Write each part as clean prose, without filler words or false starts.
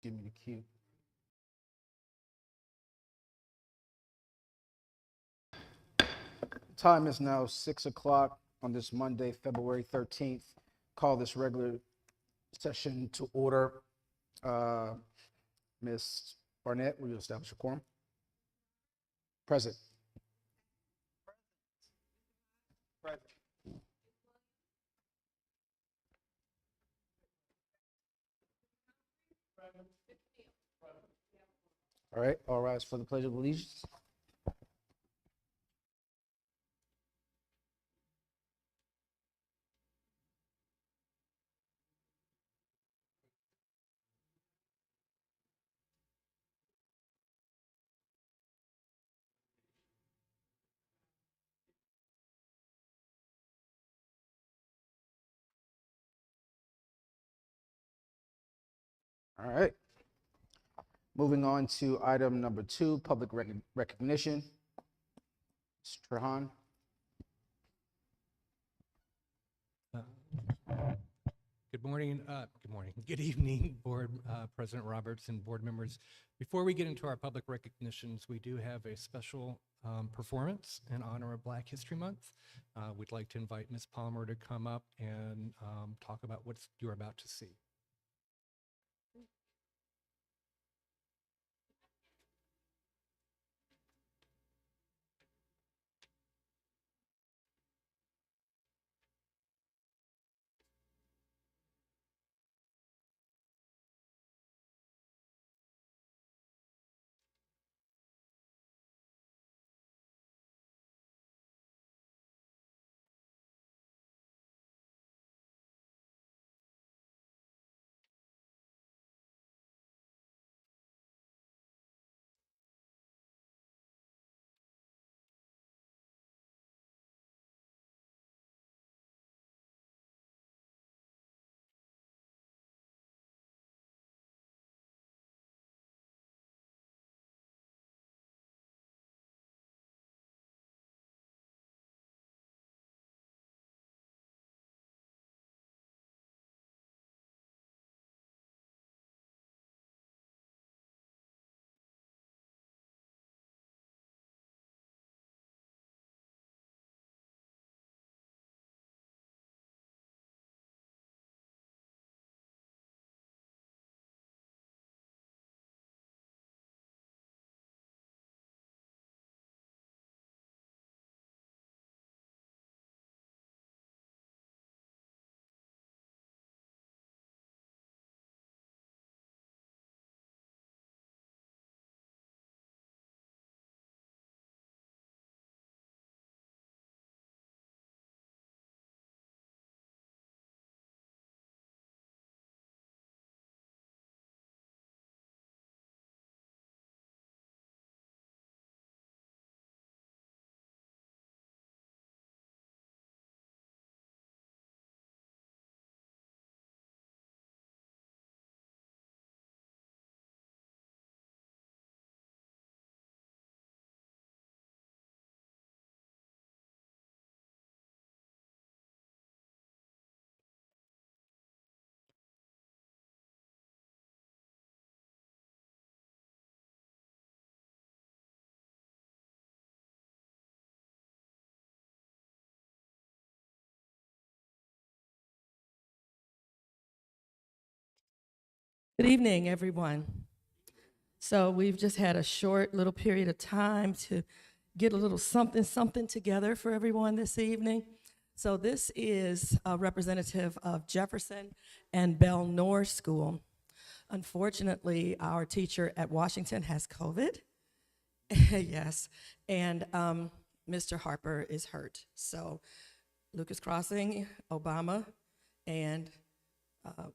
Give me the cue. Time is now 6 o'clock on this Monday, February 13th. Call this regular session to order. Ms. Barnett, will you establish a quorum? Present. All right, all rise for the Pledge of Allegiance. All right. Moving on to item number 2, public recognition. Mr. Trahan. Good evening, Board President Roberts and board members. Before we get into our public recognitions, we do have a special performance in honor of Black History Month. We'd like to invite Ms. Palmer to come up and talk about what you're about to see. Good evening, everyone. So we've just had a short little period of time to get a little something together for everyone this evening. So this is a representative of Jefferson and Bell North School. Unfortunately, our teacher at Washington has COVID. Yes, and Mr. Harper is hurt. So Lucas Crossing, Obama, and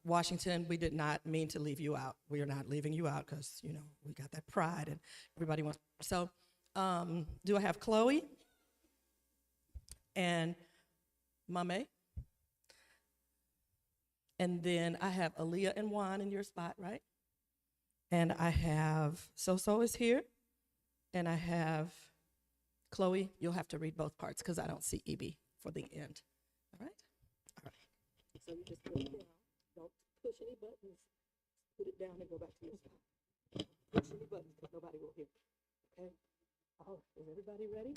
Washington, we did not mean to leave you out. We are not leaving you out because, you know, we got that pride and everybody wants. So do I have Chloe and Mame? And then I have Aaliyah and Juan in your spot, right? And I have So is here. And I have Chloe. You'll have to read both parts because I don't see EB for the end. All right? All right. So you just put it down. Don't push any buttons. Put it down and go back to your spot. Push any buttons because nobody will hear. Okay? Oh, is everybody ready?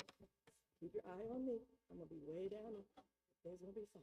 Keep your eye on me. I'm gonna be way down. There's gonna be some.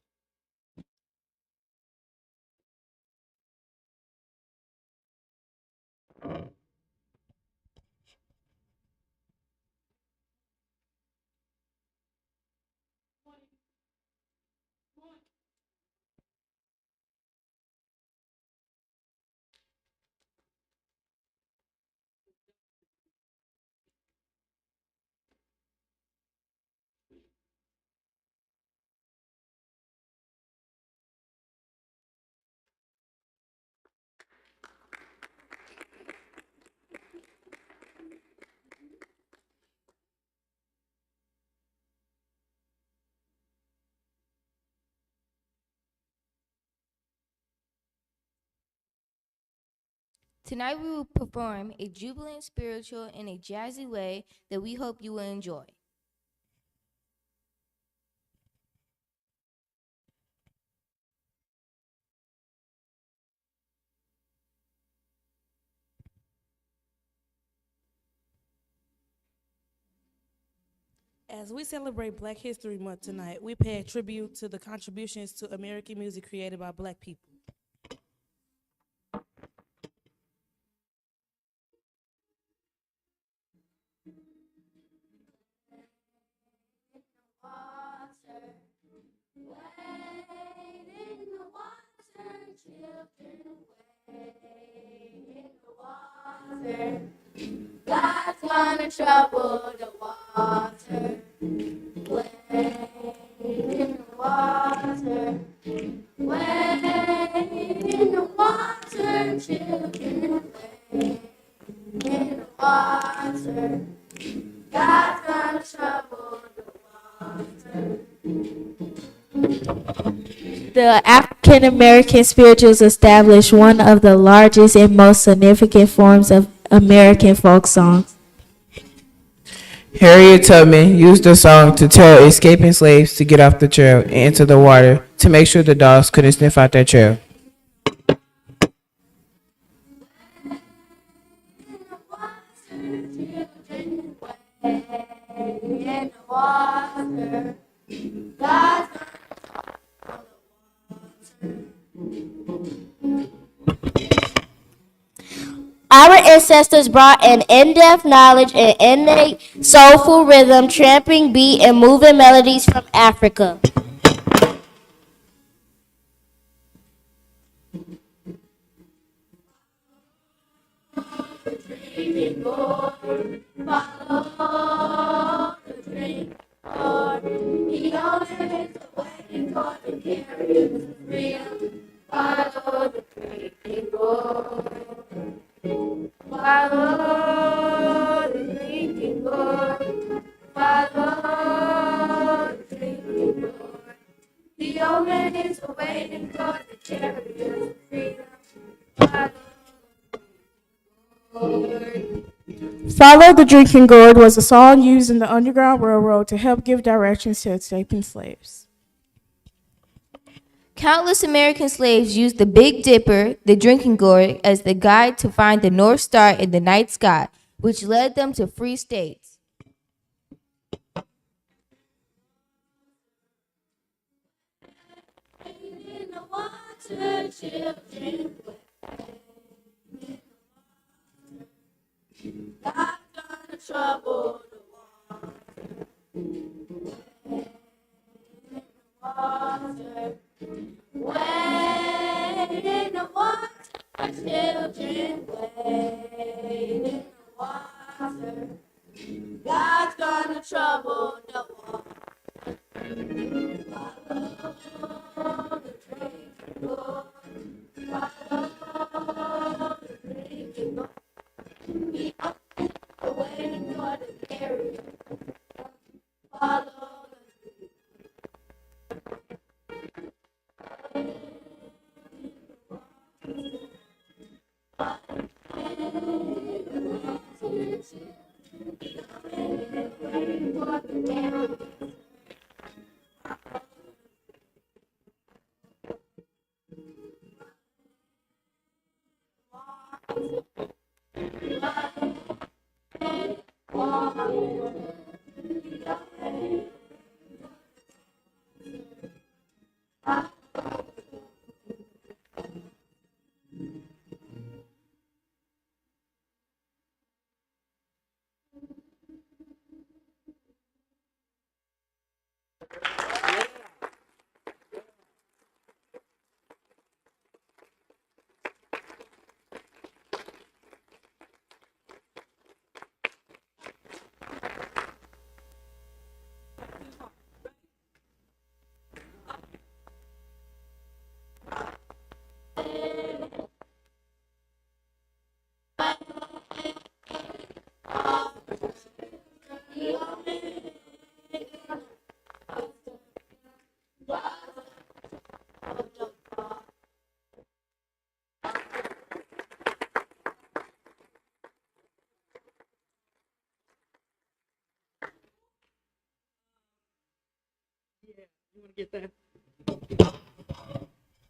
Tonight we will perform a jubilant spiritual in a jazzy way that we hope you will enjoy. As we celebrate Black History Month tonight, we pay a tribute to the contributions to American music created by Black people. God's gonna trouble the water. Wade in the water. Wade in the water, children. Wade in the water. God's gonna trouble the water. The African American spirituals established one of the largest and most significant forms of American folk songs. Harriet Tubman used the song to tell escaping slaves to get off the trail and into the water to make sure the dogs couldn't sniff out their trail. Our ancestors brought an in-depth knowledge and innate soulful rhythm, tramping beat, and moving melodies from Africa. Follow the drinking Lord, follow the drinking Lord. The old man is waiting for the chariots of freedom. Follow the Drinking Gourd was a song used in the Underground Railroad to help give directions to escaping slaves. Countless American slaves used the Big Dipper, the drinking gourd, as the guide to find the North Star in the night sky, which led them to free states. In the water, children, God's gonna trouble the water. Wade in the water, children, wade in the water. God's gonna trouble the water. Follow the drinking Lord, follow the drinking Lord. Be up waiting for the carrier. Follow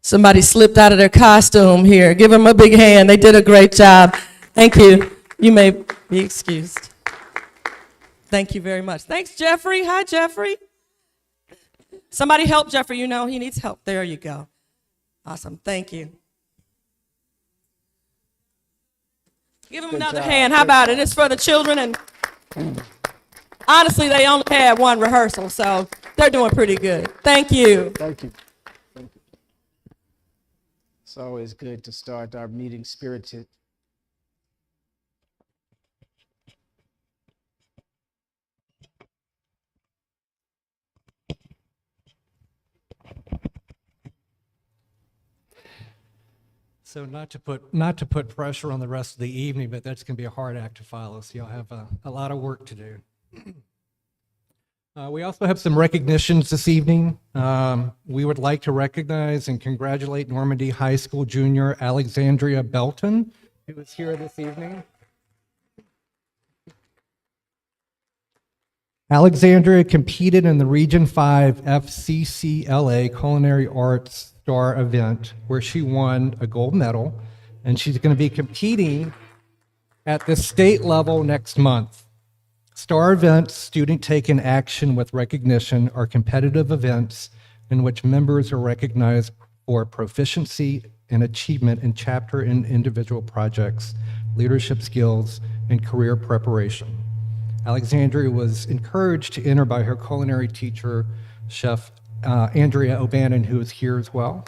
Somebody slipped out of their costume here. Give them a big hand. They did a great job. Thank you. You may be excused. Thank you very much. Thanks, Jeffrey. Hi, Jeffrey. Somebody help Jeffrey. You know he needs help. There you go. Awesome. Thank you. Give him Good another job. hand. How about it? It's for the children, and honestly, they only had one rehearsal, so they're doing pretty good. Thank you. Thank you. Thank you. It's always good to start our meeting spirited. So not to put pressure on the rest of the evening, but that's going to be a hard act to follow. So you'll have a lot of work to do. We also have some recognitions this evening. We would like to recognize and congratulate Normandy High School junior Alexandria Belton, who is here this evening. Alexandria competed in the Region 5 FCCLA Culinary Arts Star event where she won a gold medal, and she's going to be competing at the state level next month. Star events, student taken action with recognition, are competitive events in which members are recognized for proficiency and achievement in chapter and individual projects, leadership skills, and career preparation. Alexandria was encouraged to enter by her culinary teacher, Chef Andrea O'Bannon, who is here as well.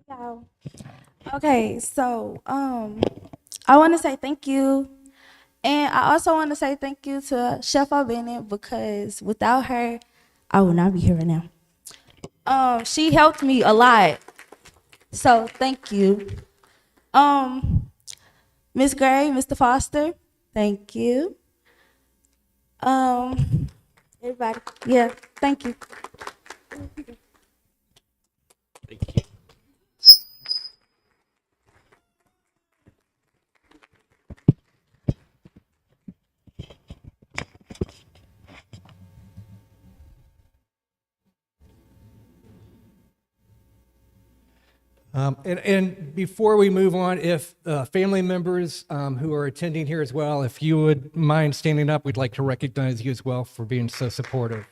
Y'all. Okay, so I want to say thank you, and I also want to say thank you to Chef O'Bennett, because without her, I would not be here right now. She helped me a lot, so thank you. Miss Gray, Mr. Foster, thank you. Everybody, yeah, thank you. And before we move on, if family members who are attending here as well, if you would mind standing up, we'd like to recognize you as well for being so supportive.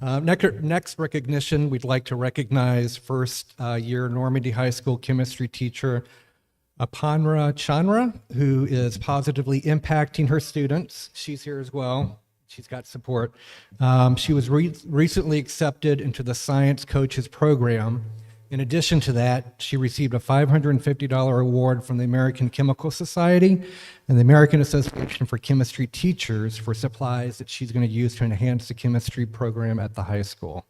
Next recognition, we'd like to recognize first year Normandy High School chemistry teacher, Apanra Chandra, who is positively impacting her students. She's here as well. She's got support. She was recently accepted into the Science Coaches program In addition to that, she received a $550 award from the American Chemical Society and the American Association for Chemistry Teachers for supplies that she's going to use to enhance the chemistry program at the high school.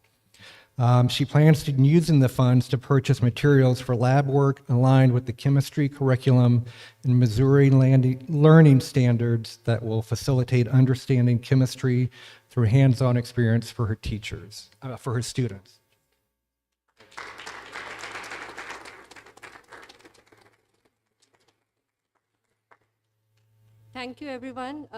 She plans to using the funds to purchase materials for lab work aligned with the chemistry curriculum and Missouri learning standards that will facilitate understanding chemistry through hands-on experience for her teachers, for her students. Thank you, everyone.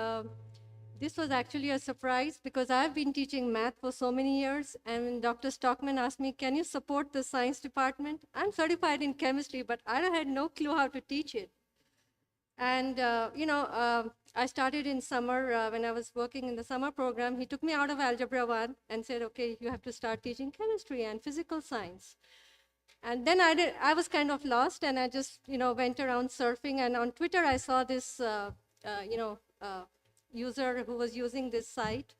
This was actually a surprise because I've been teaching math for so many years, and when Dr. Stockman asked me, can you support the science department? I'm certified in chemistry, but I had no clue how to teach it. And, I started in summer when I was working in the summer program. He took me out of Algebra 1 and said, okay, you have to start teaching chemistry and physical science. And then I was kind of lost, and I just, went around surfing. And on Twitter, I saw this, user who was using this site.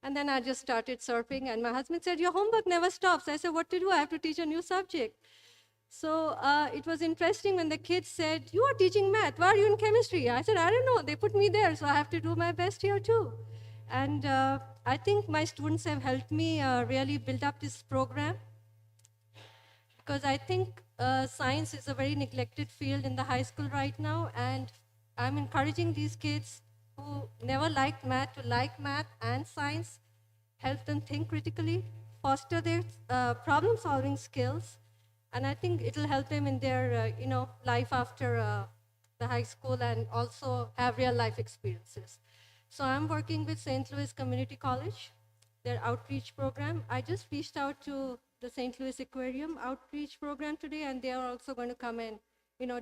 And then I just started surfing. And my husband said, your homework never stops. I said, what to do? I have to teach a new subject. So it was interesting when the kids said, you are teaching math. Why are you in chemistry? I said, I don't know. They put me there, so I have to do my best here, too. And I think my students have helped me really build up this program, because I think science is a very neglected field in the high school right now, and I'm encouraging these kids who never liked math to like math and science, help them think critically, foster their problem-solving skills, and I think it'll help them in their life after the high school, and also have real-life experiences. So I'm working with St. Louis Community College, their outreach program. I just reached out to the St. Louis Aquarium outreach program today, and they are also going to come and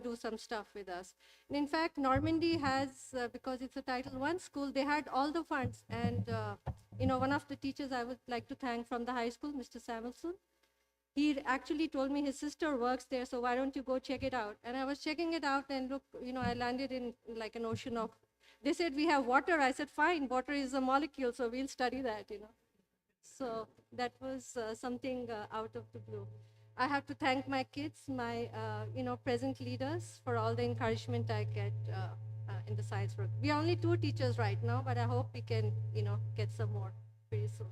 do some stuff with us. And in fact, Normandy has, because it's a Title I school, they had all the funds. And one of the teachers I would like to thank from the high school, Mr. Samuelson, he actually told me his sister works there, so why don't you go check it out? And I was checking it out, and look, I landed in like an ocean of, they said we have water. I said, fine, water is a molecule, so we'll study that, So that was something out of the blue. I have to thank my kids, my present leaders, for all the encouragement I get in the science work. We are only 2 teachers right now, but I hope we can get some more pretty soon.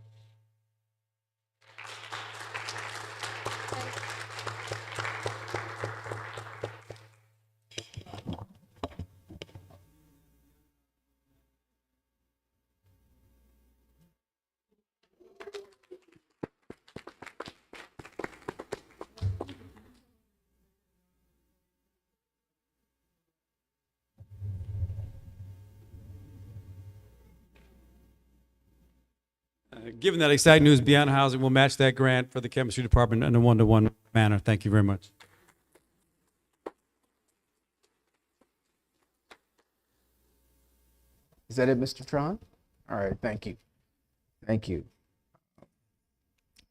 Given that exciting news, Beyond Housing will match that grant for the chemistry department in a one-to-one manner. Thank you very much. Is that it, Mr. Tron? All right, thank you. Thank you.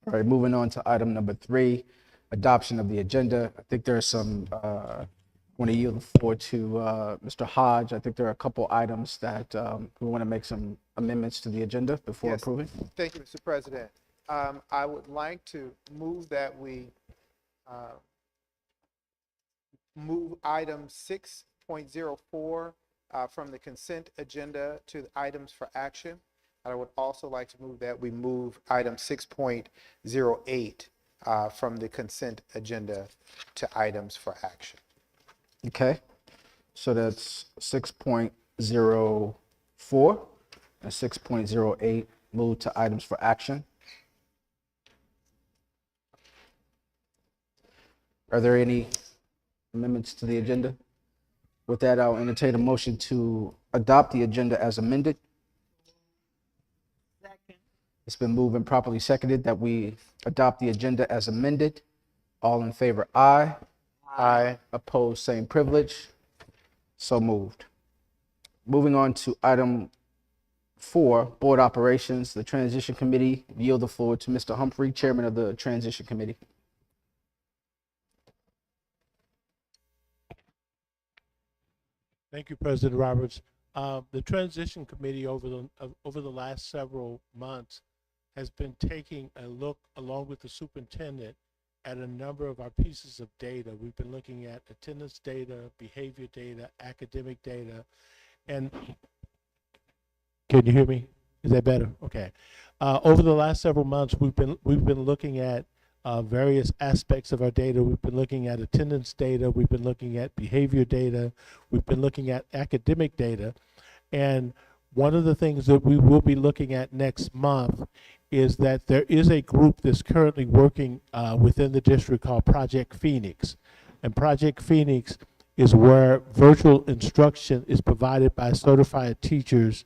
All right, moving on to item number 3, adoption of the agenda. I think there are some, I want to yield the floor to Mr. Hodge. I think there are a couple items that we want to make some amendments to the agenda before Yes. approving. Thank you, Mr. President. I would like to move that we move item 6.04 from the consent agenda to the items for action. I would also like to move that we move item 6.08 from the consent agenda to items for action. Okay, so that's 6.04 and 6.08 moved to items for action. Are there any amendments to the agenda? With that, I'll entertain a motion to adopt the agenda as amended. Second. It's been moved and properly seconded that we adopt the agenda as amended. All in favor, aye. Aye. Opposed, same privilege. So moved. Moving on to item 4, Board Operations, the Transition Committee. Yield the floor to Mr. Humphrey, Chairman of the Transition Committee. Thank you, President Roberts. The Transition Committee over the last several months has been taking a look, along with the superintendent, at a number of our pieces of data. We've been looking at attendance data, behavior data, academic data, and can you hear me? Is that better? Okay. Over the last several months, we've been looking at various aspects of our data. We've been looking at attendance data. We've been looking at behavior data. We've been looking at academic data. And one of the things that we will be looking at next month is that there is a group that's currently working within the district called Project Phoenix. And Project Phoenix is where virtual instruction is provided by certified teachers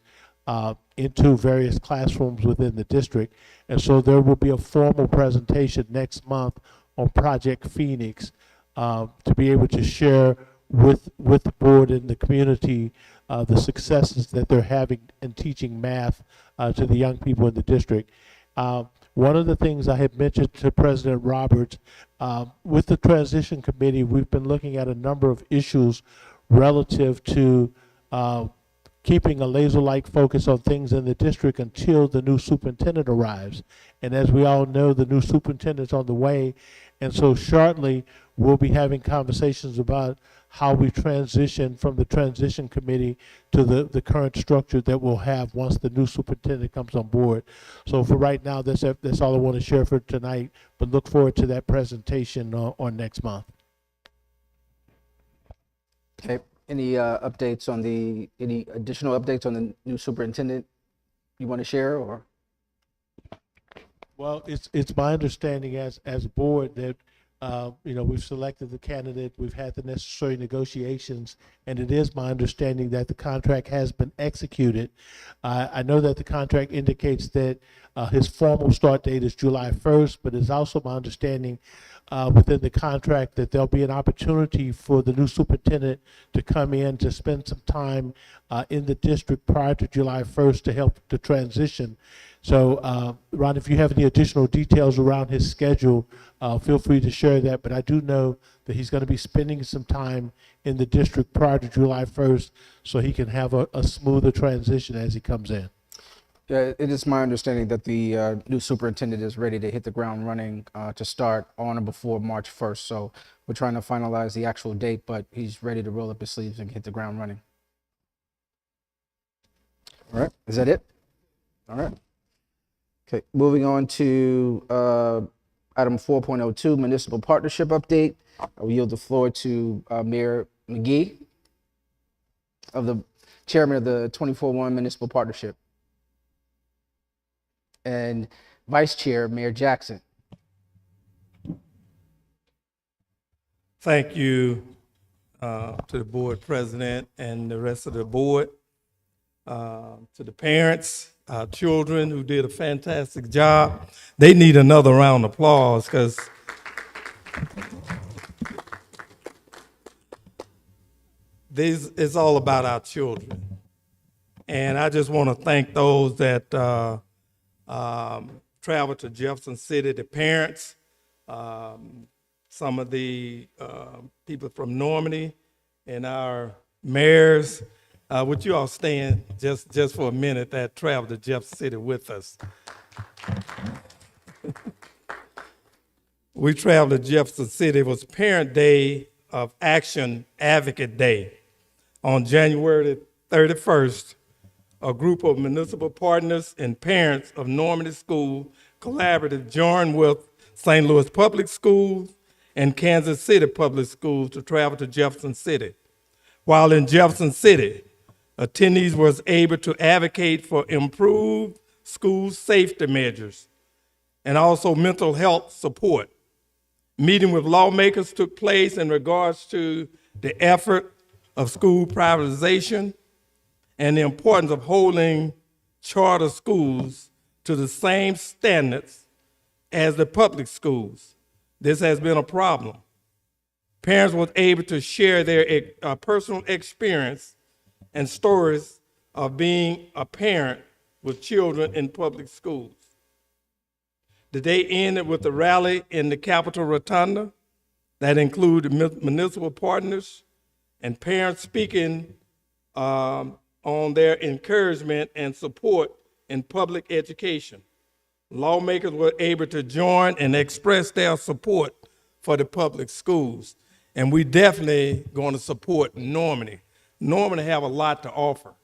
into various classrooms within the district. And so there will be a formal presentation next month on Project Phoenix to be able to share with the board and the community the successes that they're having in teaching math to the young people in the district. One of the things I had mentioned to President Roberts, with the transition committee, we've been looking at a number of issues relative to keeping a laser-like focus on things in the district until the new superintendent arrives. And as we all know, the new superintendent's on the way. And so shortly, we'll be having conversations about how we transition from the transition committee to the current structure that we'll have once the new superintendent comes on board. So for right now, that's all I want to share for tonight, but look forward to that presentation on next month. Okay. Any updates on any additional updates on the new superintendent you want to share, or? Well, it's my understanding as a board that we've selected the candidate, we've had the necessary negotiations, and it is my understanding that the contract has been executed. I know that the contract indicates that his formal start date is July 1st, but it's also my understanding within the contract that there'll be an opportunity for the new superintendent to come in to spend some time in the district prior to July 1st to help the transition. So, Ron, if you have any additional details around his schedule, feel free to share that. But I do know that he's going to be spending some time in the district prior to July 1st so he can have a smoother transition as he comes in. Yeah, it is my understanding that the new superintendent is ready to hit the ground running to start on or before March 1st. So we're trying to finalize the actual date, but he's ready to roll up his sleeves and hit the ground running. All right, is that it? All right. Okay, moving on to item 4.02, municipal partnership update. I will yield the floor to Mayor McGee, chairman of the 24-1 municipal partnership, and Vice Chair Mayor Jackson. Thank you to the board president and the rest of the board, to the parents, our children who did a fantastic job. They need another round of applause because this is all about our children. And I just want to thank those that traveled to Jefferson City, the parents, some of the people from Normandy, and our mayors. Would you all stand just for a minute that traveled to Jefferson City with us? We traveled to Jefferson City. It was Parent Day of Action Advocate Day. On January 31st, a group of municipal partners and parents of Normandy School Collaborative joined with St. Louis Public Schools and Kansas City Public Schools to travel to Jefferson City. While in Jefferson City, attendees was able to advocate for improved school safety measures and also mental health support. Meeting with lawmakers took place in regards to the effort of school privatization and the importance of holding charter schools to the same standards as the public schools. This has been a problem. Parents were able to share their personal experience and stories of being a parent with children in public schools. The day ended with a rally in the Capitol Rotunda that included municipal partners and parents speaking on their encouragement and support in public education. Lawmakers were able to join and express their support for the public schools. And we definitely going to support Normandy. Normandy have a lot to offer.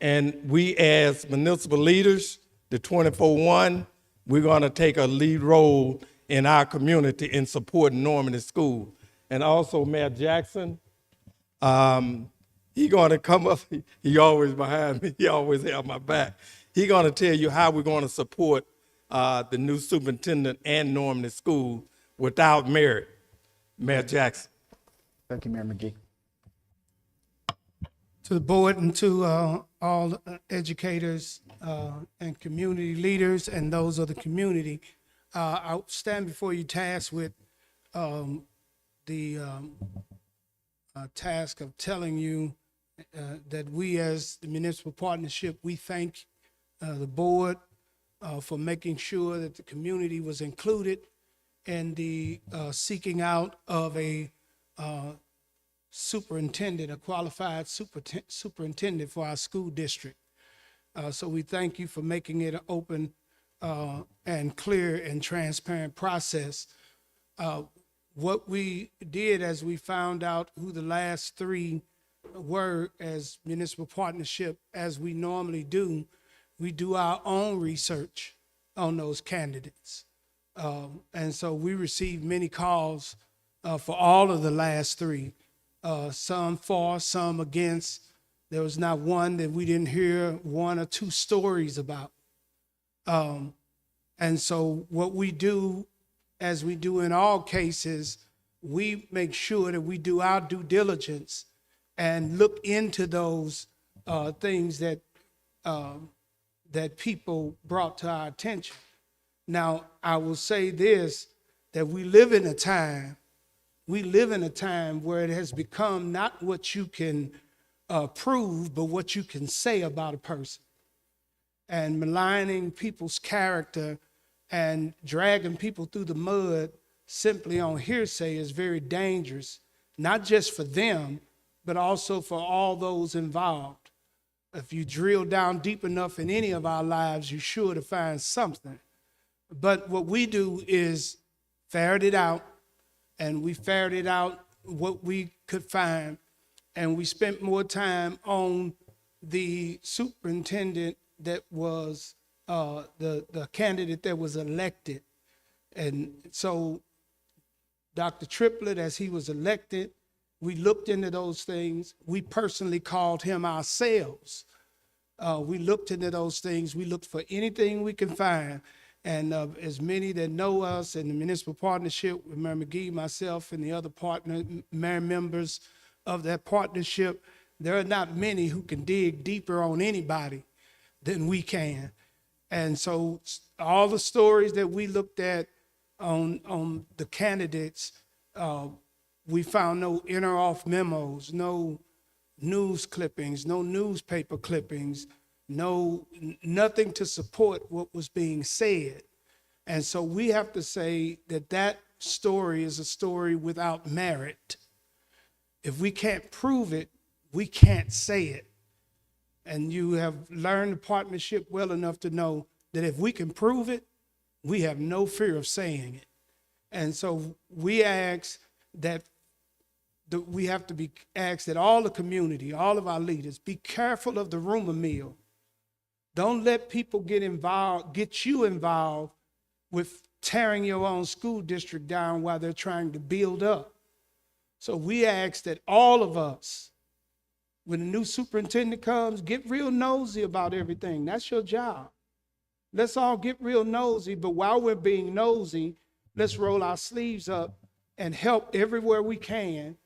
And we as municipal leaders, the 24-1, we're going to take a lead role in our community in supporting Normandy School. And also Mayor Jackson, he going to come up, he always behind me, he always have my back. He going to tell you how we're going to support the new superintendent and Normandy School without merit. Mayor Jackson. Thank you, Mayor McGee. To the board and to all educators and community leaders and those of the community, I stand before you tasked with the task of telling you that we as the municipal partnership, we thank the board for making sure that the community was included in the seeking out of a superintendent, a qualified superintendent for our school district. So we thank you for making it an open and clear and transparent process. What we did as we found out who the last three were as municipal partnership, as we normally do, we do our own research on those candidates. And so we received many calls for all of the last three, some for, some against. There was not one that we didn't hear one or two stories about. And so what we do, as we do in all cases, we make sure that we do our due diligence and look into those things that that people brought to our attention. Now, I will say this, that we live in a time where it has become not what you can prove, but what you can say about a person. And maligning people's character and dragging people through the mud simply on hearsay is very dangerous, not just for them, but also for all those involved. If you drill down deep enough in any of our lives, you're sure to find something. But what we do is ferret it out, and we ferreted out what we could find, and we spent more time on the superintendent that was the candidate that was elected. And so Dr. Triplett, as he was elected, we looked into those things. We personally called him ourselves. We looked into those things. We looked for anything we can find. And as many that know us in the municipal partnership with Mayor McGee, myself, and the other mayor members of that partnership, there are not many who can dig deeper on anybody than we can. And so all the stories that we looked at on the candidates, we found no inter-off memos, no news clippings, no newspaper clippings, nothing to support what was being said. And so we have to say that that story is a story without merit. If we can't prove it, we can't say it. And you have learned the partnership well enough to know that if we can prove it, we have no fear of saying it. And so we ask that we have to be asked that all the community, all of our leaders, be careful of the rumor mill. Don't let people get you involved with tearing your own school district down while they're trying to build up. So we ask that all of us, when the new superintendent comes, get real nosy about everything. That's your job. Let's all get real nosy, but while we're being nosy, let's roll our sleeves up and help everywhere we can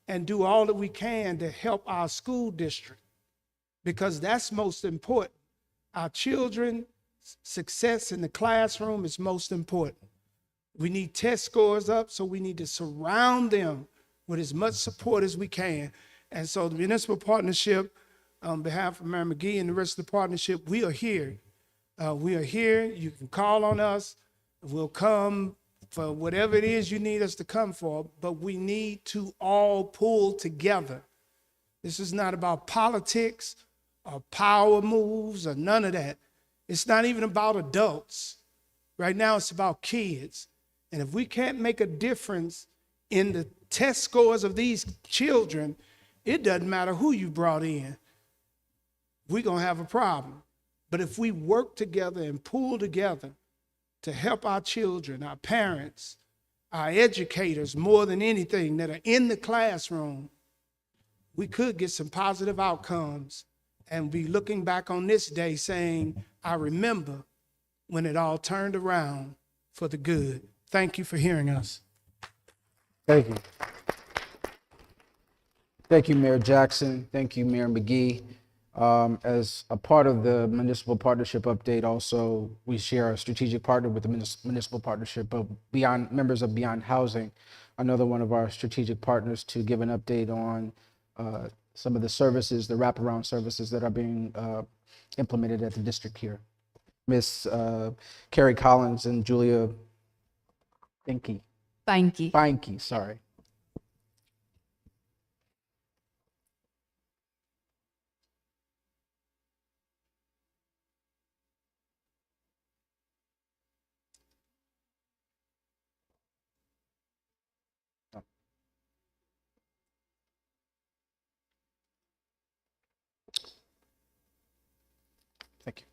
and do all that we can to help our school district, because that's most important. Our children's success in the classroom is most important. We need test scores up, so we need to surround them with as much support as we can. And so the municipal partnership, on behalf of Mayor McGee and the rest of the partnership, we are here. We are here. You can call on us. We'll come for whatever it is you need us to come for, but we need to all pull together. This is not about politics or power moves or none of that. It's not even about adults. Right now it's about kids. And if we can't make a difference in the test scores of these children, it doesn't matter who you brought in. We're going to have a problem. But if we work together and pull together to help our children, our parents, our educators, more than anything, that are in the classroom, we could get some positive outcomes and be looking back on this day saying, I remember when it all turned around for the good. Thank you for hearing us. Thank you. Thank you, Mayor Jackson. Thank you, Mayor McGee. As a part of the municipal partnership update, also, we share a strategic partner with the municipal partnership of Beyond, members of Beyond Housing, another one of our strategic partners, to give an update on some of the services, the wraparound services that are being implemented at the district here. Miss Carrie Collins and Julia Beinke, sorry. Thank you.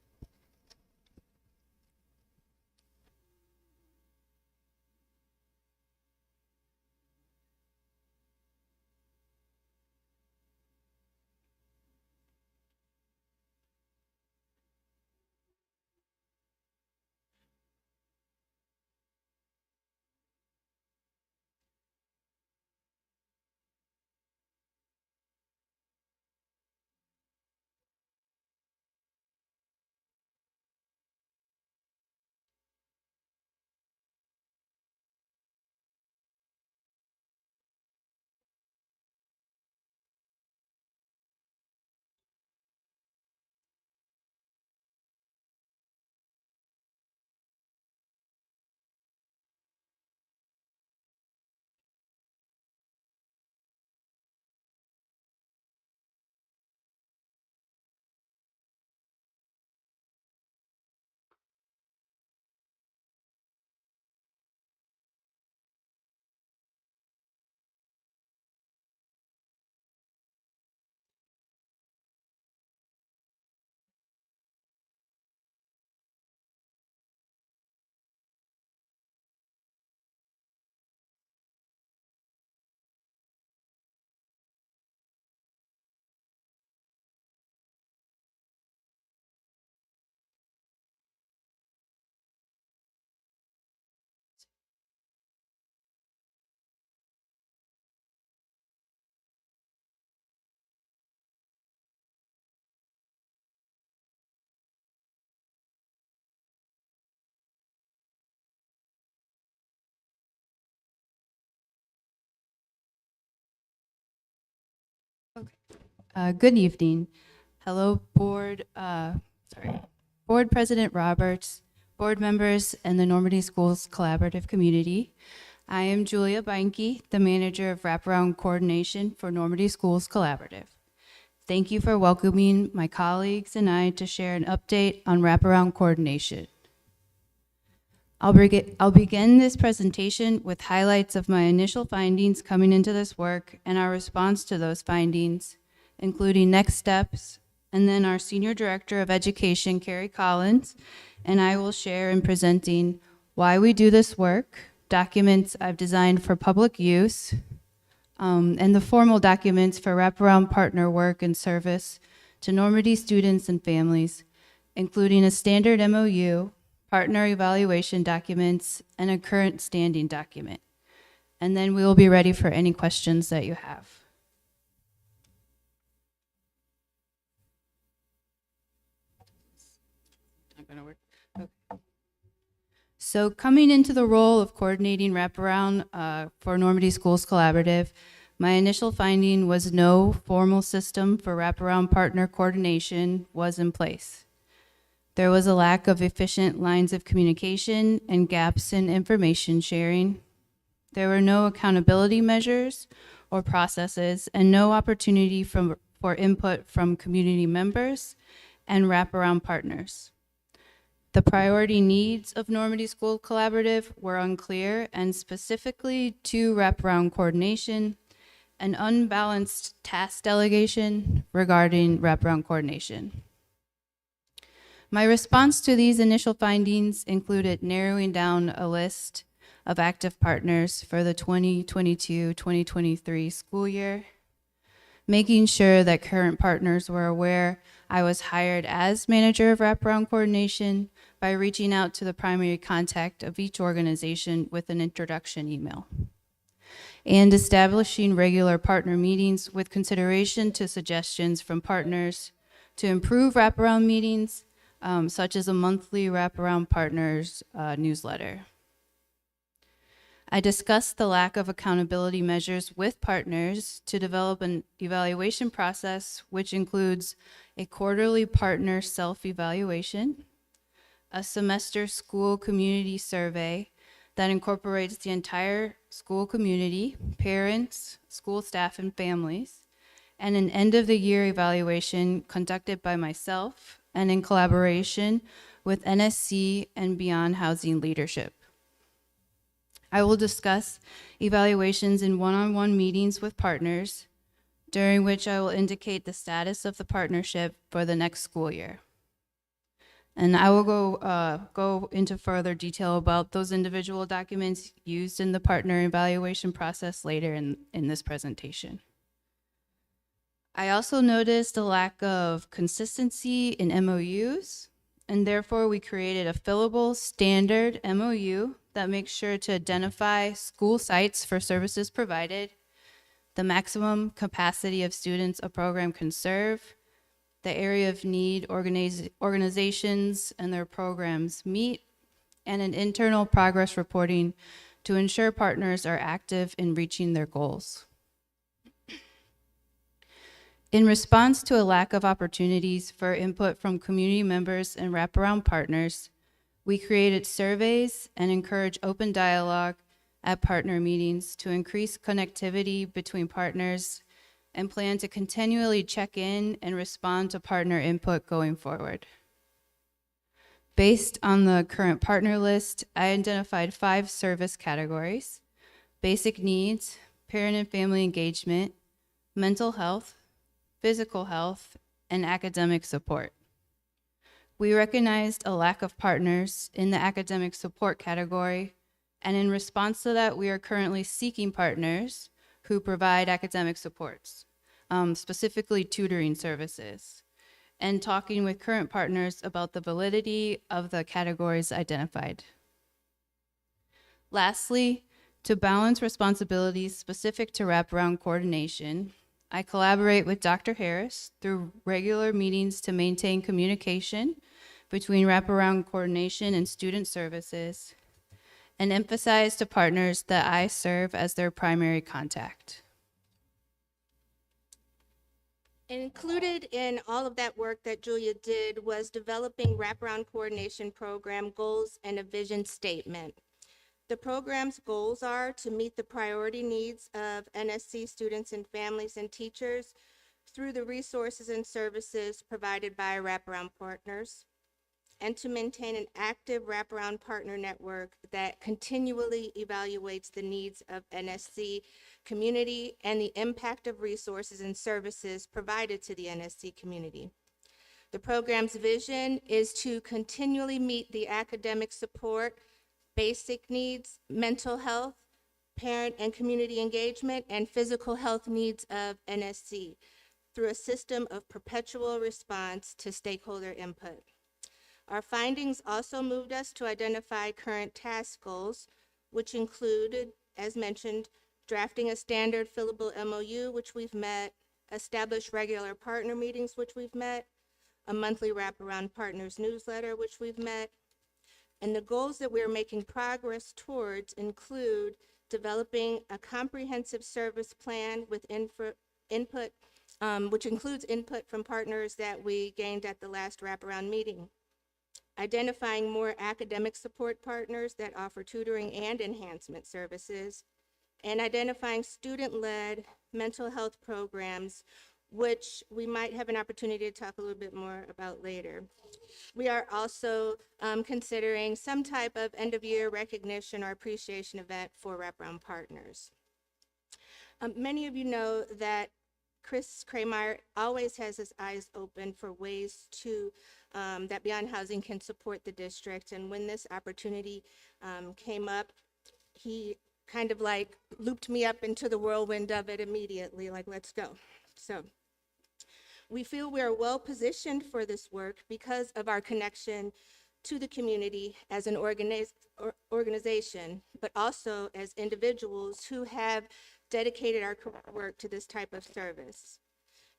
Good evening. Hello, Board President Roberts, board members, and the Normandy Schools Collaborative community. I am Julia Beinke, the manager of Wraparound Coordination for Normandy Schools Collaborative. Thank you for welcoming my colleagues and I to share an update on Wraparound Coordination. I'll begin this presentation with highlights of my initial findings coming into this work and our response to those findings, including next steps, and then our Senior Director of Education, Carrie Collins, and I will share in presenting why we do this work, documents I've designed for public use, and the formal documents for wraparound partner work and service to Normandy students and families, including a standard MOU, partner evaluation documents, and a current standing document. And then we will be ready for any questions that you have. Not gonna work. Okay. So coming into the role of coordinating wraparound for Normandy Schools Collaborative, my initial finding was no formal system for wraparound partner coordination was in place. There was a lack of efficient lines of communication and gaps in information sharing. There were no accountability measures or processes and no opportunity for input from community members and wraparound partners. The priority needs of Normandy School Collaborative were unclear, and specifically to wraparound coordination, an unbalanced task delegation regarding wraparound coordination. My response to these initial findings included narrowing down a list of active partners for the 2022-2023 school year, making sure that current partners were aware I was hired as manager of wraparound coordination by reaching out to the primary contact of each organization with an introduction email, and establishing regular partner meetings with consideration to suggestions from partners to improve wraparound meetings, such as a monthly wraparound partners newsletter. I discussed the lack of accountability measures with partners to develop an evaluation process, which includes a quarterly partner self-evaluation, a semester school community survey that incorporates the entire school community, parents, school staff, and families, and an end-of-the-year evaluation conducted by myself and in collaboration with NSC and Beyond Housing Leadership. I will discuss evaluations in one-on-one meetings with partners, during which I will indicate the status of the partnership for the next school year. And I will go into further detail about those individual documents used in the partner evaluation process later in this presentation. I also noticed a lack of consistency in MOUs, and therefore we created a fillable standard MOU that makes sure to identify school sites for services provided, the maximum capacity of students a program can serve, the area of need organizations and their programs meet, and an internal progress reporting to ensure partners are active in reaching their goals. In response to a lack of opportunities for input from community members and wraparound partners, we created surveys and encourage open dialogue at partner meetings to increase connectivity between partners, and plan to continually check in and respond to partner input going forward. Based on the current partner list, I identified 5 service categories: basic needs, parent and family engagement, mental health, physical health, and academic support. We recognized a lack of partners in the academic support category, and in response to that, we are currently seeking partners who provide academic supports, specifically tutoring services, and talking with current partners about the validity of the categories identified. Lastly, to balance responsibilities specific to wraparound coordination, I collaborate with Dr. Harris through regular meetings to maintain communication between wraparound coordination and student services, and emphasize to partners that I serve as their primary contact. Included in all of that work that Julia did was developing wraparound coordination program goals and a vision statement. The program's goals are to meet the priority needs of NSC students and families and teachers through the resources and services provided by wraparound partners, and to maintain an active wraparound partner network that continually evaluates the needs of NSC community and the impact of resources and services provided to the NSC community. The program's vision is to continually meet the academic support, basic needs, mental health, parent and community engagement, and physical health needs of NSC through a system of perpetual response to stakeholder input. Our findings also moved us to identify current task goals, which included, as mentioned, drafting a standard fillable MOU, which we've met, establish regular partner meetings, which we've met, a monthly wraparound partners newsletter, which we've met. And the goals that we're making progress towards include developing a comprehensive service plan with input, which includes input from partners that we gained at the last wraparound meeting, identifying more academic support partners that offer tutoring and enhancement services, and identifying student-led mental health programs which we might have an opportunity to talk a little bit more about later. We are also considering some type of end-of-year recognition or appreciation event for wraparound partners. Many of you know that Chris Krameyer always has his eyes open for ways to that Beyond Housing can support the district. And when this opportunity came up, he kind of like looped me up into the whirlwind of it immediately, like, let's go. So we feel we are well positioned for this work because of our connection to the community as an organization, but also as individuals who have dedicated our career work to this type of service.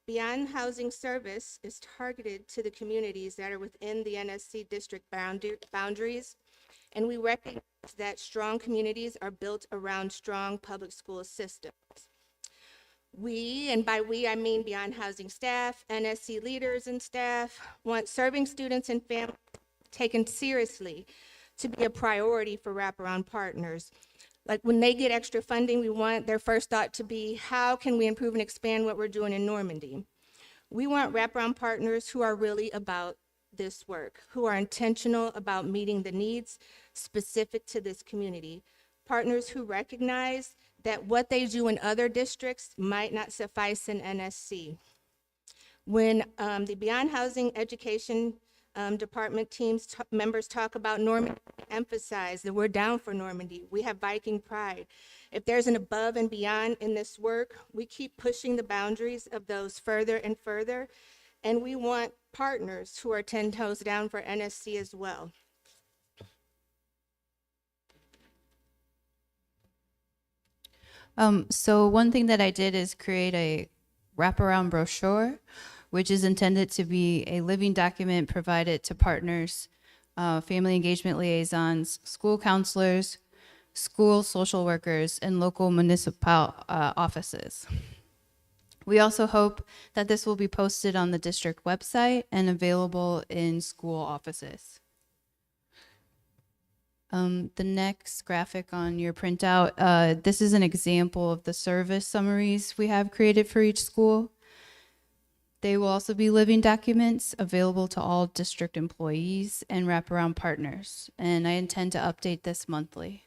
Beyond Housing Service is targeted to the communities that are within the NSC district boundaries, and we recognize that strong communities are built around strong public school systems. We, and by we I mean Beyond Housing staff, NSC leaders and staff, want serving students and families taken seriously to be a priority for wraparound partners. Like when they get extra funding, we want their first thought to be, how can we improve and expand what we're doing in Normandy? We want wraparound partners who are really about this work, who are intentional about meeting the needs specific to this community. Partners who recognize that what they do in other districts might not suffice in NSC. When the Beyond Housing Education Department teams members talk about Normandy, emphasize that we're down for Normandy. We have Viking pride. If there's an above and beyond in this work, we keep pushing the boundaries of those further and further, and we want partners who are 10 toes down for NSC as well. So one thing that I did is create a wraparound brochure, which is intended to be a living document provided to partners, family engagement liaisons, school counselors, school social workers, and local municipal offices. We also hope that this will be posted on the district website and available in school offices. The next graphic on your printout, this is an example of the service summaries we have created for each school. They will also be living documents available to all district employees and wraparound partners, and I intend to update this monthly.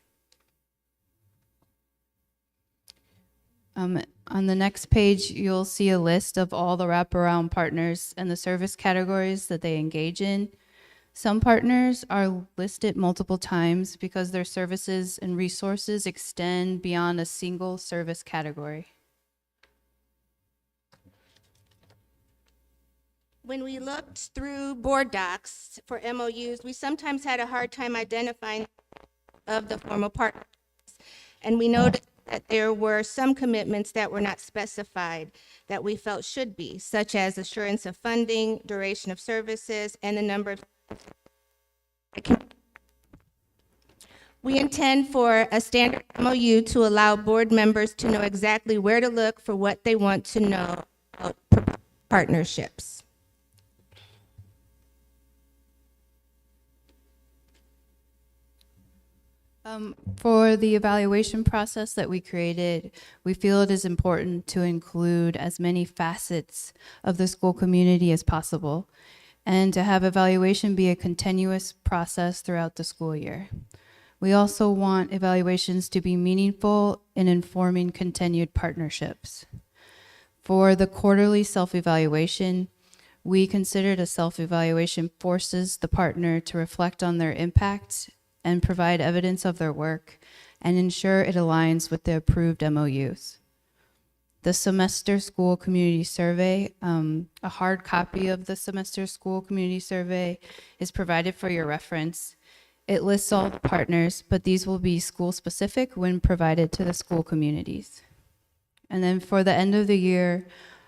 On the next page, you'll see a list of all the wraparound partners and the service categories that they engage in. Some partners are listed multiple times because their services and resources extend beyond a single service category. When we looked through board docs for MOUs, we sometimes had a hard time identifying of the formal partners. And we noticed that there were some commitments that were not specified that we felt should be, such as assurance of funding, duration of services, and the number of. We intend for a standard MOU to allow board members to know exactly where to look for what they want to know about partnerships. For the evaluation process that we created, we feel it is important to include as many facets of the school community as possible, and to have evaluation be a continuous process throughout the school year. We also want evaluations to be meaningful in informing continued partnerships. For the quarterly self-evaluation, we considered a self-evaluation forces the partner to reflect on their impact and provide evidence of their work and ensure it aligns with the approved MOUs. The semester school community survey, a hard copy of the semester school community survey is provided for your reference. It lists all the partners, but these will be school specific when provided to the school communities. And then for the end of the year,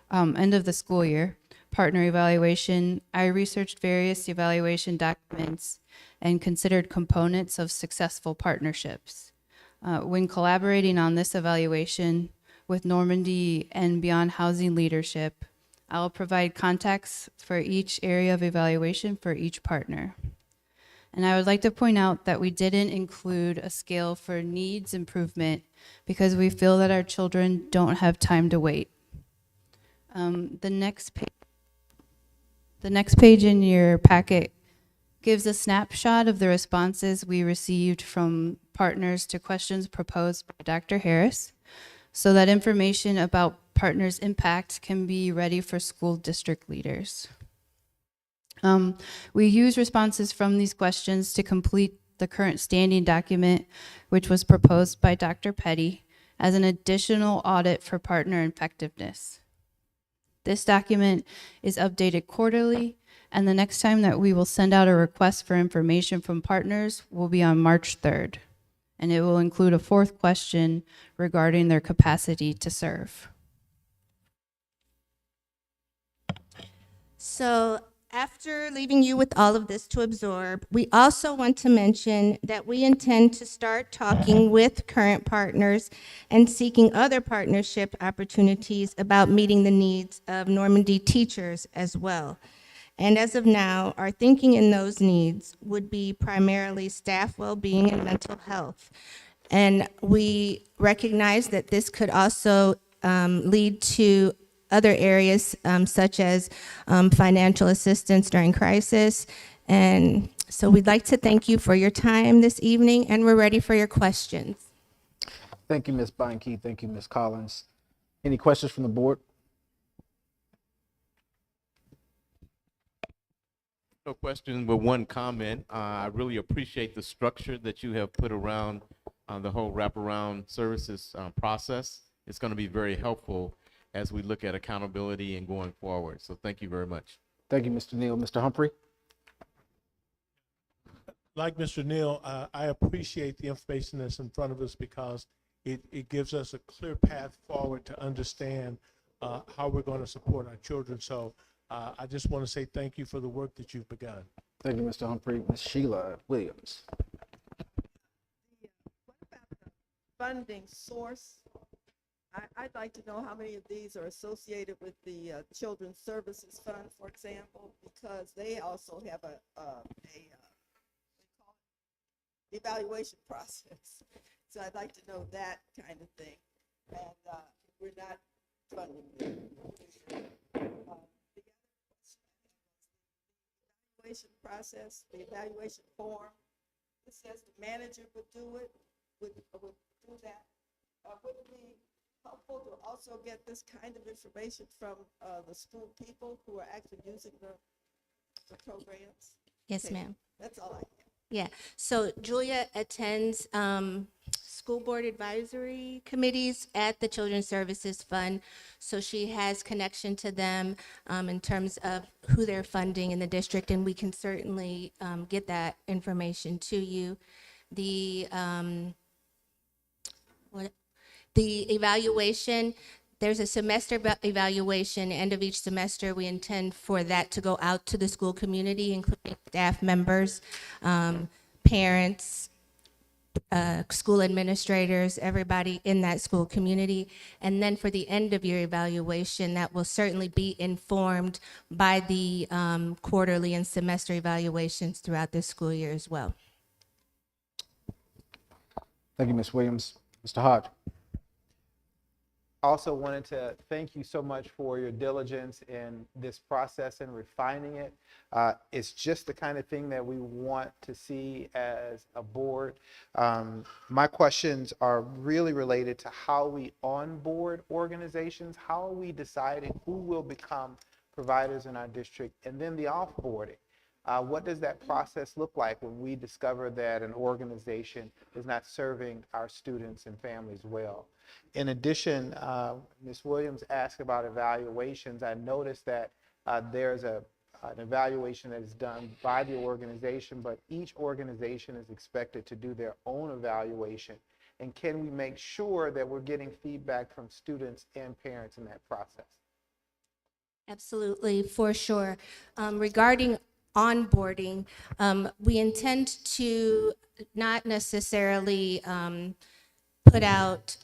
end of the school year, partner evaluation, I researched various evaluation documents and considered components of successful partnerships. When collaborating on this evaluation with Normandy and Beyond Housing leadership, I'll provide context for each area of evaluation for each partner. And I would like to point out that we didn't include a scale for needs improvement because we feel that our children don't have time to wait. The next page in your packet gives a snapshot of the responses we received from partners to questions proposed by Dr. Harris, so that information about partners' impact can be ready for school district leaders. We use responses from these questions to complete the current standing document, which was proposed by Dr. Petty as an additional audit for partner effectiveness. This document is updated quarterly, and the next time that we will send out a request for information from partners will be on March 3rd, and it will include a fourth question regarding their capacity to serve. So after leaving you with all of this to absorb, we also want to mention that we intend to start talking with current partners and seeking other partnership opportunities about meeting the needs of Normandy teachers as well. And as of now, our thinking in those needs would be primarily staff well-being and mental health. And we recognize that this could also lead to other areas such as financial assistance during crisis. And so we'd like to thank you for your time this evening, and we're ready for your questions. Thank you, Ms. Beinke. Thank you, Ms. Collins. Any questions from the board? No question, but one comment. I really appreciate the structure that you have put around the whole wraparound services process. It's going to be very helpful as we look at accountability and going forward. So thank you very much. Thank you, Mr. Neal. Mr. Humphrey? Like Mr. Neal, I appreciate the information that's in front of us because it gives us a clear path forward to understand how we're going to support our children. So I just want to say thank you for the work that you've begun. Thank you, Mr. Humphrey. Ms. Sheila Williams. Funding source. I'd like to know how many of these are associated with the Children's Services Fund, for example, because they also have a evaluation process. So I'd like to know that kind of thing. And we're not funding them. Evaluation process, the evaluation form. It says the manager would do it, would do that. Would it be helpful to also get this kind of information from the school people who are actually using the programs? Yes, Okay, ma'am. That's all I have. Yeah, so Julia attends school board advisory committees at the Children's Services Fund. So she has connection to them in terms of who they're funding in the district, and we can certainly get that information to you. The evaluation, there's a semester evaluation. End of each semester, we intend for that to go out to the school community, including staff members, parents, school administrators, everybody in that school community. And then for the end of year evaluation, that will certainly be informed by the quarterly and semester evaluations throughout the school year as well. Thank you, Ms. Williams. Mr. Hodge? Also wanted to thank you so much for your diligence in this process and refining it. It's just the kind of thing that we want to see as a board. My questions are really related to how we onboard organizations, how are we deciding who will become providers in our district, and then the offboarding. What does that process look like when we discover that an organization is not serving our students and families well? In addition, Ms. Williams asked about evaluations. I noticed that there's an evaluation that is done by the organization, but each organization is expected to do their own evaluation. And can we make sure that we're getting feedback from students and parents in that process? Absolutely, for sure. Regarding onboarding, we intend to not necessarily put out,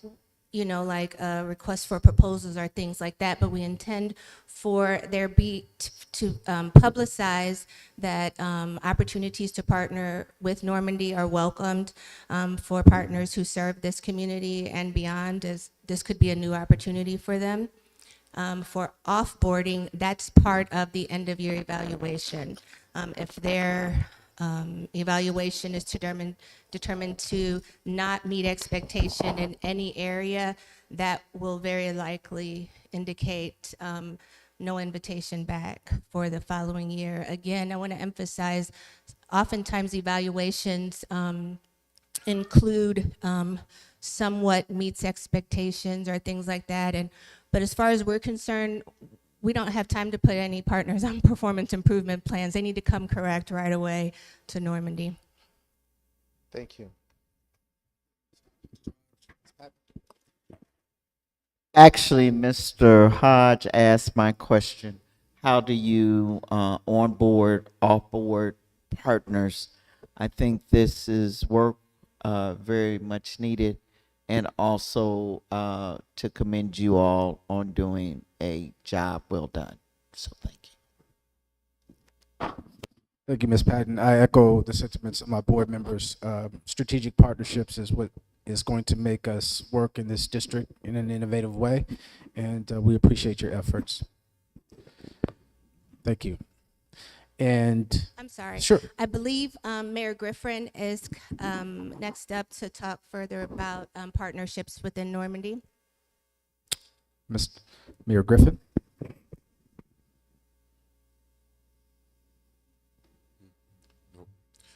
like requests for proposals or things like that, but we intend for there to publicize that opportunities to partner with Normandy are welcomed for partners who serve this community and beyond, as this could be a new opportunity for them. For offboarding, that's part of the end of year evaluation. If their evaluation is determined to not meet expectation in any area, that will very likely indicate no invitation back for the following year. Again, I want to emphasize, oftentimes evaluations include somewhat meets expectations or things like that. But as far as we're concerned, we don't have time to put any partners on performance improvement plans. They need to come correct right away to Normandy. Thank you. Actually, Mr. Hodge asked my question. How do you onboard, offboard partners? I think this is work very much needed, and also to commend you all on doing a job well done. So thank you. Thank you, Ms. Patton. I echo the sentiments of my board members. Strategic partnerships is what is going to make us work in this district in an innovative way, and we appreciate your efforts. Thank you. And I'm sorry. Sure. I believe Mayor Griffin is next up to talk further about partnerships within Normandy. Mr. Mayor Griffin.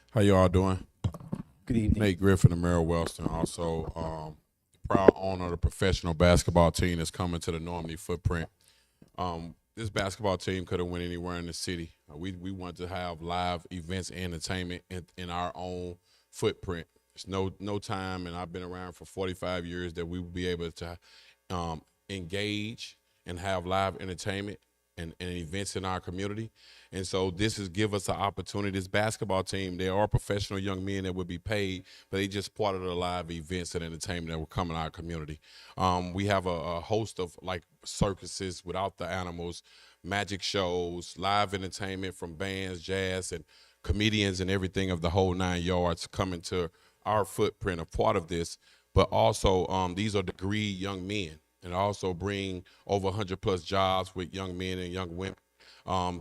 How you all doing? Good evening. Nate Griffin and Mayor Wellston, also proud owner of the professional basketball team that's coming to the Normandy footprint. This basketball team could have went anywhere in the city. We want to have live events and entertainment in our own footprint. There's no time, and I've been around for 45 years, that we will be able to engage and have live entertainment and events in our community. And so this is give us an opportunity. This basketball team, they are professional young men that would be paid, but they just part of the live events and entertainment that will come in our community. We have a host of like circuses without the animals, magic shows, live entertainment from bands, jazz, and comedians and everything of the whole 9 yards coming to our footprint, a part of this. But also these are degree young men, and also bring over 100+ jobs with young men and young women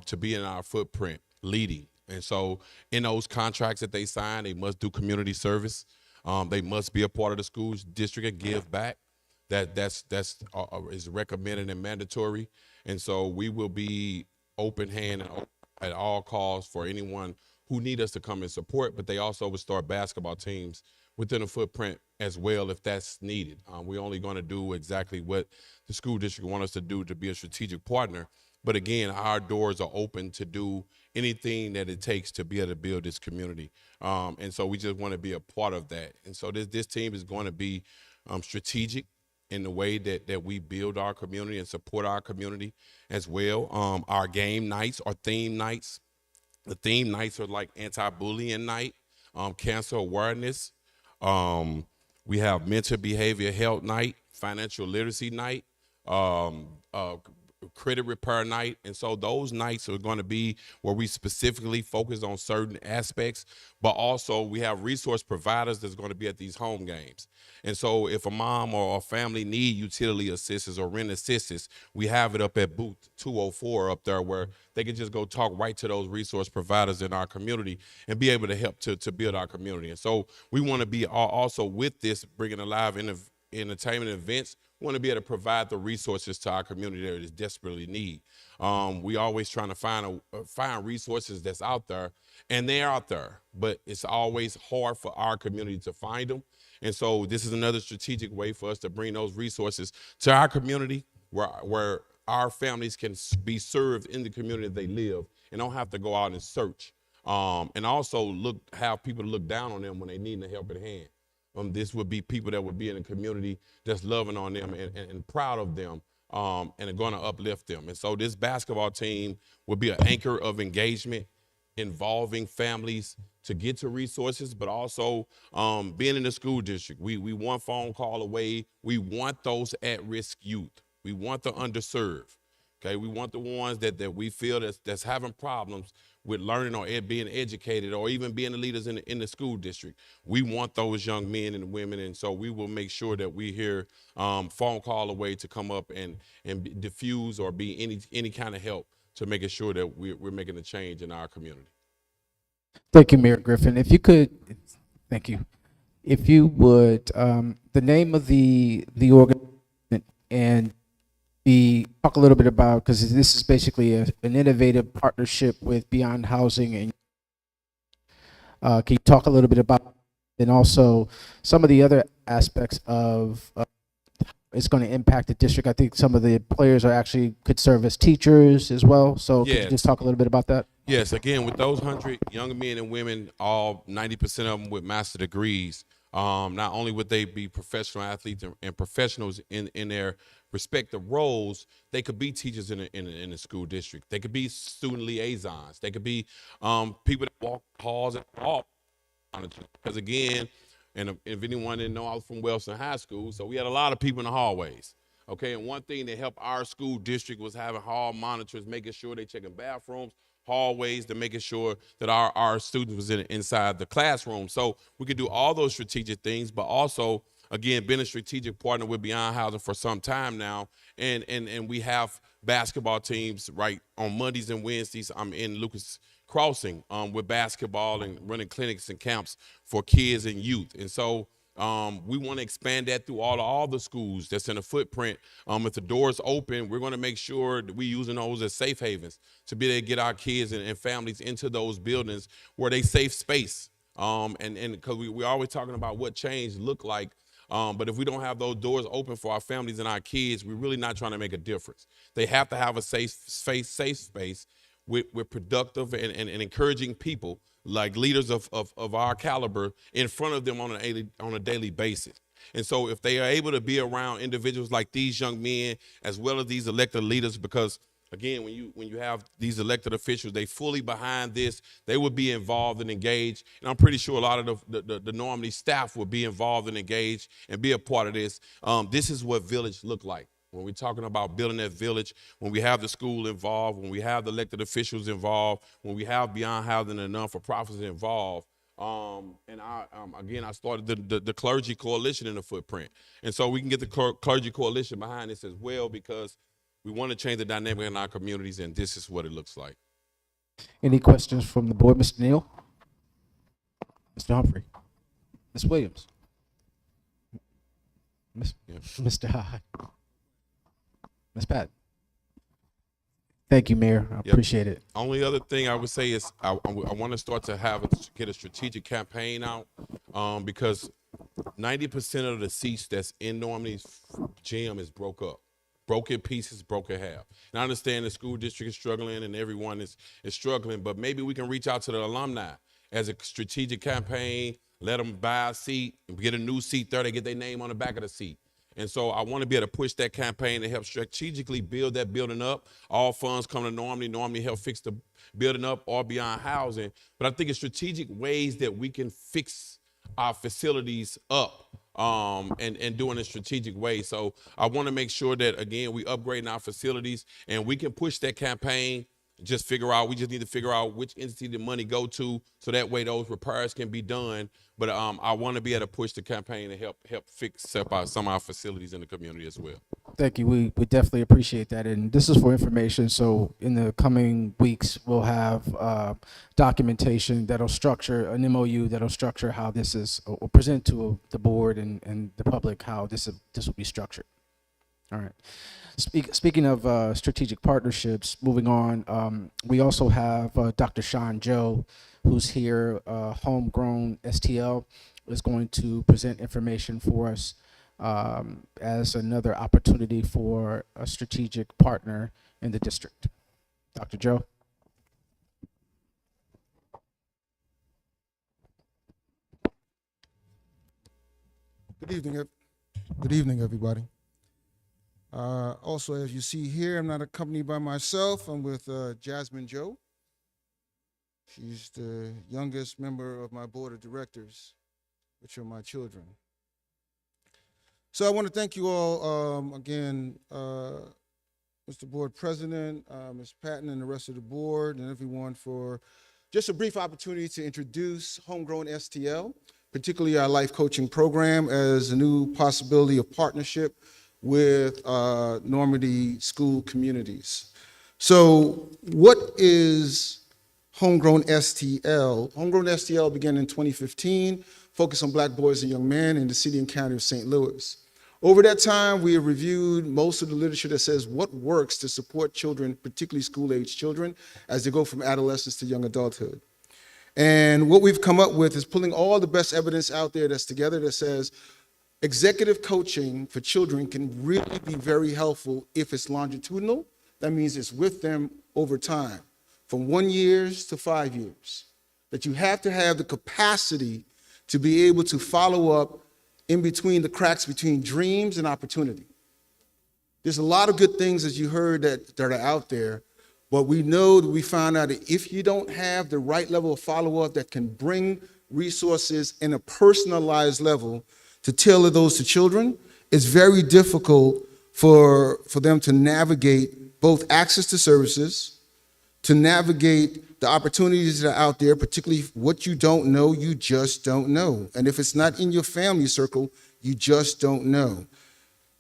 to be in our footprint leading. And so in those contracts that they sign, they must do community service. They must be a part of the school district and give back. That's is recommended and mandatory. And so we will be open hand and at all costs for anyone who need us to come and support, but they also will start basketball teams within a footprint as well if that's needed. We're only going to do exactly what the school district wants us to do to be a strategic partner. But again, our doors are open to do anything that it takes to be able to build this community. And so we just want to be a part of that. And so this team is going to be strategic in the way that we build our community and support our community as well. Our game nights are theme nights. The theme nights are like anti-bullying night, cancer awareness. We have mental behavior health night, financial literacy night, credit repair night. And so those nights are going to be where we specifically focus on certain aspects, but also we have resource providers that's going to be at these home games. And so if a mom or a family need utility assistance or rent assistance, we have it up at booth 204 up there where they can just go talk right to those resource providers in our community and be able to help to build our community. And so we want to be also with this, bringing alive entertainment events, want to be able to provide the resources to our community that is desperately need. We always trying to find resources that's out there, and they're out there, but it's always hard for our community to find them. And so this is another strategic way for us to bring those resources to our community where our families can be served in the community they live and don't have to go out and search. And also have people look down on them when they need a helping hand. This would be people that would be in a community that's loving on them and proud of them and are going to uplift them. And so this basketball team will be an anchor of engagement involving families to get to resources, but also being in the school district. We one phone call away. We want those at-risk youth. We want the underserved. Okay, we want the ones that we feel that's having problems. with learning or being educated or even being the leaders in the school district. We want those young men and women, and so we will make sure that we hear phone call away to come up and diffuse or be any kind of help to making sure that we're making a change in our community. Thank you, Mayor Griffin. If you could, thank you. If you would, the name of the organization and talk a little bit about, because this is basically an innovative partnership with Beyond Housing, and can you talk a little bit about, and also some of the other aspects of it's going to impact the district? I think some of the players could serve as teachers as well. So could you just talk a little bit about that? Yes, again, with those 100 young men and women, all 90% of them with master degrees, not only would they be professional athletes and professionals in their respective roles, they could be teachers in the school district. They could be student liaisons. They could be people that walk halls and walk. Because again, and if anyone didn't know, I was from Wellston High School, so we had a lot of people in the hallways. Okay, and one thing that helped our school district was having hall monitors, making sure they checking bathrooms, hallways, to making sure that our students was inside the classroom. So we could do all those strategic things, but also, again, been a strategic partner with Beyond Housing for some time now, and we have basketball teams right on Mondays and Wednesdays. I'm in Lucas Crossing with basketball and running clinics and camps for kids and youth, and so we want to expand that through all the schools that's in the footprint. If the doors open, we're going to make sure that we're using those as safe havens to be able to get our kids and families into those buildings where they safe space. And because we're always talking about what change look like. But if we don't have those doors open for our families and our kids, we're really not trying to make a difference. They have to have a safe space with productive and encouraging people like leaders of our caliber in front of them on a daily basis. And so if they are able to be around individuals like these young men as well as these elected leaders, because again, when you have these elected officials, they fully behind this, they would be involved and engaged. And I'm pretty sure a lot of the Normandy staff would be involved and engaged and be a part of this. This is what village look like. When we're talking about building that village, when we have the school involved, when we have the elected officials involved, when we have Beyond Housing and non-for-profits involved, and I started the clergy coalition in the footprint. And so we can get the clergy coalition behind this as well, because we want to change the dynamic in our communities, and this is what it looks like. Any questions from the board? Mr. Neal? Mr. Humphrey? Ms. Williams? Mr. Hyde? Ms. Pat? Thank you, Mayor. I appreciate it. Only other thing I would say is I want to start to get a strategic campaign out, because 90% of the seats that's in Normandy's gym is broke up. Broken pieces, broken half. And I understand the school district is struggling and everyone is struggling, but maybe we can reach out to the alumni as a strategic campaign, let them buy a seat, get a new seat there, they get their name on the back of the seat. And so I want to be able to push that campaign to help strategically build that building up. All funds come to Normandy help fix the building up or Beyond Housing. But I think it's strategic ways that we can fix our facilities up. And doing a strategic way. So I want to make sure that, again, we upgrading our facilities and we can push that campaign. We just need to figure out which entity the money go to, so that way those repairs can be done. But I want to be able to push the campaign to help fix up some of our facilities in the community as well. Thank you. We definitely appreciate that. And this is for information. So in the coming weeks, we'll have documentation that'll structure an MOU that'll structure how this is, or present to the board and the public how this will be structured. All right. Speaking of strategic partnerships, moving on, we also have Dr. Sean Joe, who's here, homegrown STL, is going to present information for us as another opportunity for a strategic partner in the district. Dr. Joe. Good evening, everybody. Also, as you see here, I'm not accompanied by myself. I'm with Jasmine Joe. She's the youngest member of my board of directors, which are my children. So I want to thank you all again Mr. Board President, Ms. Patton, and the rest of the board, and everyone for just a brief opportunity to introduce Homegrown STL, particularly our life coaching program, as a new possibility of partnership with Normandy school communities. So what is Homegrown STL? Homegrown STL began in 2015, focused on Black boys and young men in the city and county of St. Louis. Over that time, we have reviewed most of the literature that says what works to support children, particularly school-age children, as they go from adolescence to young adulthood. And what we've come up with is pulling all the best evidence out there that's together that says executive coaching for children can really be very helpful if it's longitudinal. That means it's with them over time, from 1 year to 5 years. That you have to have the capacity to be able to follow up in between the cracks between dreams and opportunity. There's a lot of good things, as you heard, that are out there, but we know that we found out that if you don't have the right level of follow-up that can bring resources in a personalized level to tailor those to children, it's very difficult for them to navigate both access to services, to navigate the opportunities that are out there, particularly what you don't know, you just don't know. And if it's not in your family circle, you just don't know.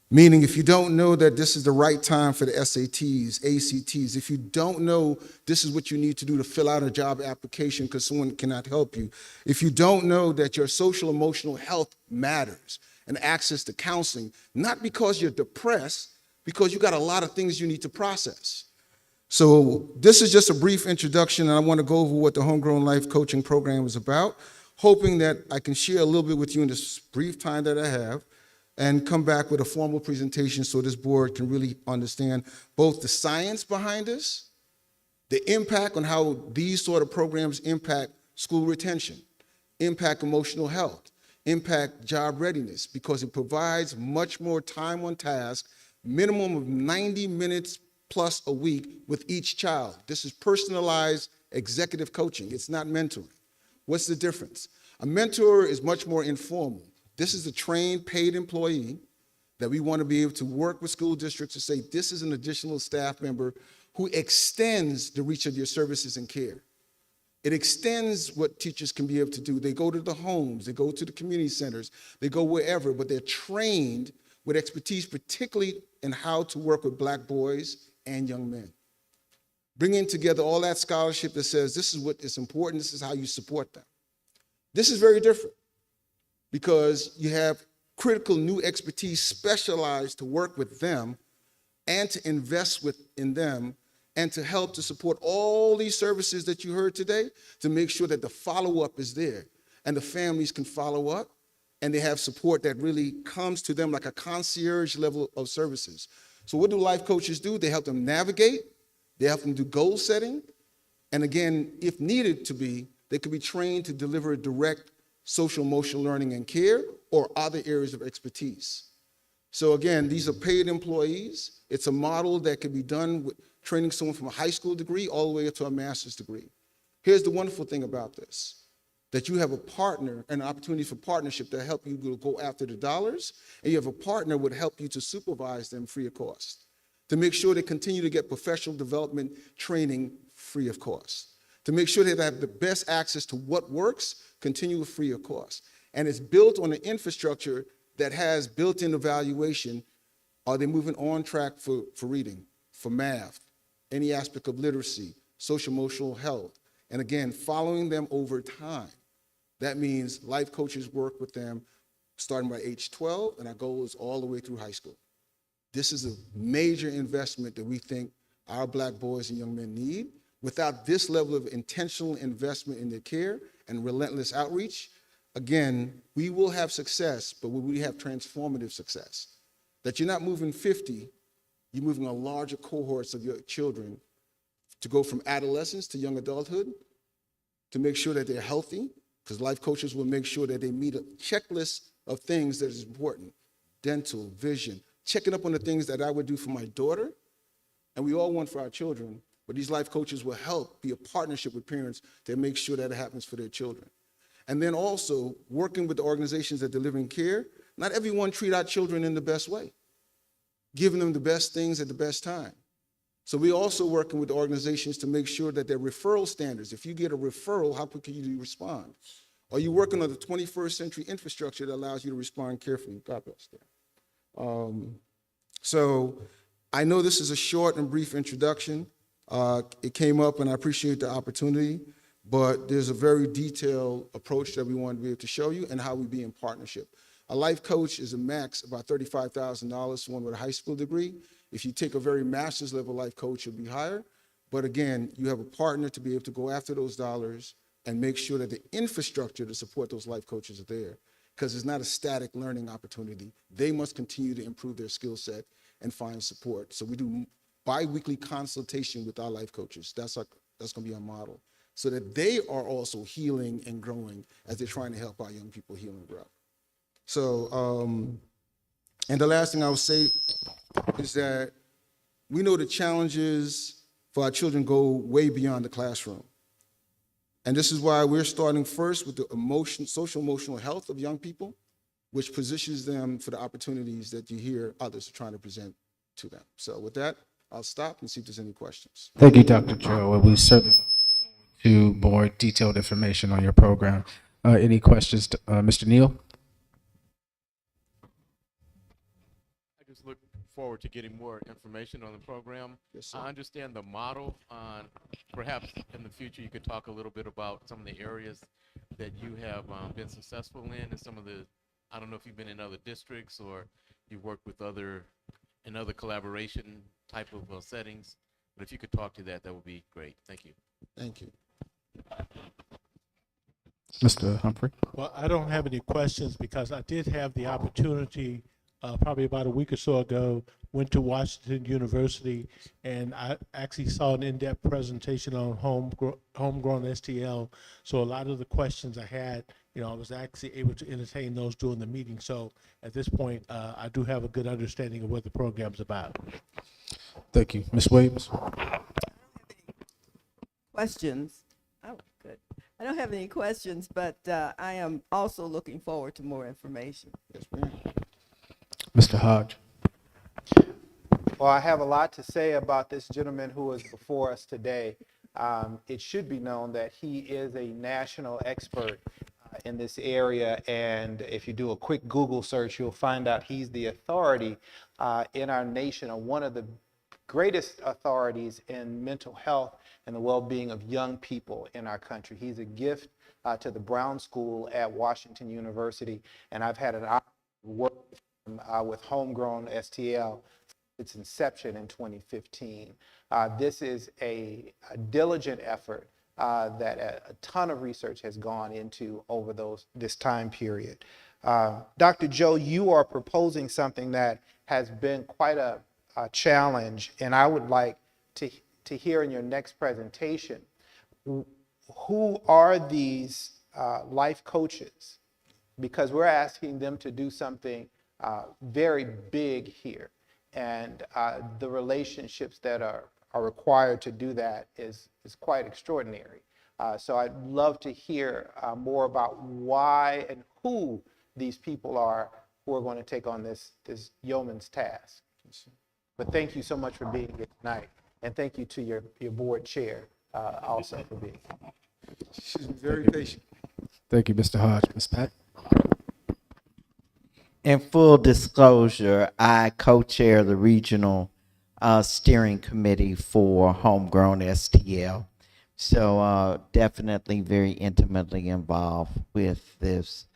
Meaning if you don't know that this is the right time for the SATs, ACTs, if you don't know this is what you need to do to fill out a job application because someone cannot help you, if you don't know that your social emotional health matters and access to counseling, not because you're depressed, because you got a lot of things you need to process. So this is just a brief introduction, and I want to go over what the Homegrown Life Coaching Program is about, hoping that I can share a little bit with you in this brief time that I have, and come back with a formal presentation so this board can really understand both the science behind this, the impact on how these sort of programs impact school retention, impact emotional health, impact job readiness, because it provides much more time on task, minimum of 90 minutes plus a week with each child. This is personalized executive coaching. It's not mentoring. What's the difference? A mentor is much more informal. This is a trained, paid employee that we want to be able to work with school districts to say, this is an additional staff member who extends the reach of your services and care. It extends what teachers can be able to do. They go to the homes, they go to the community centers, they go wherever, but they're trained with expertise, particularly in how to work with Black boys and young men. Bringing together all that scholarship that says this is what is important, this is how you support them. This is very different because you have critical new expertise specialized to work with them and to invest in them and to help to support all these services that you heard today to make sure that the follow-up is there and the families can follow up and they have support that really comes to them like a concierge level of services. So what do life coaches do? They help them navigate, they help them do goal setting, and again, if needed to be, they could be trained to deliver direct social emotional learning and care or other areas of expertise. So again, these are paid employees. It's a model that can be done with training someone from a high school degree all the way up to a master's degree. Here's the wonderful thing about this, that you have a partner and an opportunity for partnership to help you go after the dollars, and you have a partner that would help you to supervise them free of cost, to make sure they continue to get professional development training free of cost, to make sure they have the best access to what works, continue free of cost. And it's built on an infrastructure that has built-in evaluation. Are they moving on track for reading, for math, any aspect of literacy, social emotional health, and again, following them over time. That means life coaches work with them starting by age 12, and our goal is all the way through high school. This is a major investment that we think our Black boys and young men need. Without this level of intentional investment in their care and relentless outreach, again, we will have success, but will we have transformative success? That you're not moving 50, you're moving a larger cohorts of your children to go from adolescence to young adulthood, to make sure that they're healthy, because life coaches will make sure that they meet a checklist of things that is important. Dental, vision, checking up on the things that I would do for my daughter, and we all want for our children, but these life coaches will help be a partnership with parents to make sure that it happens for their children. And then also working with the organizations that deliver care. Not everyone treat our children in the best way, giving them the best things at the best time. So we're also working with organizations to make sure that their referral standards, if you get a referral, how quickly do you respond? Are you working on the 21st century infrastructure that allows you to respond carefully? God bless them. So I know this is a short and brief introduction. It came up and I appreciate the opportunity, but there's a very detailed approach that we want to be able to show you and how we be in partnership. A life coach is a max about $35,000 for one with a high school degree. If you take a very master's level life coach, it'll be higher. But again, you have a partner to be able to go after those dollars and make sure that the infrastructure to support those life coaches are there, because it's not a static learning opportunity. They must continue to improve their skill set and find support. So we do bi-weekly consultation with our life coaches. That's going to be our model, so that they are also healing and growing as they're trying to help our young people heal and grow. So, and the last thing I would say is that we know the challenges for our children go way beyond the classroom. And this is why we're starting first with the social emotional health of young people, which positions them for the opportunities that you hear others are trying to present to them. So with that, I'll stop and see if there's any questions. Thank you, Dr. Joe. We certainly look to more detailed information on your program. Any questions, Mr. Neal? I just look forward to getting more information on the program. Yes, sir. I understand the model. Perhaps in the future you could talk a little bit about some of the areas that you have been successful in, and some of the, I don't know if you've been in other districts or you've worked with other collaboration type of settings, but if you could talk to that, that would be great. Thank you. Thank you. Mr. Humphrey? Well, I don't have any questions because I did have the opportunity probably about a week or so ago, went to Washington University, and I actually saw an in-depth presentation on homegrown STL. So a lot of the questions I had, I was actually able to entertain those during the meeting. So at this point, I do have a good understanding of what the program's about. Thank you. Ms. Williams? Questions? Oh, good. I don't have any questions, but I am also looking forward to more information. Yes, ma'am. Mr. Hodge? Well, I have a lot to say about this gentleman who is before us today. It should be known that he is a national expert in this area, and if you do a quick Google search, you'll find out he's the authority in our nation, or one of the greatest authorities in mental health and the well-being of young people in our country. He's a gift to the Brown School at Washington University, and I've had an opportunity to work with Homegrown STL its inception in 2015. This is a diligent effort that a ton of research has gone into over this time period. Dr. Joe, you are proposing something that has been quite a challenge, and I would like to hear in your next presentation, who are these life coaches? Because we're asking them to do something very big here, and the relationships that are required to do that is quite extraordinary. So I'd love to hear more about why and who these people are who are going to take on this yeoman's task. But thank you so much for being here tonight, and thank you to your board chair also for being here. She's very patient. Thank you, Mr. Hodge. Ms. Pat? In full disclosure, I co-chair the regional steering committee for Homegrown STL. So definitely very intimately involved with this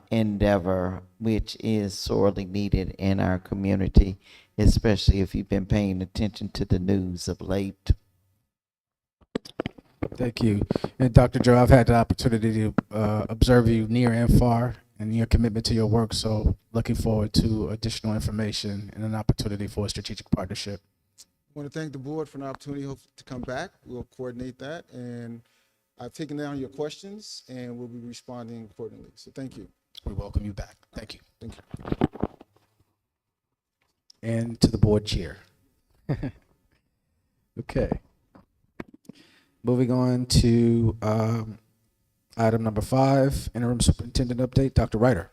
endeavor, which is sorely needed in our community, especially if you've been paying attention to the news of late. Thank you. And Dr. Joe, I've had the opportunity to observe you near and far and your commitment to your work, so looking forward to additional information and an opportunity for a strategic partnership. I want to thank the board for an opportunity to come back. We'll coordinate that, and I've taken down your questions, and we'll be responding accordingly. So thank you. We welcome you back. Thank you. Thank you. And to the board chair. Okay. Moving on to item number 5, interim superintendent update. Dr. Ryder.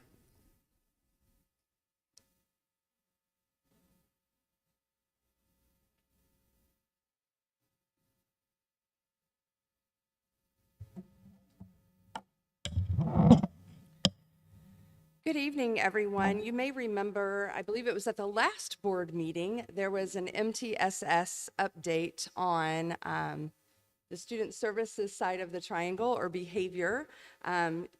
Good evening, everyone. You may remember, I believe it was at the last board meeting, there was an MTSS update on the student services side of the triangle, or behavior,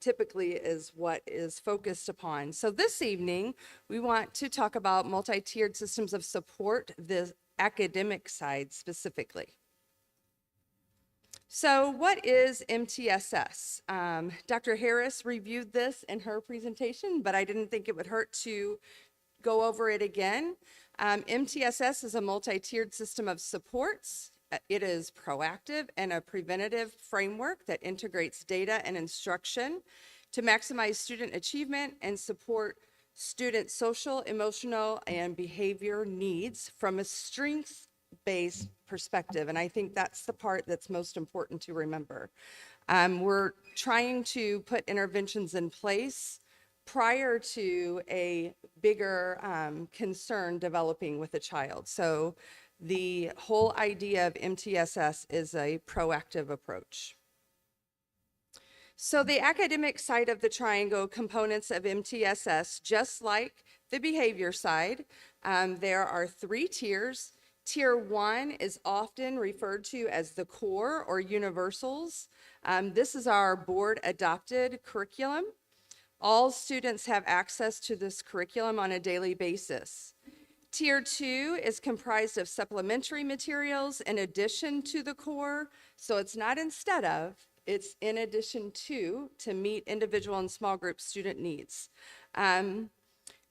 typically is what is focused upon. So this evening, we want to talk about multi-tiered systems of support, the academic side specifically. So what is MTSS? Dr. Harris reviewed this in her presentation, but I didn't think it would hurt to go over it again. MTSS is a multi-tiered system of supports. It is proactive and a preventative framework that integrates data and instruction to maximize student achievement and support student social, emotional, and behavior needs from a strengths-based perspective. And I think that's the part that's most important to remember. We're trying to put interventions in place prior to a bigger concern developing with a child. So the whole idea of MTSS is a proactive approach. So the academic side of the triangle components of MTSS, just like the behavior side, there are 3 tiers. Tier 1 is often referred to as the core or universals. This is our board adopted curriculum. All students have access to this curriculum on a daily basis. Tier 2 is comprised of supplementary materials in addition to the core. So it's not instead of, it's in addition to meet individual and small group student needs.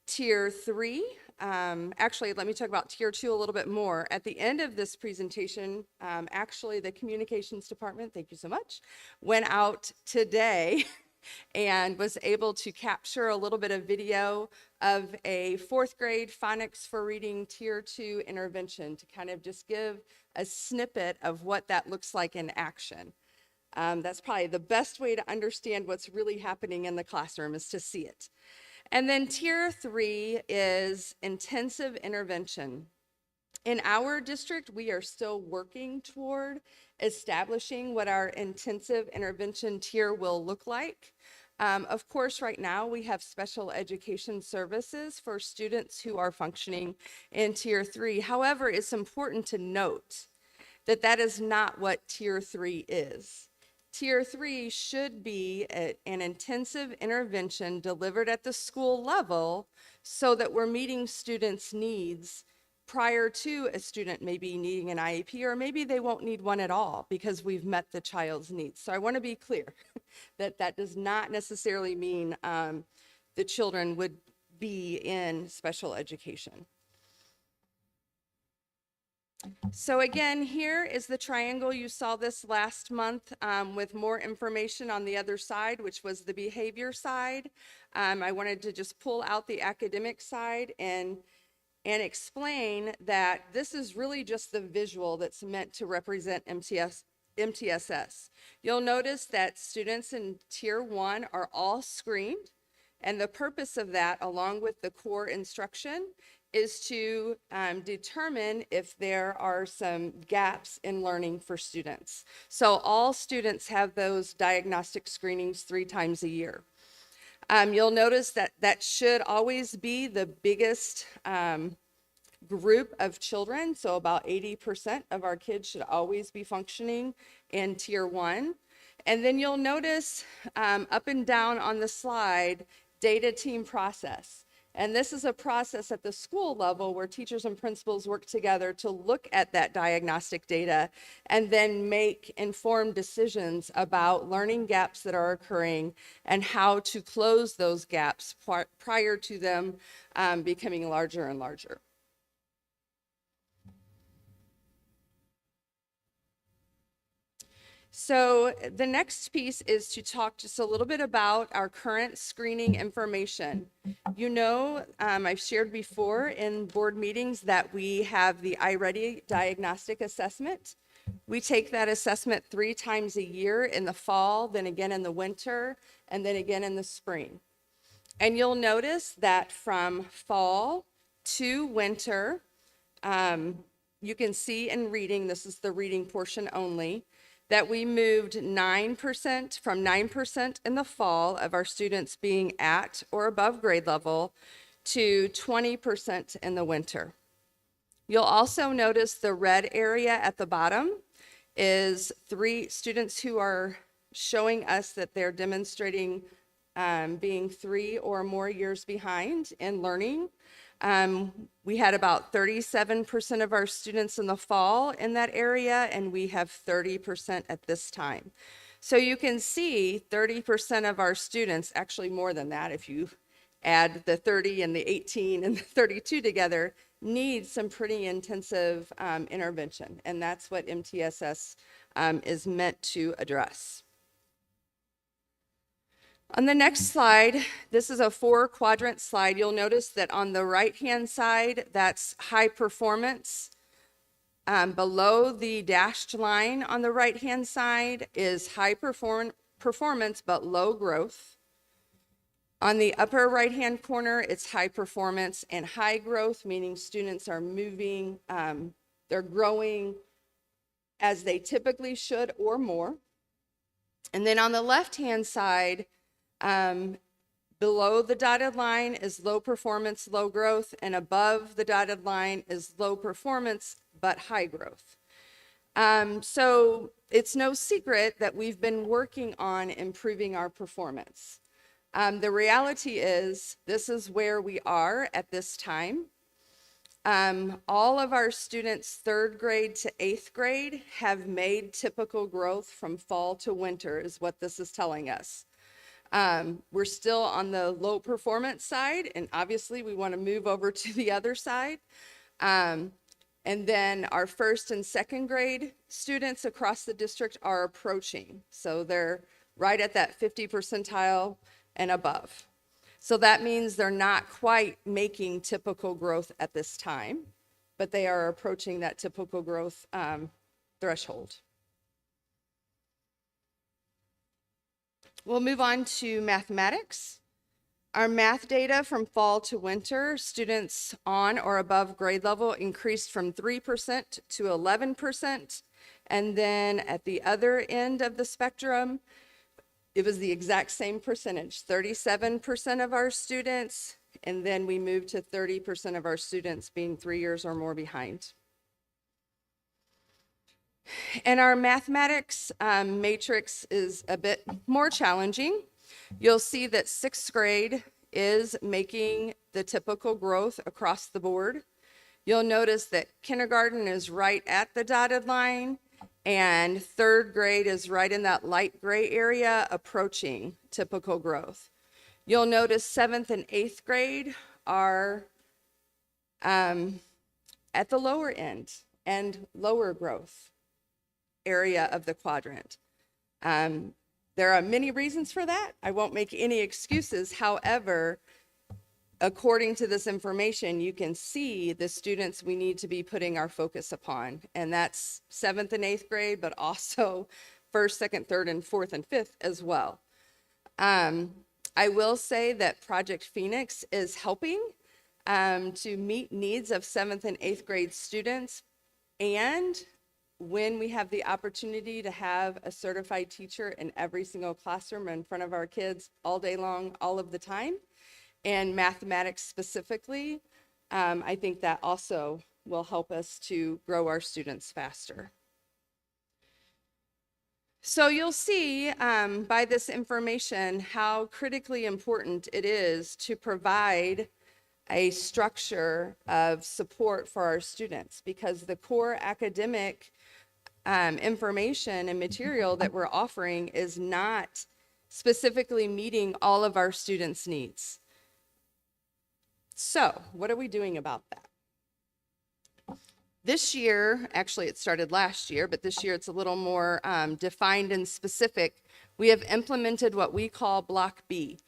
Tier 3, actually, let me talk about Tier 2 a little bit more. At the end of this presentation, actually, the communications department, thank you so much, went out today and was able to capture a little bit of video of a 4th grade phonics for reading Tier 2 intervention to kind of just give a snippet of what that looks like in action. That's probably the best way to understand what's really happening in the classroom, is to see it. And then Tier 3 is intensive intervention. In our district, we are still working toward establishing what our intensive intervention tier will look like. Of course, right now we have special education services for students who are functioning in Tier 3. However, it's important to note that that is not what Tier 3 is. Tier 3 should be an intensive intervention delivered at the school level so that we're meeting students' needs prior to a student maybe needing an IEP, or maybe they won't need one at all because we've met the child's needs. So I want to be clear that that does not necessarily mean the children would be in special education. So again, here is the triangle. You saw this last month with more information on the other side, which was the behavior side. I wanted to just pull out the academic side and explain that this is really just the visual that's meant to represent MTSS. You'll notice that students in Tier 1 are all screened, and the purpose of that, along with the core instruction, is to determine if there are some gaps in learning for students. So all students have those diagnostic screenings 3 times a year. You'll notice that that should always be the biggest group of children. So about 80% of our kids should always be functioning in Tier 1. And then you'll notice up and down on the slide, data team process. And this is a process at the school level where teachers and principals work together to look at that diagnostic data and then make informed decisions about learning gaps that are occurring and how to close those gaps prior to them becoming larger and larger. So the next piece is to talk just a little bit about our current screening information. You know, I've shared before in board meetings that we have the iReady diagnostic assessment. We take that assessment 3 times a year, in the fall, then again in the winter, and then again in the spring. And you'll notice that from fall to winter, you can see in reading, this is the reading portion only, that we moved 9% from 9% in the fall of our students being at or above grade level to 20% in the winter. You'll also notice the red area at the bottom is 3 students who are showing us that they're demonstrating being 3 or more years behind in learning. We had about 37% of our students in the fall in that area, and we have 30% at this time. So you can see 30% of our students, actually more than that if you add the 30 and the 18 and the 32 together, need some pretty intensive intervention, and that's what MTSS is meant to address. On the next slide, this is a 4-quadrant slide. You'll notice that on the right-hand side, that's high performance. Below the dashed line on the right-hand side is high performance but low growth. On the upper right-hand corner, it's high performance and high growth, meaning students are moving, they're growing as they typically should or more. And then on the left-hand side, below the dotted line is low performance, low growth, and above the dotted line is low performance but high growth. So it's no secret that we've been working on improving our performance. The reality is this is where we are at this time. All of our students 3rd grade to 8th grade have made typical growth from fall to winter is what this is telling us. We're still on the low performance side, and obviously we want to move over to the other side. And then our 1st and 2nd grade students across the district are approaching. So they're right at that 50 percentile and above. So that means they're not quite making typical growth at this time, but they are approaching that typical growth threshold. We'll move on to mathematics. Our math data from fall to winter, students on or above grade level increased from 3% to 11%. And then at the other end of the spectrum, it was the exact same percentage, 37% of our students, and then we moved to 30% of our students being 3 years or more behind. And our mathematics matrix is a bit more challenging. You'll see that 6th grade is making the typical growth across the board. You'll notice that kindergarten is right at the dotted line, and 3rd grade is right in that light gray area approaching typical growth. You'll notice 7th and 8th grade are at the lower end and lower growth area of the quadrant. There are many reasons for that. I won't make any excuses. However, according to this information, you can see the students we need to be putting our focus upon, and that's 7th and 8th grade, but also 1st, 2nd, 3rd, and 4th and 5th as well. I will say that Project Phoenix is helping to meet needs of 7th and 8th grade students, and when we have the opportunity to have a certified teacher in every single classroom in front of our kids all day long, all of the time, and mathematics specifically, I think that also will help us to grow our students faster. So you'll see by this information how critically important it is to provide a structure of support for our students, because the core academic information and material that we're offering is not specifically meeting all of our students' needs. So, what are we doing about that? This year, actually it started last year, but this year it's a little more defined and specific. We have implemented what we call Block B.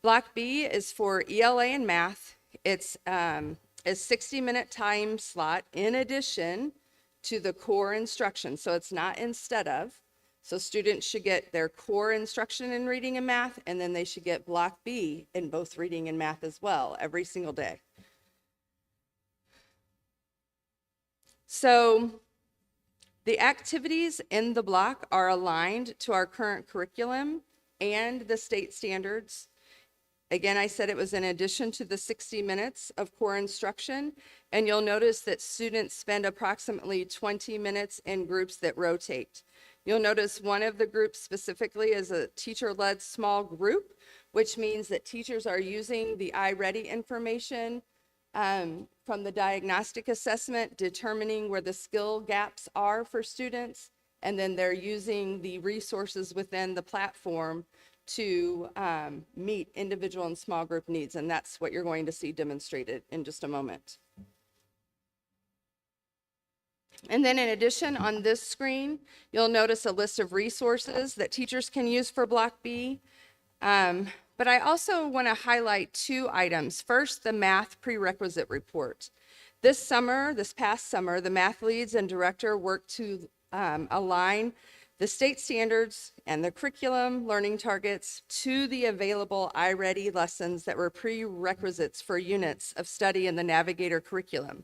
Block B is for ELA and math. It's a 60-minute time slot in addition to the core instruction, so it's not instead of. So students should get their core instruction in reading and math, and then they should get Block B in both reading and math as well, every single day. So The activities in the block are aligned to our current curriculum and the state standards. Again, I said it was in addition to the 60 minutes of core instruction, and you'll notice that students spend approximately 20 minutes in groups that rotate. You'll notice one of the groups specifically is a teacher-led small group, which means that teachers are using the iReady information from the diagnostic assessment, determining where the skill gaps are for students, and then they're using the resources within the platform to meet individual and small group needs, and that's what you're going to see demonstrated in just a moment. And then in addition, on this screen, you'll notice a list of resources that teachers can use for Block B. But I also want to highlight two items. First, the math prerequisite report. This past summer, the math leads and director worked to align the state standards and the curriculum learning targets to the available iReady lessons that were prerequisites for units of study in the Navigator curriculum.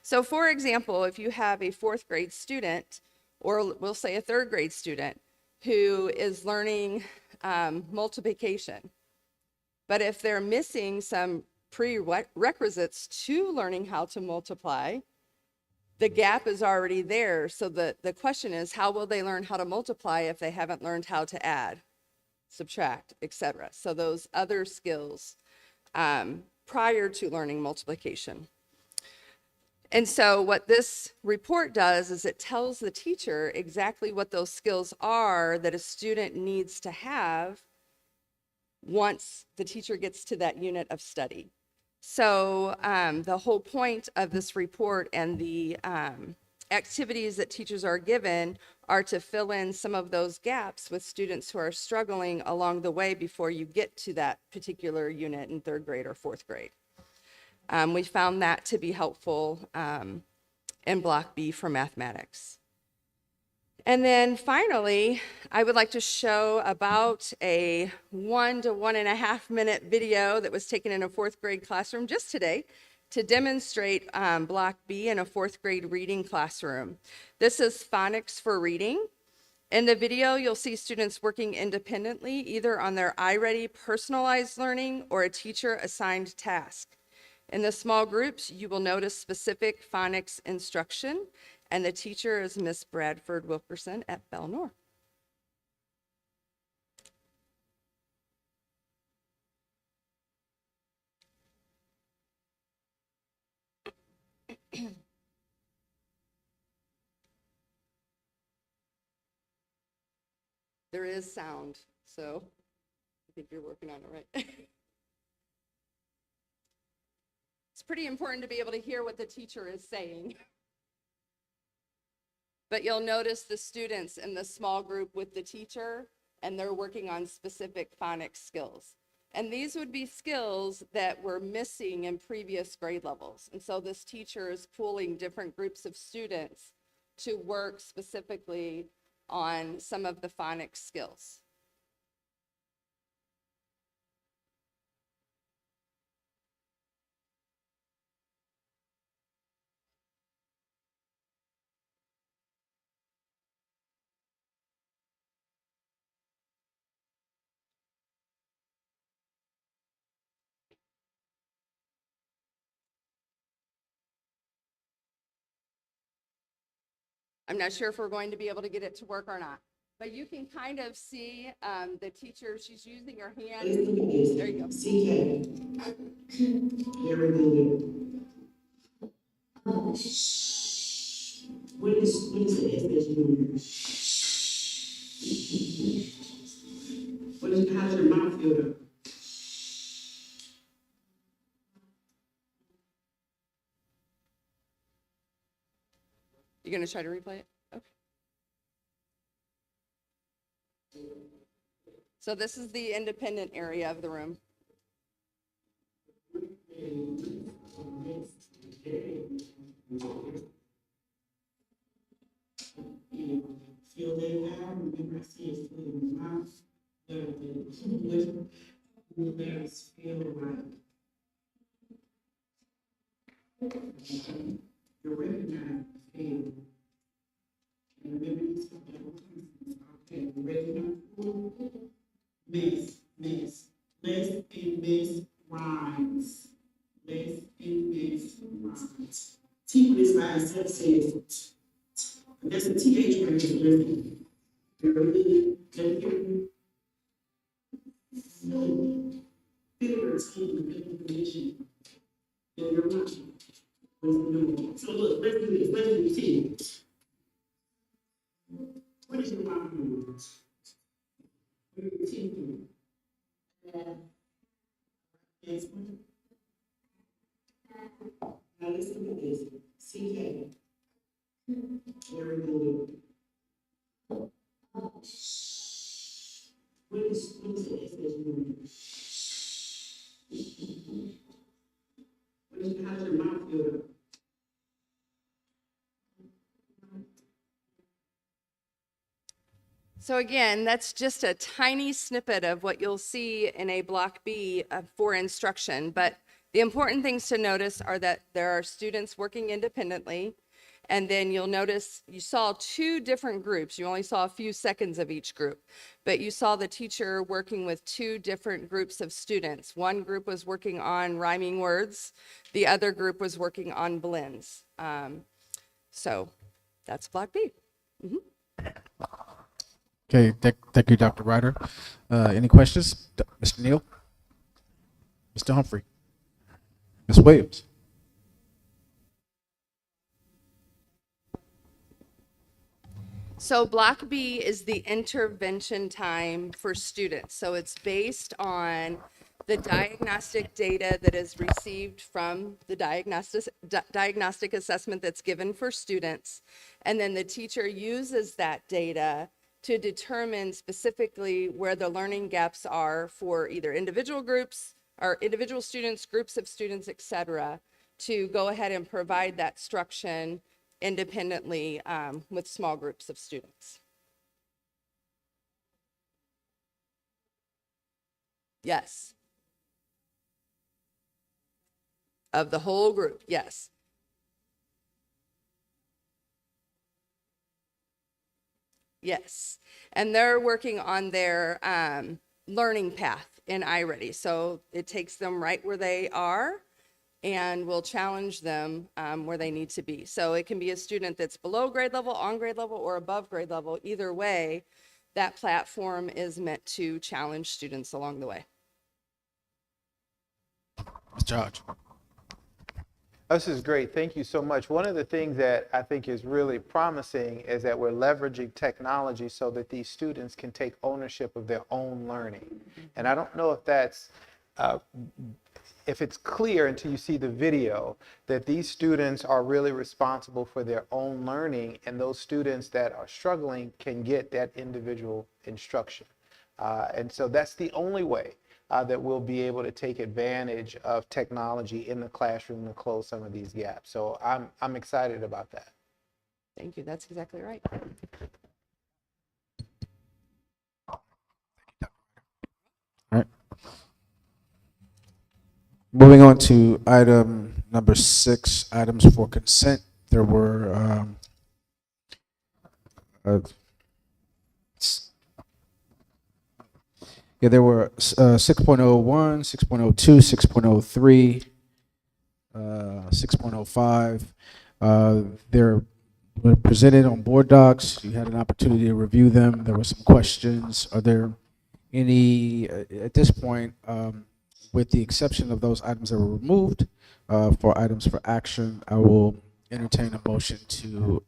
So for example, if you have a 4th grade student, or we'll say a 3rd grade student, who is learning multiplication, but if they're missing some prerequisites to learning how to multiply, the gap is already there. So the question is, how will they learn how to multiply if they haven't learned how to add, subtract, etc.? So those other skills prior to learning multiplication. And so what this report does is it tells the teacher exactly what those skills are that a student needs to have once the teacher gets to that unit of study. So the whole point of this report and the activities that teachers are given are to fill in some of those gaps with students who are struggling along the way before you get to that particular unit in 3rd grade or 4th grade. We found that to be helpful in Block B for mathematics. And then finally, I would like to show about a 1 to 1.5 minute video that was taken in a 4th grade classroom just today to demonstrate Block B in a 4th grade reading classroom. This is phonics for reading. In the video, you'll see students working independently, either on their iReady personalized learning or a teacher assigned task. In the small groups, you will notice specific phonics instruction, and the teacher is Miss Bradford Wilkerson at Belnor. There is sound, so I think you're working on it right. It's pretty important to be able to hear what the teacher is saying. But you'll notice the students in the small group with the teacher, and they're working on specific phonics skills. And these would be skills that were missing in previous grade levels. And so this teacher is pooling different groups of students to work specifically on some of the phonics skills. I'm not sure if we're going to be able to get it to work or not, but you can kind of see the teacher, she's using her hand. There you go. CK. Very good. What is the FSU? How does your mouth feel? You're going to try to replay it? Okay. So this is the independent area of the room. Feel that power. Remember, I said it's in your mouth. Feel right. You recognize the pain. Okay, ready? Miss, miss. Less and miss rhymes. Less and miss rhymes. T when it's by itself says, that's a TH right there. Really? Can you hear me? Fingers keep the information. Yeah, you're not. So look, let's do this. Let's do T. What is your mom doing? T. Yes. Now listen to this. CK. Very good. What is the SS movement? How's your mouth feel? So again, that's just a tiny snippet of what you'll see in a Block B for instruction. But the important things to notice are that there are students working independently. And then you'll notice you saw two different groups. You only saw a few seconds of each group, but you saw the teacher working with two different groups of students. One group was working on rhyming words. The other group was working on blends. So that's Block B. Okay, thank you, Dr. Ryder. Any questions? Mr. Neal? Mr. Humphrey? Ms. Williams? So Block B is the intervention time for students. So it's based on the diagnostic data that is received from the diagnostic assessment that's given for students. And then the teacher uses that data to determine specifically where the learning gaps are for either individual groups or individual students, groups of students, et cetera, to go ahead and provide that instruction independently with small groups of students. Yes. Of the whole group, yes. Yes. And they're working on their learning path in iReady. So it takes them right where they are and will challenge them where they need to be. So it can be a student that's below grade level, on grade level, or above grade level. Either way, that platform is meant to challenge students along the way. Mr. Hodge. This is great. Thank you so much. One of the things that I think is really promising is that we're leveraging technology so that these students can take ownership of their own learning. And I don't know if that's if it's clear until you see the video that these students are really responsible for their own learning, and those students that are struggling can get that individual instruction. And so that's the only way that we'll be able to take advantage of technology in the classroom to close some of these gaps. So I'm excited about that. Thank you. That's exactly right. All right. Moving on to item number 6, items for consent. There were there were 6.01, 6.02, 6.03, 6.05. They're presented on board docs. You had an opportunity to review them. There were some questions. Are there any, at this point, with the exception of those items that were removed, for items for action, I will entertain a motion to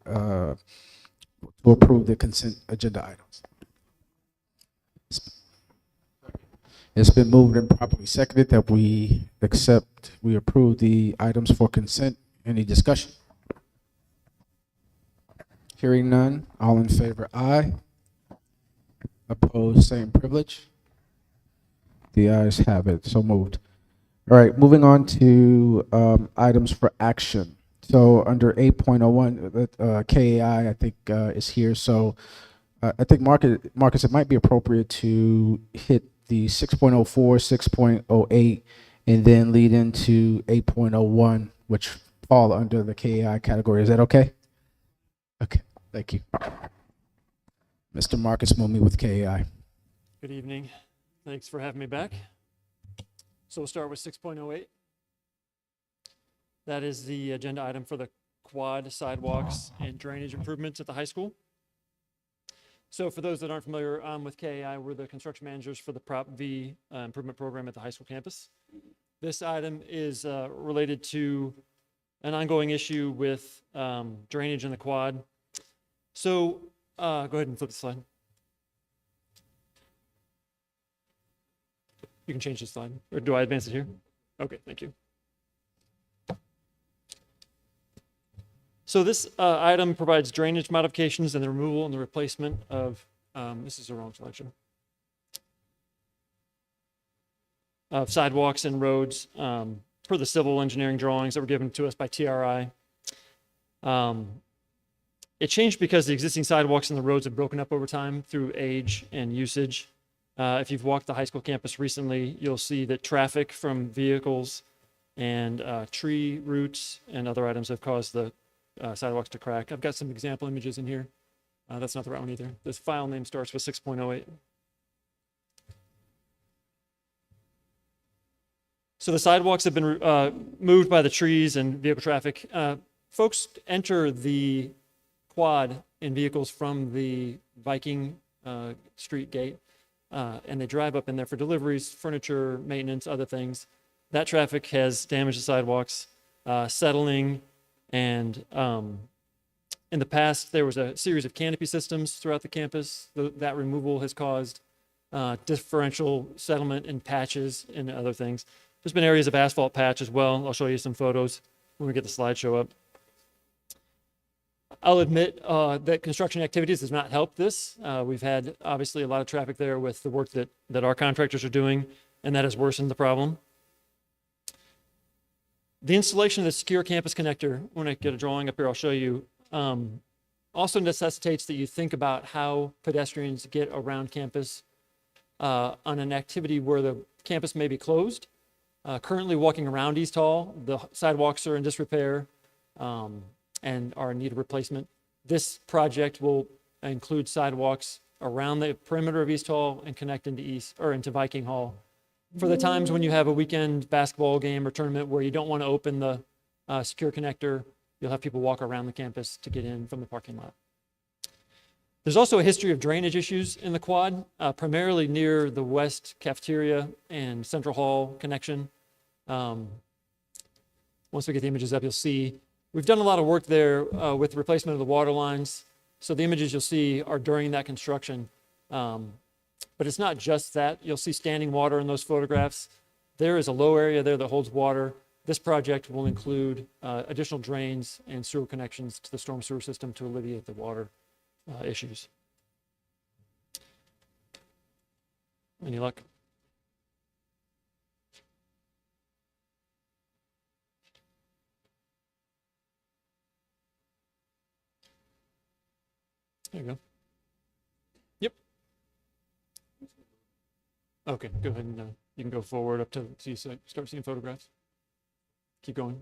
approve the consent agenda items. It's been moved and properly seconded that we approve the items for consent. Any discussion? Hearing none, all in favor, aye. Opposed, same privilege. The ayes have it, so moved. All right, moving on to items for action. So under 8.01, KAI, I think is here. So I think Marcus, it might be appropriate to hit the 6.04, 6.08, and then lead into 8.01, which fall under the KAI category. Is that okay? Okay. Thank you. Mr. Marcus Mumey with KAI. Good evening. Thanks for having me back. So we'll start with 6.08. That is the agenda item for the quad sidewalks and drainage improvements at the high school. So for those that aren't familiar, with KAI, we're the construction managers for the Prop V improvement program at the high school campus. This item is related to an ongoing issue with drainage in the quad. So go ahead and flip the slide. You can change the slide, or do I advance it here? Okay, thank you. So this item provides drainage modifications and the removal and the replacement of, this is the wrong selection, of sidewalks and roads per the civil engineering drawings that were given to us by TRI. It changed because the existing sidewalks and the roads have broken up over time through age and usage. If you've walked the high school campus recently, you'll see that traffic from vehicles and tree roots and other items have caused the sidewalks to crack. I've got some example images in here. That's not the right one either. This file name starts with 6.08. So the sidewalks have been moved by the trees and vehicle traffic. Folks enter the quad in vehicles from the Viking Street gate, and they drive up in there for deliveries, furniture, maintenance, other things. That traffic has damaged the sidewalks, settling, and in the past, there was a series of canopy systems throughout the campus. That removal has caused differential settlement and patches and other things. There's been areas of asphalt patch as well. I'll show you some photos when we get the slideshow up. I'll admit that construction activities has not helped this. We've had obviously a lot of traffic there with the work that our contractors are doing, and that has worsened the problem. The installation of the secure campus connector, when I get a drawing up here, I'll show you, also necessitates that you think about how pedestrians get around campus on an activity where the campus may be closed. Currently walking around East Hall, the sidewalks are in disrepair and are in need of replacement. This project will include sidewalks around the perimeter of East Hall and connect into Viking Hall. For the times when you have a weekend basketball game or tournament where you don't want to open the secure connector, you'll have people walk around the campus to get in from the parking lot. There's also a history of drainage issues in the quad, primarily near the west cafeteria and Central Hall connection. Once we get the images up, you'll see we've done a lot of work there with the replacement of the water lines. So the images you'll see are during that construction. But it's not just that. You'll see standing water in those photographs. There is a low area there that holds water. This project will include additional drains and sewer connections to the storm sewer system to alleviate the water issues. Any luck? There you go. Yep. Okay, go ahead and you can go forward up to see, start seeing photographs. Keep going.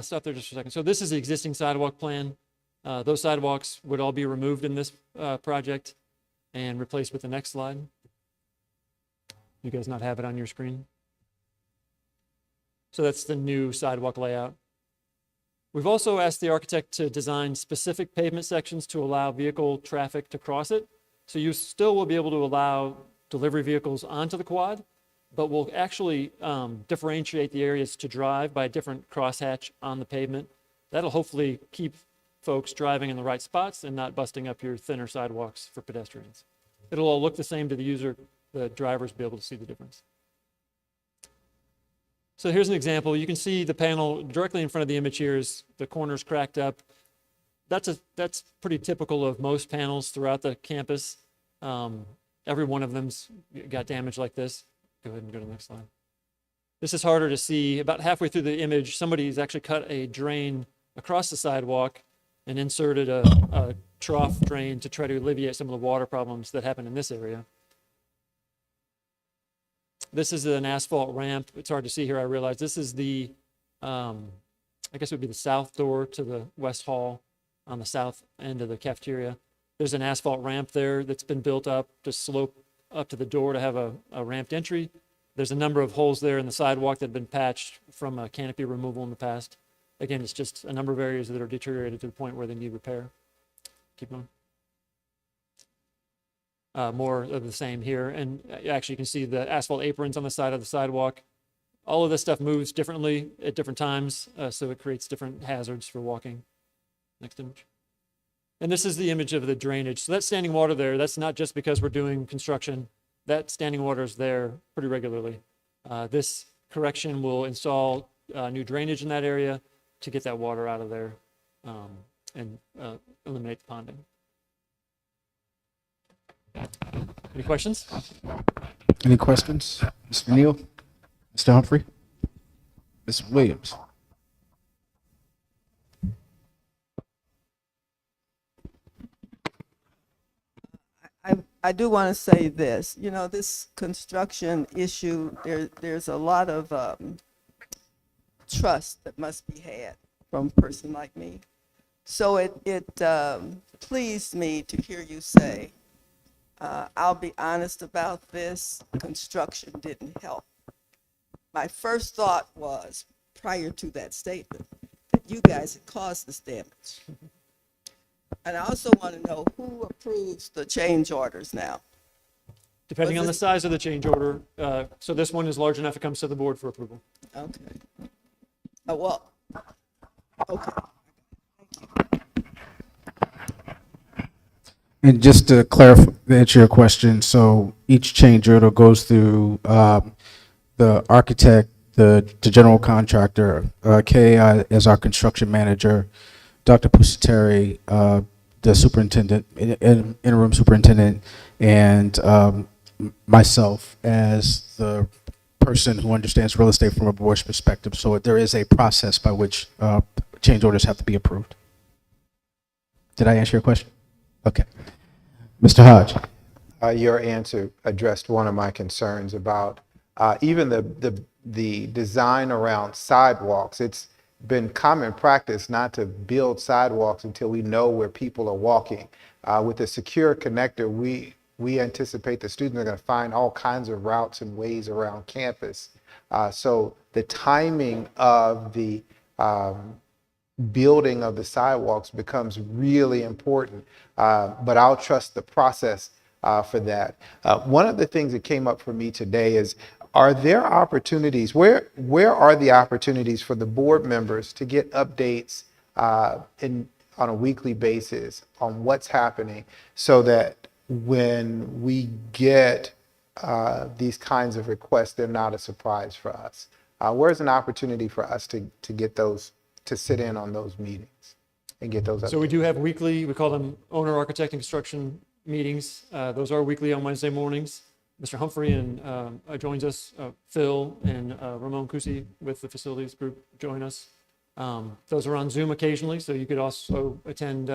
Stop there just for a second. So this is the existing sidewalk plan. Those sidewalks would all be removed in this project and replaced with the next slide. You guys not have it on your screen? So that's the new sidewalk layout. We've also asked the architect to design specific pavement sections to allow vehicle traffic to cross it. So you still will be able to allow delivery vehicles onto the quad, but we'll actually differentiate the areas to drive by a different crosshatch on the pavement. That'll hopefully keep folks driving in the right spots and not busting up your thinner sidewalks for pedestrians. It'll all look the same to the user. The drivers will be able to see the difference. So here's an example. You can see the panel directly in front of the image here is the corners cracked up. That's pretty typical of most panels throughout the campus. Every one of them's got damage like this. Go ahead and go to the next slide. This is harder to see. About halfway through the image, somebody's actually cut a drain across the sidewalk and inserted a trough drain to try to alleviate some of the water problems that happen in this area. This is an asphalt ramp. It's hard to see here, I realize. This is the, I guess it would be the south door to the West Hall. on the south end of the cafeteria. There's an asphalt ramp there that's been built up to slope up to the door to have a ramped entry. There's a number of holes there in the sidewalk that have been patched from canopy removal in the past. Again, it's just a number of areas that are deteriorated to the point where they need repair. Keep going. More of the same here. And actually, you can see the asphalt aprons on the side of the sidewalk. All of this stuff moves differently at different times, so it creates different hazards for walking. Next image. And this is the image of the drainage. So that standing water there, that's not just because we're doing construction. That standing water is there pretty regularly. This correction will install new drainage in that area to get that water out of there and eliminate the ponding. Any questions? Any questions? Mr. Neal? Mr. Humphrey? Ms. Williams? I do want to say this, you know, this construction issue, there's a lot of trust that must be had from a person like me. So it pleased me to hear you say, I'll be honest about this, construction didn't help. My first thought was, prior to that statement, that you guys had caused this damage. And I also want to know who approves the change orders now. Depending on the size of the change order. So this one is large enough, it comes to the board for approval. Okay. Well, okay. And just to clarify, answer your question, so each change order goes through the architect, the general contractor, KAI as our construction manager, Dr. Pusateri, the superintendent, interim superintendent, and myself as the person who understands real estate from a board's perspective. So there is a process by which change orders have to be approved. Did I answer your question? Okay. Mr. Hodge. Your answer addressed one of my concerns about even the design around sidewalks. It's been common practice not to build sidewalks until we know where people are walking. With the secure connector, we anticipate the students are going to find all kinds of routes and ways around campus. So the timing of the building of the sidewalks becomes really important, but I'll trust the process for that. One of the things that came up for me today is, are there opportunities, where are the opportunities for the board members to get updates on a weekly basis on what's happening, so that when we get these kinds of requests, they're not a surprise for us? Where's an opportunity for us to get those, to sit in on those meetings and get those updates? So we do have weekly, we call them owner, architect, and construction meetings. Those are weekly on Wednesday mornings. Mr. Humphrey and joins us. Phil and Ramon Cusi with the facilities group join us. Those are on Zoom occasionally, so you could also attend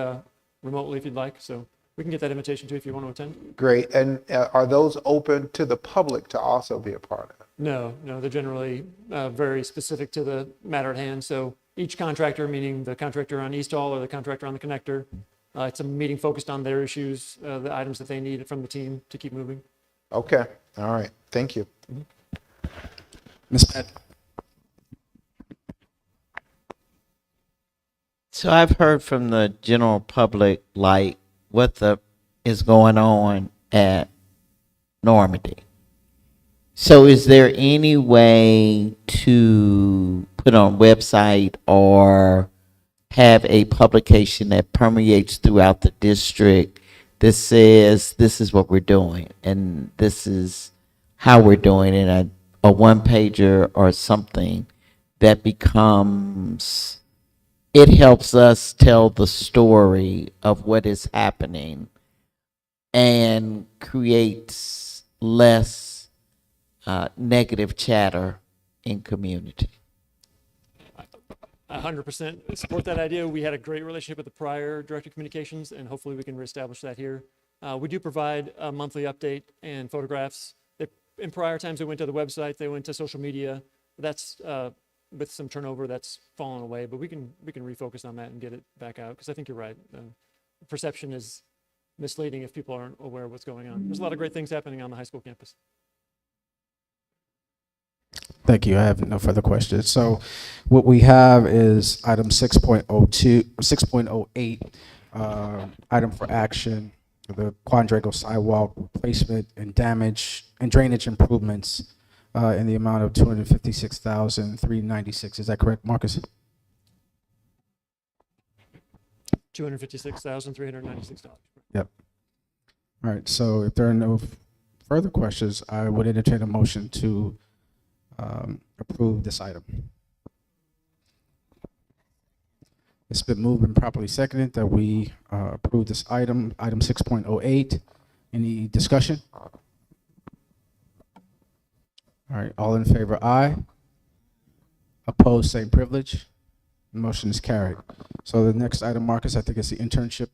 remotely if you'd like. So we can get that invitation too if you want to attend. Great. And are those open to the public to also be a part of? No, they're generally very specific to the matter at hand. So each contractor, meaning the contractor on East Hall or the contractor on the connector, it's a meeting focused on their issues, the items that they need from the team to keep moving. Okay. All right. Thank you. Ms. Patton. So I've heard from the general public, like, what is going on at Normandy. So is there any way to put on a website or have a publication that permeates throughout the district that says this is what we're doing and this is how we're doing it, a one-pager or something that becomes, it helps us tell the story of what is happening and creates less negative chatter in community? 100% support that idea. We had a great relationship with the prior director of communications, and hopefully we can reestablish that here. We do provide a monthly update and photographs. In prior times, they went to the website, they went to social media. That's with some turnover that's fallen away, but we can refocus on that and get it back out, because I think you're right. Perception is misleading if people aren't aware of what's going on. There's a lot of great things happening on the high school campus. Thank you. I have no further questions. So what we have is item 6.08, item for action, the quadrangle sidewalk replacement and damage and drainage improvements in the amount of $256,396. Is that correct, Marcus? $256,396. Yep. All right. So if there are no further questions, I would entertain a motion to approve this item. It's been moved and properly seconded that we approve this item 6.08. Any discussion? All right, all in favor, aye. Opposed, same privilege. Motion is carried. So the next item, Marcus, I think it's the internship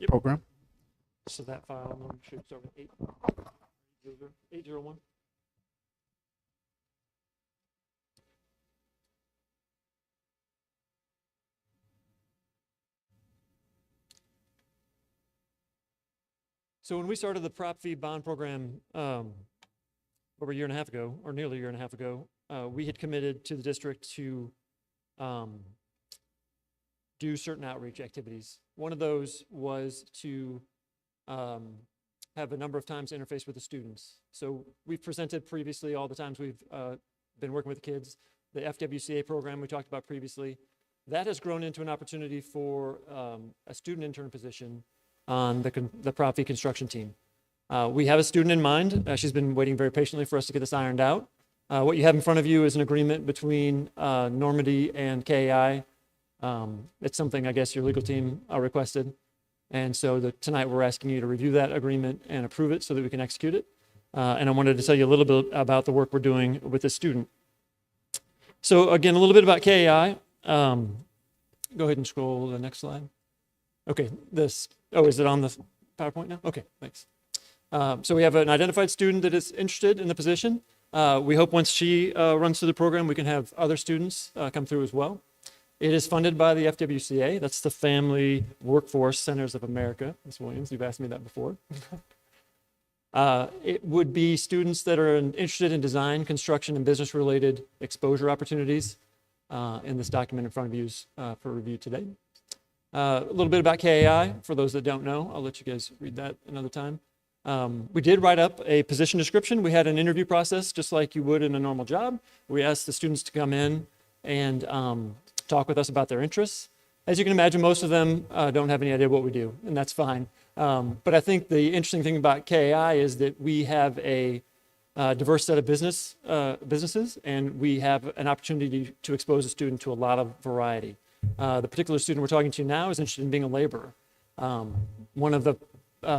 program. So that file number should start with 801. So when we started the prop fee bond program over a year and a half ago, or nearly a year and a half ago, we had committed to the district to do certain outreach activities. One of those was to have a number of times interface with the students. So we've presented previously all the times we've been working with the kids. The FWCA program we talked about previously, that has grown into an opportunity for a student intern position on the prop fee construction team. We have a student in mind. She's been waiting very patiently for us to get this ironed out. What you have in front of you is an agreement between Normandy and KAI. It's something I guess your legal team requested. And so tonight we're asking you to review that agreement and approve it so that we can execute it. And I wanted to tell you a little bit about the work we're doing with this student. So again, a little bit about KAI. Go ahead and scroll to the next slide. Okay, is it on the PowerPoint now? Okay, thanks. So we have an identified student that is interested in the position. We hope once she runs through the program, we can have other students come through as well. It is funded by the FWCA. That's the Family Workforce Centers of America. Ms. Williams, you've asked me that before. It would be students that are interested in design, construction, and business-related exposure opportunities. And this document in front of you is for review today. A little bit about KAI, for those that don't know. I'll let you guys read that another time. We did write up a position description. We had an interview process just like you would in a normal job. We asked the students to come in and talk with us about their interests. As you can imagine, most of them don't have any idea what we do, and that's fine. But I think the interesting thing about KAI is that we have a diverse set of businesses, and we have an opportunity to expose a student to a lot of variety. The particular student we're talking to now is interested in being a laborer. One of the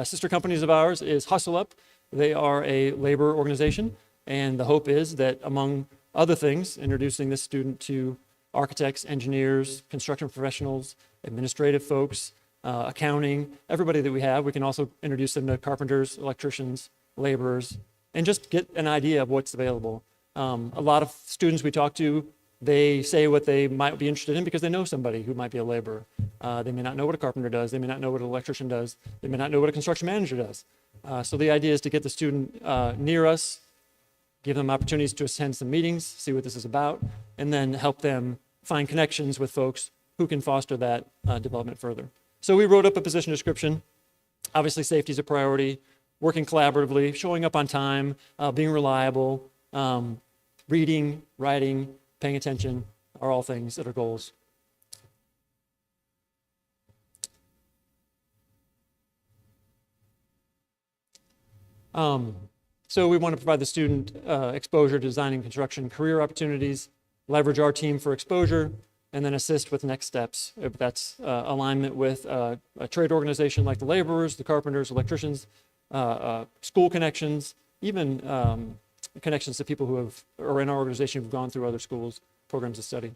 sister companies of ours is Hustle Up. They are a labor organization, and the hope is that, among other things, introducing this student to architects, engineers, construction professionals, administrative folks, accounting, everybody that we have. We can also introduce them to carpenters, electricians, laborers, and just get an idea of what's available. A lot of students we talk to, they say what they might be interested in because they know somebody who might be a laborer. They may not know what a carpenter does. They may not know what an electrician does. They may not know what a construction manager does. So the idea is to get the student near us, give them opportunities to attend some meetings, see what this is about, and then help them find connections with folks who can foster that development further. So we wrote up a position description. Obviously, safety is a priority, working collaboratively, showing up on time, being reliable, reading, writing, paying attention are all things that are goals. So we want to provide the student exposure to design and construction career opportunities, leverage our team for exposure, and then assist with next steps. If that's alignment with a trade organization like the laborers, the carpenters, electricians, school connections, even connections to people who are in our organization who've gone through other schools, programs of study.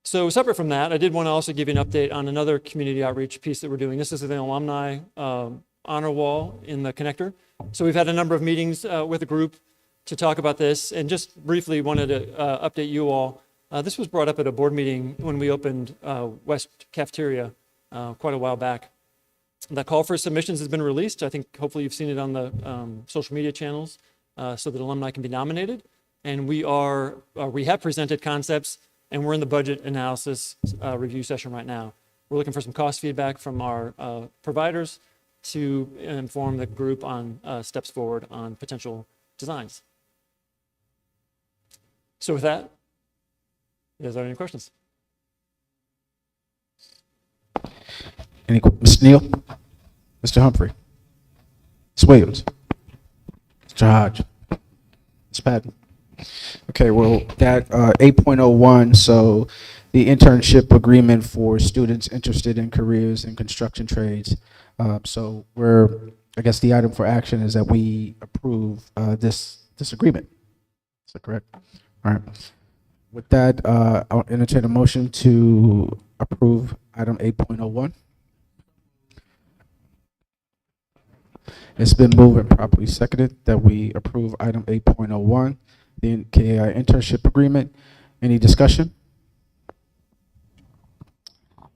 So separate from that, I did want to also give you an update on another community outreach piece that we're doing. This is the alumni honor wall in the connector. So we've had a number of meetings with the group to talk about this, and just briefly wanted to update you all. This was brought up at a board meeting when we opened West Cafeteria quite a while back. The call for submissions has been released. I think hopefully you've seen it on the social media channels so that alumni can be nominated. And we have presented concepts, and we're in the budget analysis review session right now. We're looking for some cost feedback from our providers to inform the group on steps forward on potential designs. So with that, is there any questions? Mr. Neal? Mr. Humphrey? Ms. Williams? Mr. Hodge? Ms. Patton? Okay, well, that 8.01, so the internship agreement for students interested in careers in construction trades. So I guess the item for action is that we approve this agreement. Is that correct? All right. With that, I'll entertain a motion to approve item 8.01. It's been moved and properly seconded that we approve item 8.01, the KAI internship agreement. Any discussion?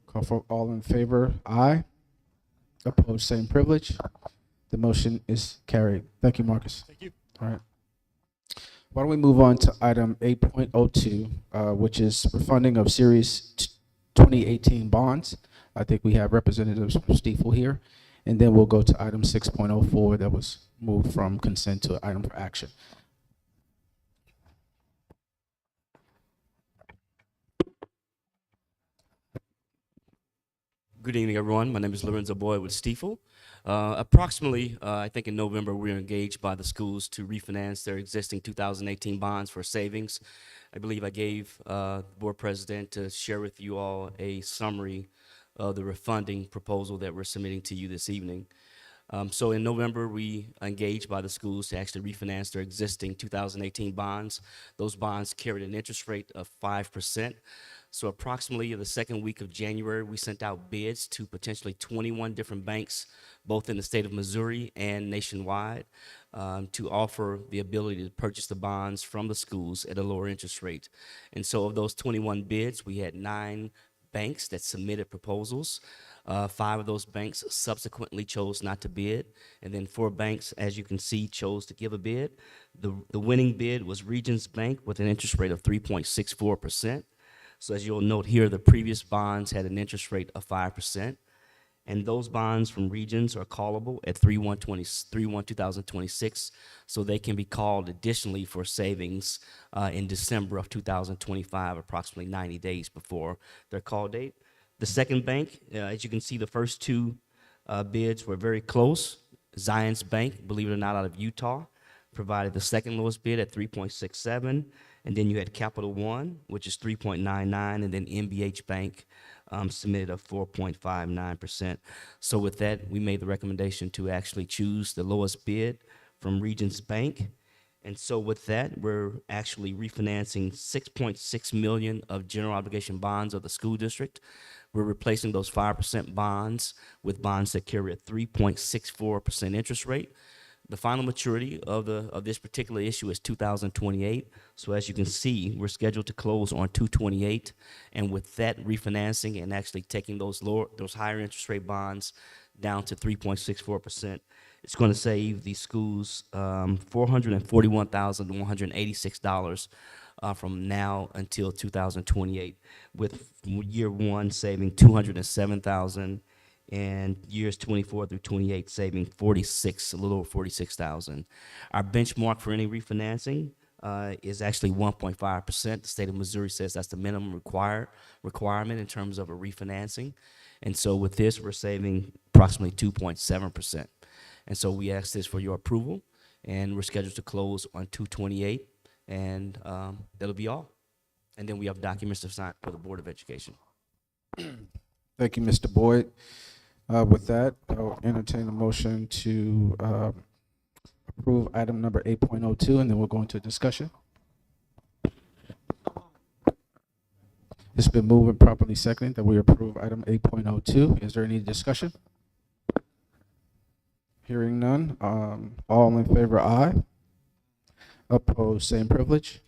Call for all in favor, aye. Opposed, same privilege. The motion is carried. Thank you, Marcus. Thank you. All right. Why don't we move on to item 8.02, which is refunding of Series 2018 bonds. I think we have representatives from Stiefel here. And then we'll go to item 6.04 that was moved from consent to item for action. Good evening, everyone. My name is Lorenzo Boyd with Stiefel. Approximately, I think in November, we were engaged by the schools to refinance their existing 2018 bonds for savings. I believe I gave the board president to share with you all a summary of the refunding proposal that we're submitting to you this evening. So in November, we engaged by the schools to actually refinance their existing 2018 bonds. Those bonds carried an interest rate of 5%. So approximately the second week of January, we sent out bids to potentially 21 different banks, both in the state of Missouri and nationwide, to offer the ability to purchase the bonds from the schools at a lower interest rate. And so of those 21 bids, we had 9 banks that submitted proposals. 5 of those banks subsequently chose not to bid, and then 4 banks, as you can see, chose to give a bid. The winning bid was Regions Bank with an interest rate of 3.64%. So as you'll note here, the previous bonds had an interest rate of 5%, and those bonds from Regions are callable at 3/1/2026, so they can be called additionally for savings in December of 2025, approximately 90 days before their call date. The second bank, as you can see, the first 2 bids were very close. Zions Bank, believe it or not, out of Utah, provided the second lowest bid at 3.67, and then you had Capital One, which is 3.99, and then MBH Bank submitted a 4.59%. So with that, we made the recommendation to actually choose the lowest bid from Regions Bank. And so with that, we're actually refinancing $6.6 million of general obligation bonds of the school district. We're replacing those 5% bonds with bonds that carry a 3.64% interest rate. The final maturity of this particular issue is 2028. So as you can see, we're scheduled to close on 2/28, and with that refinancing and actually taking those higher interest rate bonds down to 3.64%, it's going to save the schools $441,186 from now until 2028, with year 1 saving $207,000. And years 24 through 28 saving a little over 46,000. Our benchmark for any refinancing is actually 1.5%. The state of Missouri says that's the minimum requirement in terms of a refinancing. And so with this, we're saving approximately 2.7%. And so we ask this for your approval, and we're scheduled to close on 2/28, and that'll be all. And then we have documents to sign for the Board of Education. Thank you, Mr. Boyd. With that, I'll entertain a motion to approve item number 8.02, and then we'll go into discussion. It's been moved and properly seconded that we approve item 8.02. Is there any discussion? Hearing none. All in favor, aye. Opposed, same privilege.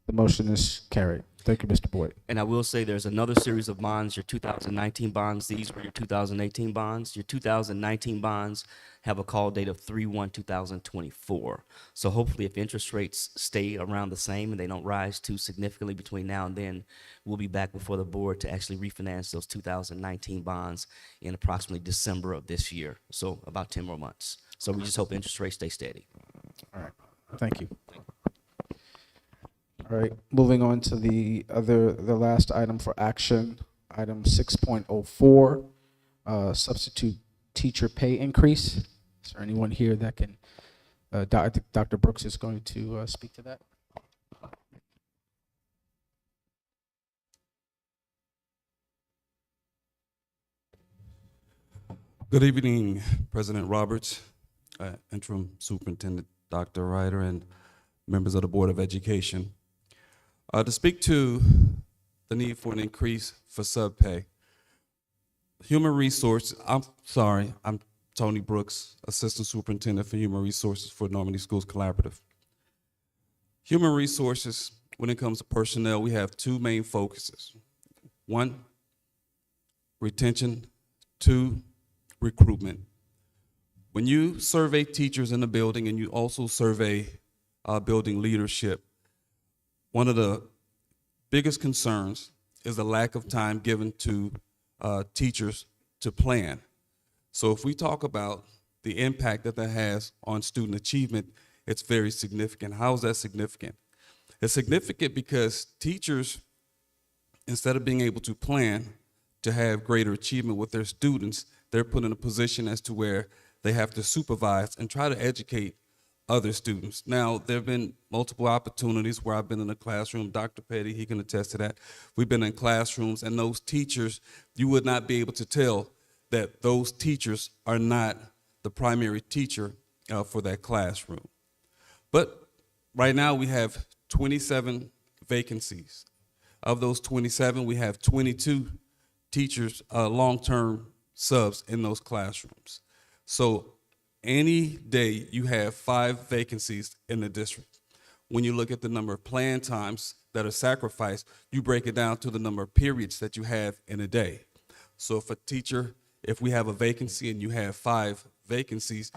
The motion is carried. Thank you, Mr. Boyd. And I will say there's another series of bonds, your 2019 bonds. These were your 2018 bonds. Your 2019 bonds have a call date of 3/1/2024. So hopefully if interest rates stay around the same and they don't rise too significantly between now and then, we'll be back before the board to actually refinance those 2019 bonds in approximately December of this year. So about 10 more months. So we just hope interest rates stay steady. All right, thank you. All right, moving on to the last item for action, item 6.04, substitute teacher pay increase. Is there anyone here that can, I think Dr. Brooks is going to speak to that. Good evening, President Roberts, Interim Superintendent Dr. Ryder, and members of the Board of Education. To speak to the need for an increase for sub-pay, Human Resources, I'm Tony Brooks, Assistant Superintendent for Human Resources for Normandy Schools Collaborative. Human Resources, when it comes to personnel, we have two main focuses. One, retention. Two, recruitment. When you survey teachers in the building and you also survey building leadership, one of the biggest concerns is the lack of time given to teachers to plan. So if we talk about the impact that has on student achievement, it's very significant. How is that significant? It's significant because teachers, instead of being able to plan to have greater achievement with their students, they're put in a position as to where they have to supervise and try to educate other students. Now, there have been multiple opportunities where I've been in a classroom. Dr. Petty, he can attest to that. We've been in classrooms, and those teachers, you would not be able to tell that those teachers are not the primary teacher for that classroom. But right now, we have 27 vacancies. Of those 27, we have 22 teachers, long-term subs in those classrooms. So any day you have 5 vacancies in the district. When you look at the number of plan times that are sacrificed, you break it down to the number of periods that you have in a day. So if we have a vacancy and you have 5 vacancies,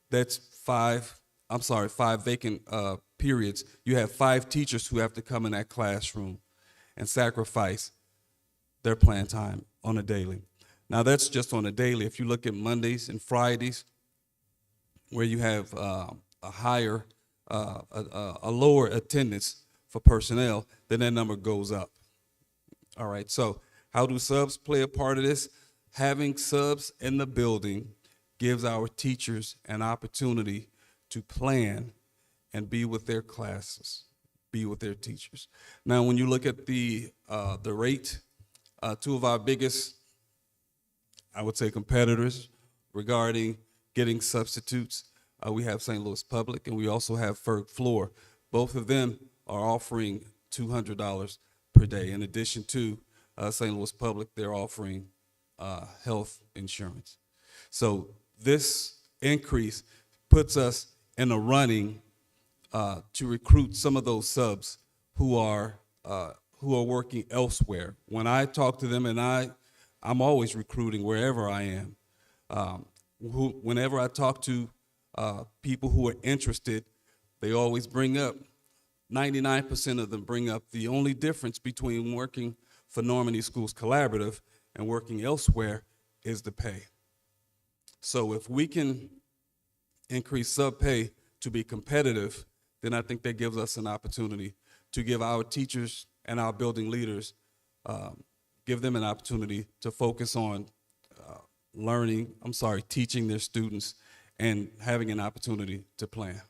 that's 5 vacant periods. You have 5 teachers who have to come in that classroom and sacrifice their plan time on a daily. Now that's just on a daily. If you look at Mondays and Fridays, where you have a lower attendance for personnel, then that number goes up. All right, so how do subs play a part of this? Having subs in the building gives our teachers an opportunity to plan and be with their classes, be with their teachers. Now, when you look at the rate, 2 of our biggest, I would say, competitors regarding getting substitutes, we have St. Louis Public, and we also have Ferg Floor. Both of them are offering $200 per day. In addition to St. Louis Public, they're offering health insurance. So this increase puts us in a running to recruit some of those subs who are working elsewhere. When I talk to them, and I'm always recruiting wherever I am. Whenever I talk to people who are interested, they always bring up, 99% of them bring up the only difference between working for Normandy Schools Collaborative and working elsewhere is the pay. So if we can increase sub-pay to be competitive, then I think that gives us an opportunity to give our teachers and our building leaders, give them an opportunity to focus on teaching their students and having an opportunity to plan.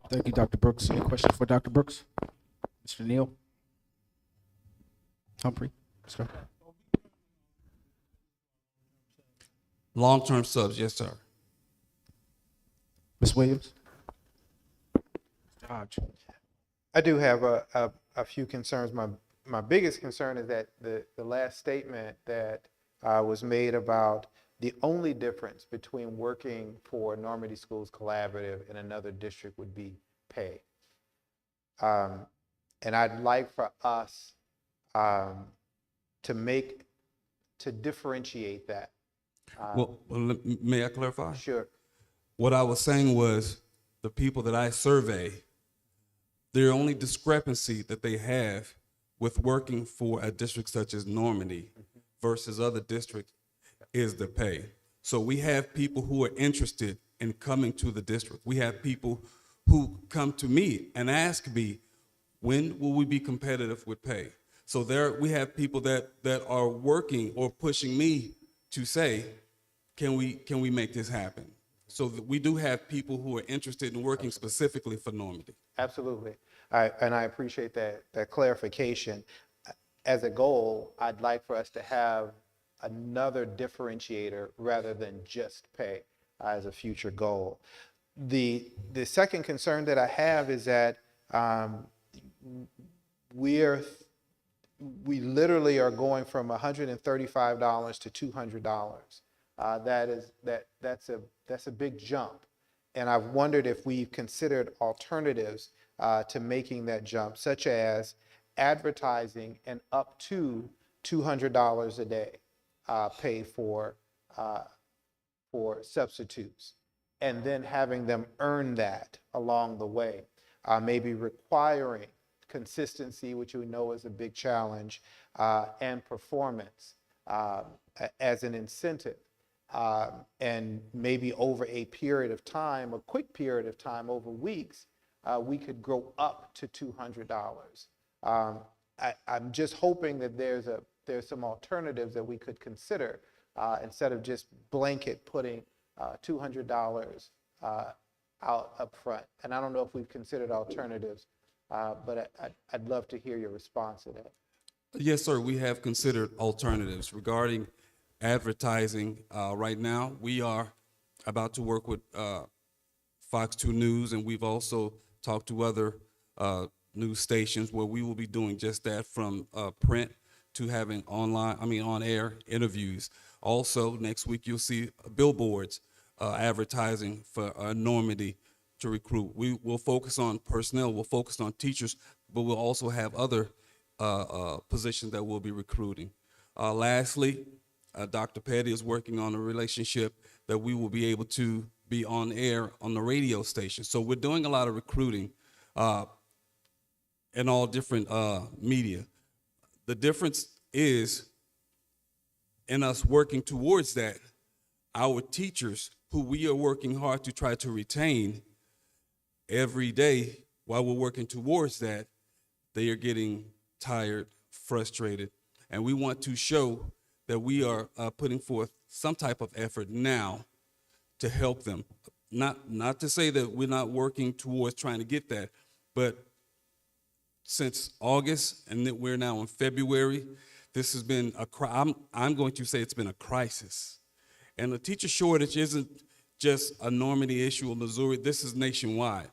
Thank you, Dr. Brooks. Any questions for Dr. Brooks? Mr. Neal? Humphrey? Let's go. Long-term subs, yes, sir. Ms. Williams? Hodge? I do have a few concerns. My biggest concern is that the last statement that was made about The only difference between working for Normandy Schools Collaborative and another district would be pay. And I'd like for us to differentiate that. May I clarify? Sure. What I was saying was the people that I survey, their only discrepancy that they have with working for a district such as Normandy versus other districts is the pay. So we have people who are interested in coming to the district. We have people who come to me and ask me, when will we be competitive with pay? So we have people that are working or pushing me to say, can we make this happen? So we do have people who are interested in working specifically for Normandy. Absolutely. And I appreciate that clarification. As a goal, I'd like for us to have another differentiator rather than just pay as a future goal. The second concern that I have is that we literally are going from $135 to $200. That's a big jump. And I've wondered if we've considered alternatives to making that jump, such as advertising and up to $200 a day pay for substitutes, and then having them earn that along the way. Maybe requiring consistency, which we know is a big challenge, and performance as an incentive. And maybe over a period of time, a quick period of time, over weeks, we could grow up to $200. I'm just hoping that there's some alternatives that we could consider instead of just blanket putting $200 out up front. And I don't know if we've considered alternatives, but I'd love to hear your response to that. Yes, sir. We have considered alternatives regarding advertising. Right now, we are about to work with Fox 2 News, and we've also talked to other news stations where we will be doing just that, from print to having on-air interviews. Also, next week you'll see billboards advertising for Normandy to recruit. We will focus on personnel, we'll focus on teachers, but we'll also have other positions that we'll be recruiting. Lastly, Dr. Petty is working on a relationship that we will be able to be on air on the radio station. So we're doing a lot of recruiting in all different media. The difference is in us working towards that, our teachers, who we are working hard to try to retain every day while we're working towards that, they are getting tired, frustrated, and we want to show that we are putting forth some type of effort now to help them. Not to say that we're not working towards trying to get that, but since August, and that we're now in February, this has been I'm going to say it's been a crisis. And the teacher shortage isn't just a Normandy issue or Missouri. This is nationwide.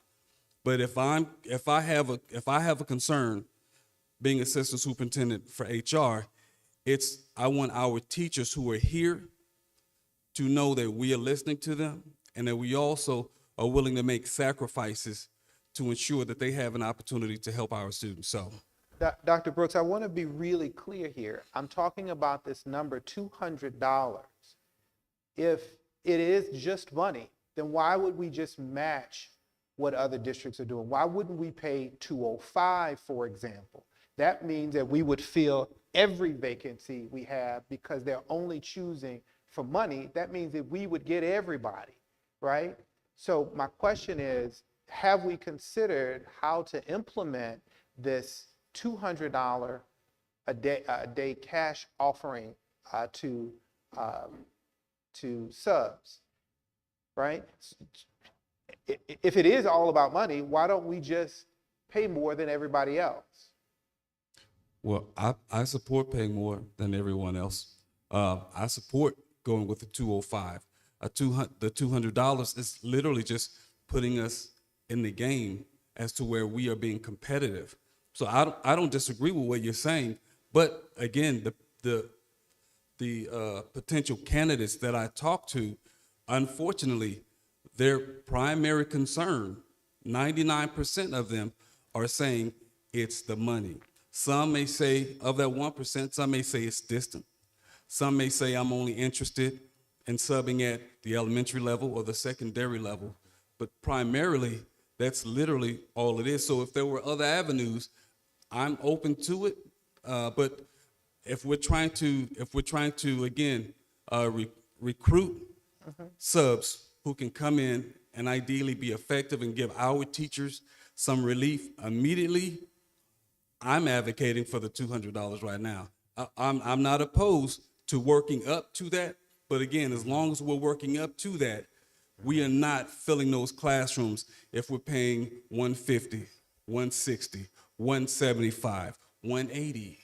But if I have a concern, being assistant superintendent for HR, I want our teachers who are here to know that we are listening to them, and that we also are willing to make sacrifices to ensure that they have an opportunity to help our students. So, Dr. Brooks, I want to be really clear here. I'm talking about this number, $200. If it is just money, then why would we just match what other districts are doing? Why wouldn't we pay $205, for example? That means that we would fill every vacancy we have because they're only choosing for money. That means that we would get everybody, right? So my question is, have we considered how to implement this $200 a day cash offering to subs, right? If it is all about money, why don't we just pay more than everybody else? well, I support paying more than everyone else. I support going with the 205. The $200 is literally just putting us in the game as to where we are being competitive. So I don't disagree with what you're saying, but again, the the potential candidates that I talk to, unfortunately, their primary concern, 99% of them are saying it's the money. Some may say, of that 1%, some may say it's distant. Some may say I'm only interested in subbing at the elementary level or the secondary level, but primarily that's literally all it is. So if there were other avenues, I'm open to it. But if we're trying to again recruit subs who can come in and ideally be effective and give our teachers some relief immediately, I'm advocating for the $200 right now. I'm not opposed to working up to that, but again, as long as we're working up to that, we are not filling those classrooms if we're paying $150, $160, $175, $180.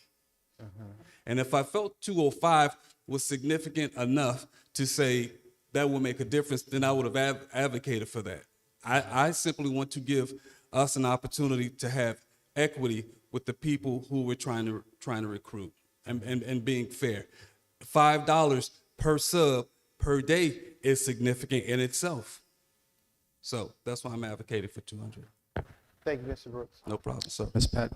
And if I felt $205 was significant enough to say that will make a difference, then I would have advocated for that. I simply want to give us an opportunity to have equity with the people who we're trying to recruit and being fair. $5 per sub per day is significant in itself. So that's why I'm advocating for 200. Thank you, Mr. Brooks. No problem, sir. Ms. Pat.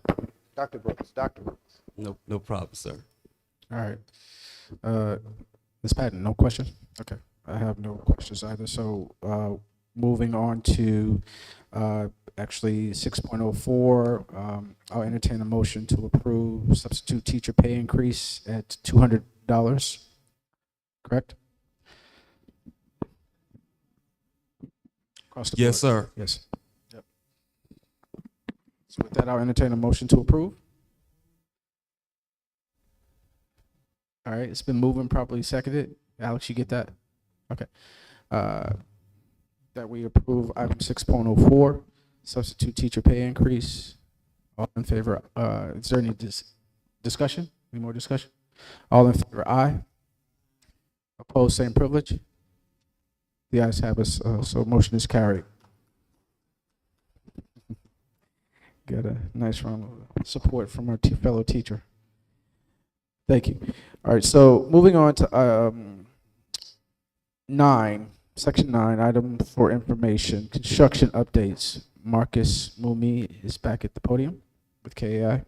Dr. Brooks, Dr. Brooks. No problem, sir. All right. Ms. Patton, no question? Okay. I have no questions either. So moving on to actually 6.04, I'll entertain a motion to approve substitute teacher pay increase at $200. Correct? Across the Yes, board. sir. Yes. Yep. So with that, I'll entertain a motion to approve. All right, it's been moving, properly seconded. Alex, you get that? Okay. That we approve item 6.04, substitute teacher pay increase. All in favor? Is there any discussion? Any more discussion? All in favor? Aye. Opposed? Same privilege. The ayes have it. So motion is carried. Got a nice round of support from our fellow teacher. Thank you. All right, so moving on to 9, section 9, item for information, construction updates. Marcus Mumi is back at the podium with KAI.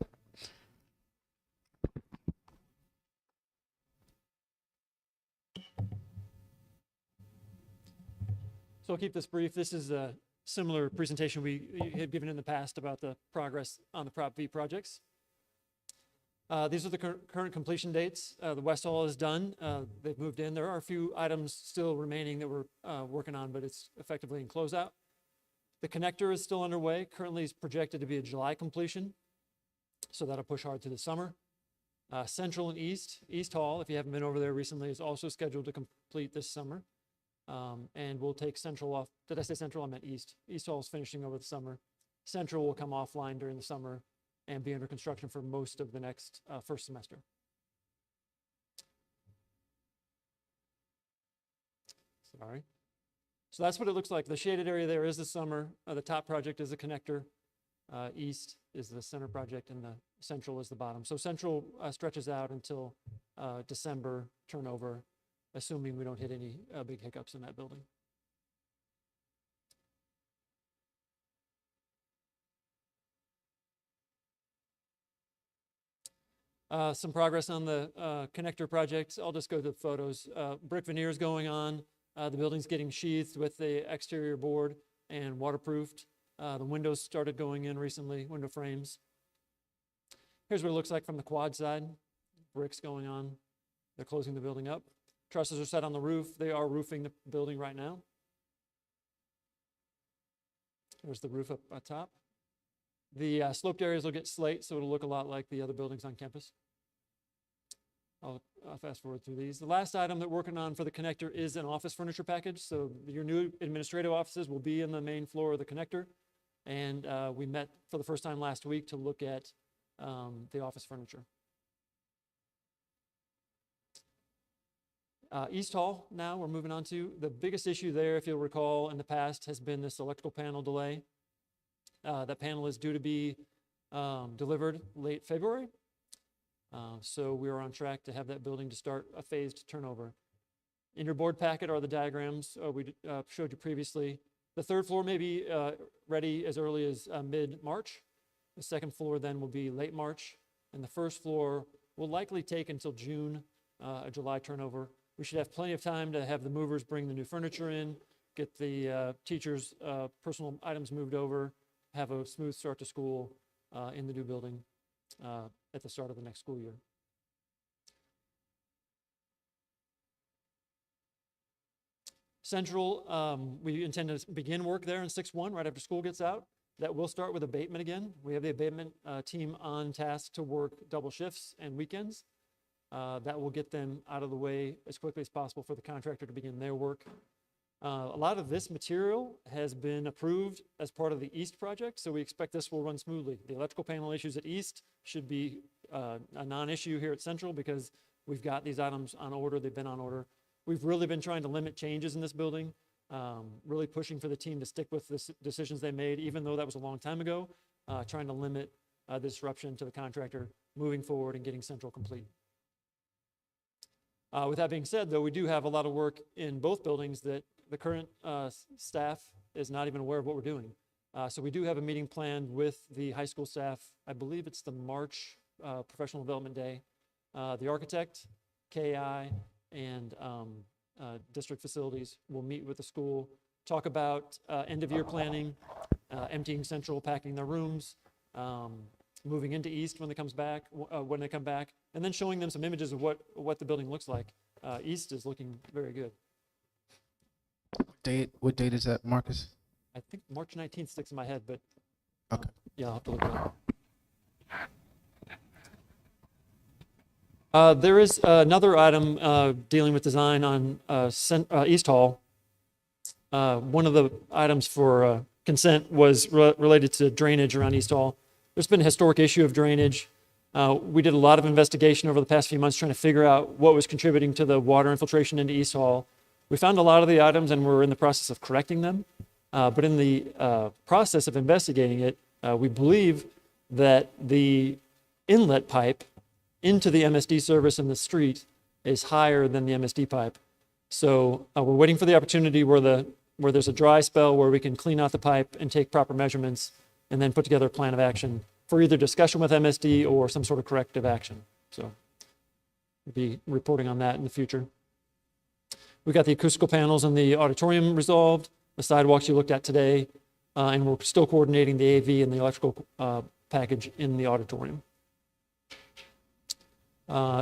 So I'll keep this brief. This is a similar presentation we had given in the past about the progress on the Prop V projects. These are the current completion dates. The West Hall is done. They've moved in. There are a few items still remaining that we're working on, but it's effectively in closeout. The connector is still underway. Currently is projected to be a July completion, so that'll push hard to the summer. Central and East Hall, if you haven't been over there recently, is also scheduled to complete this summer. And we'll take Central off. Did I say Central? I meant East. East Hall is finishing over the summer. Central will come offline during the summer and be under construction for most of the next first semester. Sorry. So that's what it looks like. The shaded area there is the summer. The top project is the connector. East is the center project, and the Central is the bottom. So Central stretches out until December turnover, assuming we don't hit any big hiccups in that building. Some progress on the connector project. I'll just go to the photos. Brick veneers going on. The building's getting sheathed with the exterior board and waterproofed. The windows started going in recently, window frames. Here's what it looks like from the quad side. Bricks going on. They're closing the building up. Trusses are set on the roof. They are roofing the building right now. There's the roof up top. The sloped areas will get slate, so it'll look a lot like the other buildings on campus. I'll fast forward through these. The last item that we're working on for the connector is an office furniture package. So your new administrative offices will be in the main floor of the connector. And we met for the first time last week to look at the office furniture. East Hall, now we're moving on to. The biggest issue there, if you'll recall, in the past has been this electrical panel delay. That panel is due to be delivered late February. So we are on track to have that building to start a phased turnover. In your board packet are the diagrams we showed you previously. The third floor may be ready as early as mid-March. The second floor then will be late March. And the first floor will likely take until June, a July turnover. We should have plenty of time to have the movers bring the new furniture in, get the teachers' personal items moved over, have a smooth start to school in the new building at the start of the next school year. Central, we intend to begin work there in 6-1 right after school gets out. That will start with abatement again. We have the abatement team on task to work double shifts and weekends. That will get them out of the way as quickly as possible for the contractor to begin their work. A lot of this material has been approved as part of the East project, so we expect this will run smoothly. The electrical panel issues at East should be a non-issue here at Central because we've got these items on order, they've been on order. We've really been trying to limit changes in this building, really pushing for the team to stick with the decisions they made, even though that was a long time ago, trying to limit the disruption to the contractor moving forward and getting Central complete. With that being said, though, we do have a lot of work in both buildings that the current staff is not even aware of what we're doing. So we do have a meeting planned with the high school staff. I believe it's the March Professional Development Day. The architect, KI, and district facilities will meet with the school, talk about end of year planning, emptying Central, packing their rooms, moving into East when they come back, and then showing them some images of what the building looks like. East is looking very good. What date is that, Marcus? I think March 19th sticks in my head, but okay. Yeah, I'll have to look it up. There is another item dealing with design on East Hall. One of the items for consent was related to drainage around East Hall. There's been a historic issue of drainage. We did a lot of investigation over the past few months trying to figure out what was contributing to the water infiltration into East Hall. We found a lot of the items and we're in the process of correcting them. But in the process of investigating it, we believe that the inlet pipe into the MSD service in the street is higher than the MSD pipe. So we're waiting for the opportunity where there's a dry spell where we can clean out the pipe and take proper measurements and then put together a plan of action for either discussion with MSD or some sort of corrective action. So we'll be reporting on that in the future. We got the acoustical panels in the auditorium resolved, the sidewalks you looked at today, and we're still coordinating the AV and the electrical package in the auditorium.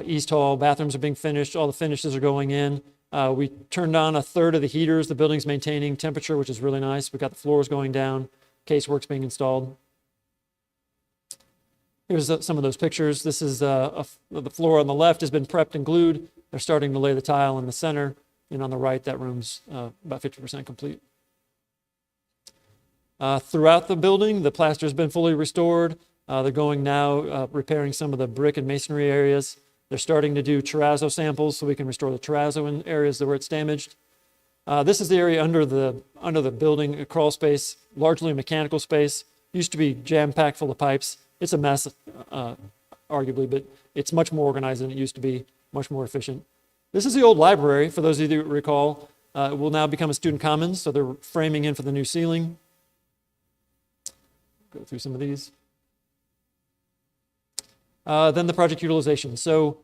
East Hall bathrooms are being finished. All the finishes are going in. We turned on a third of the heaters. The building's maintaining temperature, which is really nice. We got the floors going down. Casework's being installed. Here's some of those pictures. This is the floor on the left has been prepped and glued. They're starting to lay the tile in the center. And on the right, that room's about 50% complete. Throughout the building, the plaster's been fully restored. They're going now repairing some of the brick and masonry areas. They're starting to do terrazzo samples so we can restore the terrazzo in areas where it's damaged. This is the area under the building, a crawl space, largely a mechanical space. Used to be jam-packed full of pipes. It's a mess, arguably, but it's much more organized than it used to be, much more efficient. This is the old library, for those of you who recall. It will now become a student commons, so they're framing in for the new ceiling. Go through some of these. Then the project utilization. So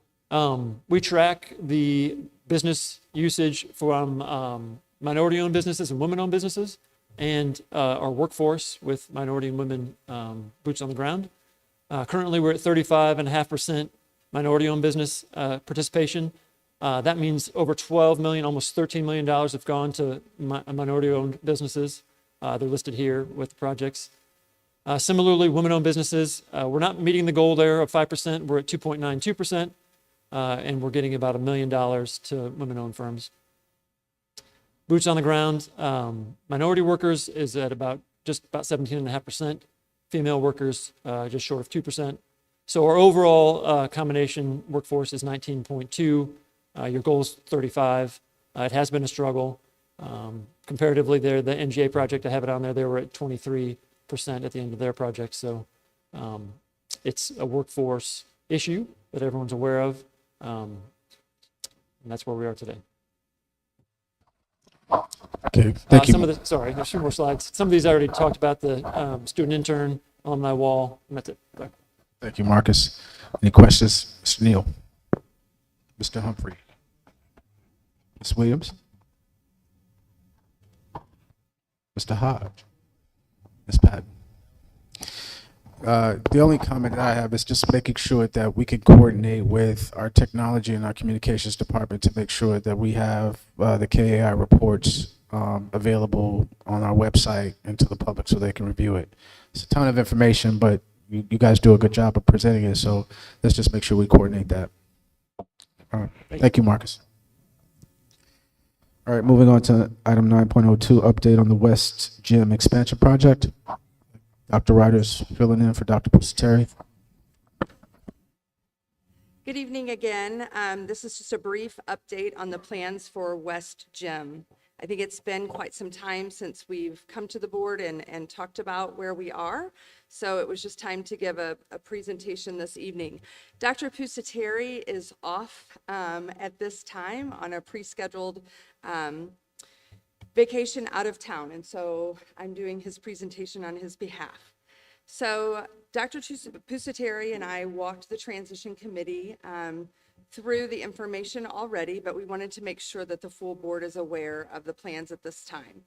we track the business usage from minority-owned businesses and women-owned businesses, and our workforce with minority and women boots on the ground. Currently, we're at 35.5% minority-owned business participation. That means over 12 million, almost $13 million have gone to minority-owned businesses. They're listed here with the projects. Similarly, women-owned businesses, we're not meeting the goal there of 5%. We're at 2.92%, and we're getting about $1 million to women-owned firms. Boots on the ground, minority workers is at just about 17.5%. Female workers, just short of 2%. So our overall combination workforce is 19.2. Your goal is 35. It has been a struggle. Comparatively, the NGA project, I have it on there, they were at 23% at the end of their project. So it's a workforce issue that everyone's aware of. And that's where we are today. Okay, thank you. Sorry, there's some more slides. Some of these I already talked about, the student intern, alumni wall, and that's it. Sorry. Thank you, Marcus. Any questions? Mr. Neal? Mr. Humphrey? Ms. Williams? Mr. Hodge? Ms. Patton? The only comment that I have is just making sure that we can coordinate with our technology and our communications department to make sure that we have the KAI reports available on our website and to the public so they can review it. It's a ton of information, but you guys do a good job of presenting it, so let's just make sure we coordinate that. All right. Thank you, Marcus. All right, moving on to item 9.02, update on the West Gym expansion project. Dr. Ryder's filling in for Dr. Pusateri. Good evening again. This is just a brief update on the plans for West Gym. I think it's been quite some time since we've come to the board and talked about where we are. So it was just time to give a presentation this evening. Dr. Pusateri is off at this time on a pre-scheduled vacation out of town. And so I'm doing his presentation on his behalf. So Dr. Pusateri and I walked the transition committee through the information already, but we wanted to make sure that the full board is aware of the plans at this time.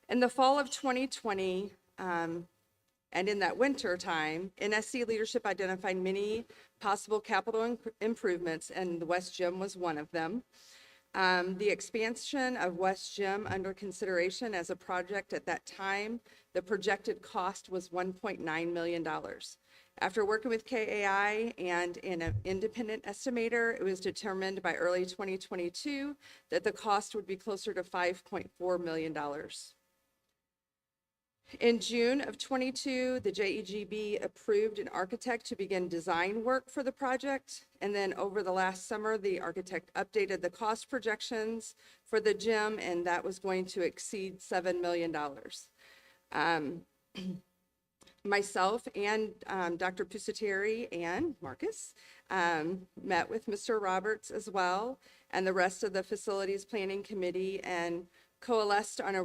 In the fall of 2020, and in that winter time, NSC leadership identified many possible capital improvements, and the West Gym was one of them. The expansion of West Gym under consideration as a project at that time, the projected cost was $1.9 million. After working with KAI and an independent estimator, it was determined by early 2022 that the cost would be closer to $5.4 million. In June of 22, the JEGB approved an architect to begin design work for the project. And then over the last summer, the architect updated the cost projections for the gym, and that was going to exceed $7 million. Myself and Dr. Pusateri and Marcus met with Mr. Roberts as well, and the rest of the facilities planning committee, and coalesced on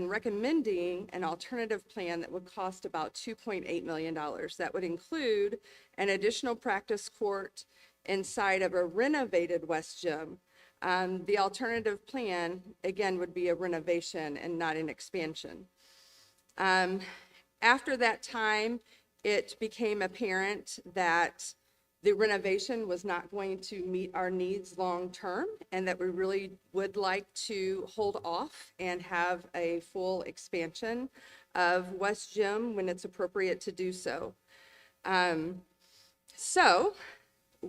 recommending an alternative plan that would cost about $2.8 million. That would include an additional practice court inside of a renovated West Gym. The alternative plan, again, would be a renovation and not an expansion. After that time, it became apparent that the renovation was not going to meet our needs long-term, and that we really would like to hold off and have a full expansion of West Gym when it's appropriate to do so. So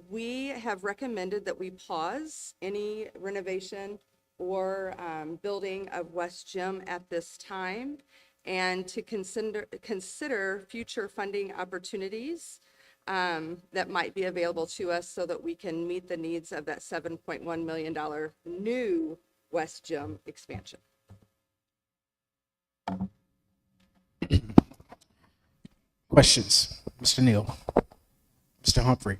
we have recommended that we pause any renovation or building of West Gym at this time, and to consider future funding opportunities that might be available to us so that we can meet the needs of that $7.1 million new West Gym expansion. Questions? Mr. Neal? Mr. Humphrey?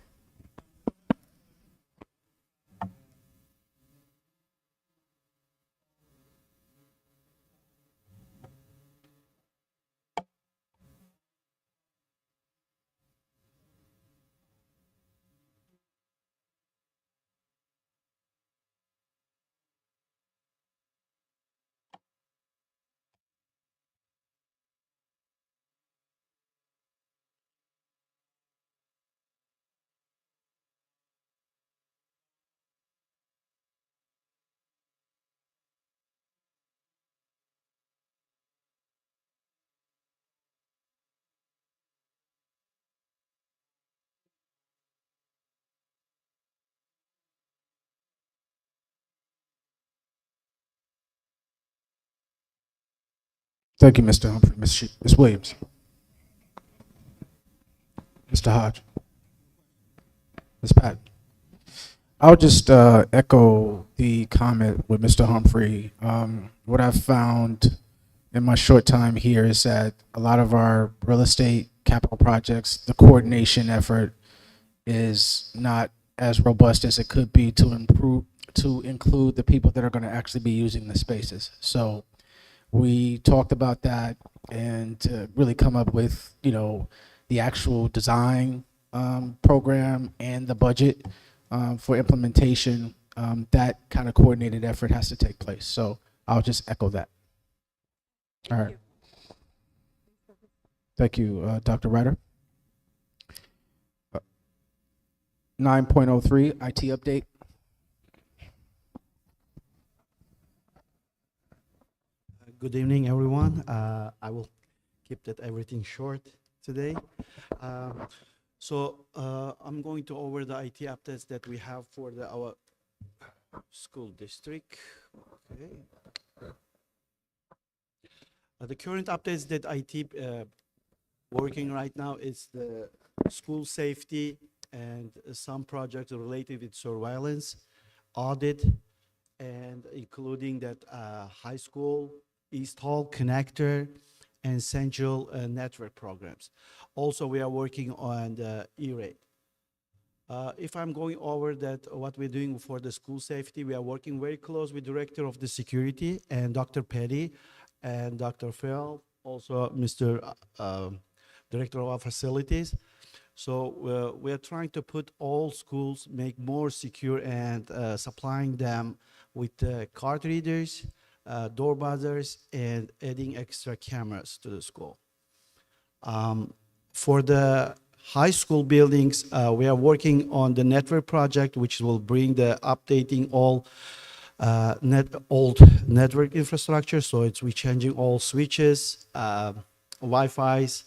Thank you, Mr. Humphrey. Ms. Williams? Mr. Hodge? Ms. Patton? I'll just echo the comment with Mr. Humphrey. What I've found in my short time here is that a lot of our real estate capital projects, the coordination effort is not as robust as it could be to include the people that are going to actually be using the spaces. So we talked about that and to really come up with, the actual design program and the budget for implementation. That kind of coordinated effort has to take place. So I'll just echo that. All right. Thank you, Dr. Ryder. 9.03 IT update. Good evening, everyone. I will keep that everything short today. I'm going to over the IT updates that we have for our school district. Okay. The current updates that IT working right now is the school safety and some projects related with surveillance, audit, and including that high school, East Hall connector, and central network programs. Also, we are working on the E-rate. If I'm going over that, what we're doing for the school safety, we are working very close with Director of the Security and Dr. Petty and Dr. Phil, also Mr. Director of our Facilities. So we are trying to put all schools, make more secure and supplying them with card readers, door buzzers, and adding extra cameras to the school. For the high school buildings, we are working on the network project, which will bring the updating all old network infrastructure. So we're changing all switches, Wi-Fi's,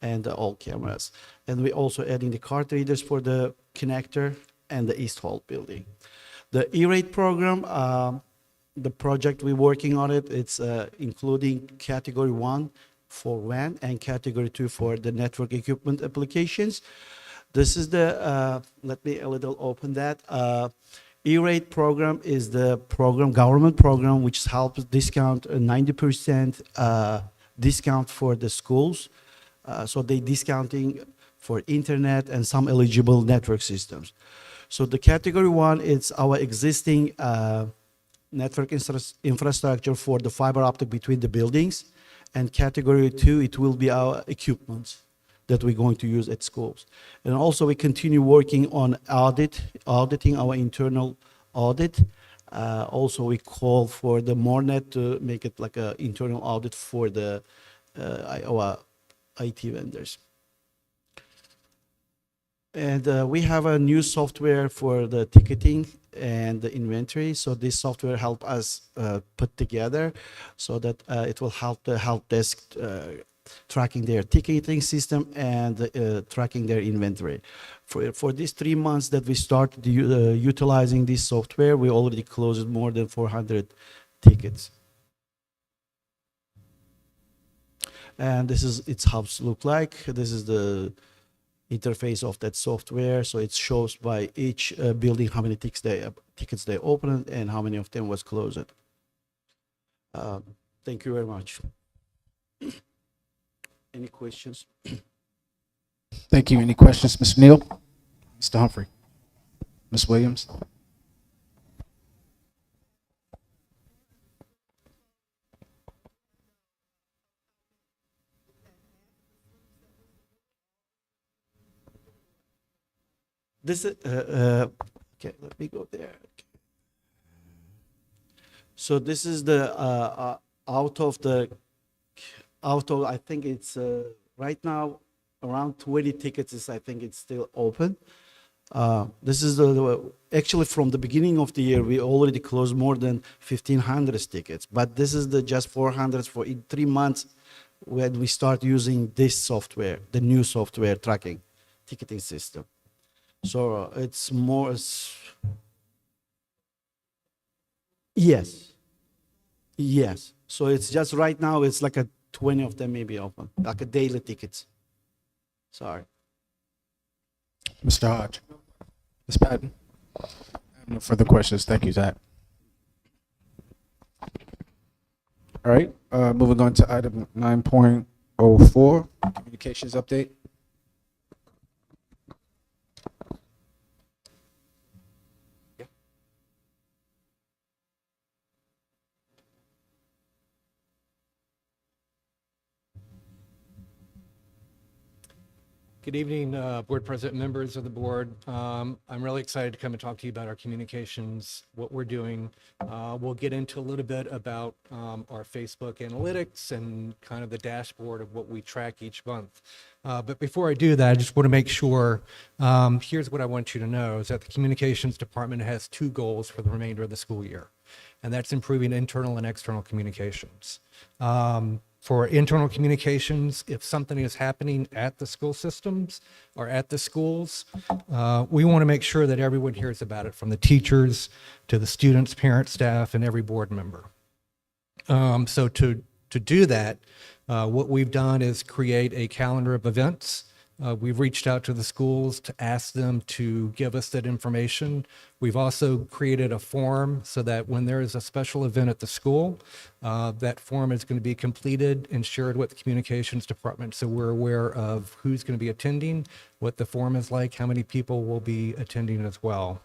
and all cameras. And we're also adding the card readers for the connector and the East Hall building. The E-rate program, the project we're working on it's including category 1 for WAN and category 2 for the network equipment applications. This is the, let me a little open that. E-rate program is the program, government program, which helps discount 90% discount for the schools. So they discounting for internet and some eligible network systems. So the category 1 is our existing network infrastructure for the fiber optic between the buildings. And category 2, it will be our equipment that we're going to use at schools. And also we continue working on auditing our internal audit. Also we call for the MoreNet to make it like an internal audit for the our IT vendors. And we have a new software for the ticketing and the inventory. So this software help us put together so that it will help the help desk tracking their ticketing system and tracking their inventory. For these 3 months that we started utilizing this software, we already closed more than 400 tickets. And this is its how it look like. This is the interface of that software. So it shows by each building how many tickets they opened and how many of them was closed. Thank you very much. Any questions? Thank you. Any questions, Mr. Neal? Mr. Humphrey? Ms. Williams? This is, okay, let me go there. Okay. So this is the, out of, I think it's right now around 20 tickets is, I think it's still open. This is actually from the beginning of the year, we already closed more than 1,500 tickets, but this is the just 400 for in 3 months when we start using this software, the new software tracking ticketing system. So it's more, yes. So it's just right now, it's like a 20 of them may be open, like a daily tickets. Sorry. Mr. Hodge? Ms. Patton? I have no further questions. Thank you, Zach. All right, moving on to item 9.04, communications update. Good evening, Board President, members of the board. I'm really excited to come and talk to you about our communications, what we're doing. We'll get into a little bit about our Facebook analytics and kind of the dashboard of what we track each month. But before I do that, I just want to make sure, here's what I want you to know, is that the communications department has 2 goals for the remainder of the school year, and that's improving internal and external communications. For internal communications, if something is happening at the school systems or at the schools, we want to make sure that everyone hears about it, from the teachers to the students, parents, staff, and every board member. So to do that, what we've done is create a calendar of events. We've reached out to the schools to ask them to give us that information. We've also created a form so that when there is a special event at the school, that form is going to be completed and shared with the communications department. So we're aware of who's going to be attending, what the form is like, how many people will be attending as well.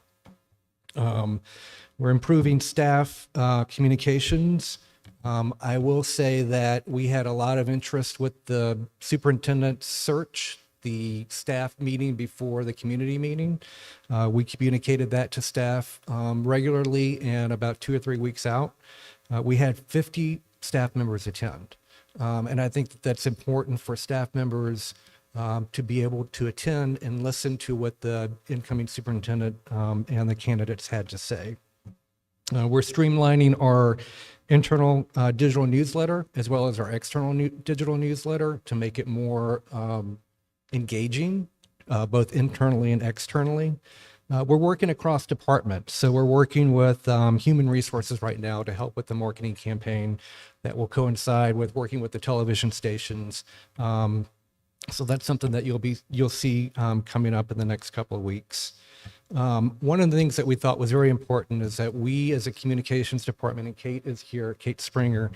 We're improving staff communications. I will say that we had a lot of interest with the superintendent search, the staff meeting before the community meeting. We communicated that to staff regularly, and about 2 or 3 weeks out, we had 50 staff members attend. And I think that that's important for staff members to be able to attend and listen to what the incoming superintendent and the candidates had to say. We're streamlining our internal digital newsletter as well as our external digital newsletter to make it more engaging, both internally and externally. We're working across departments. So we're working with human resources right now to help with the marketing campaign that will coincide with working with the television stations. So that's something that you'll see coming up in the next couple of weeks. One of the things that we thought was very important is that we, as a communications department, and Kate is here, Kate Springer,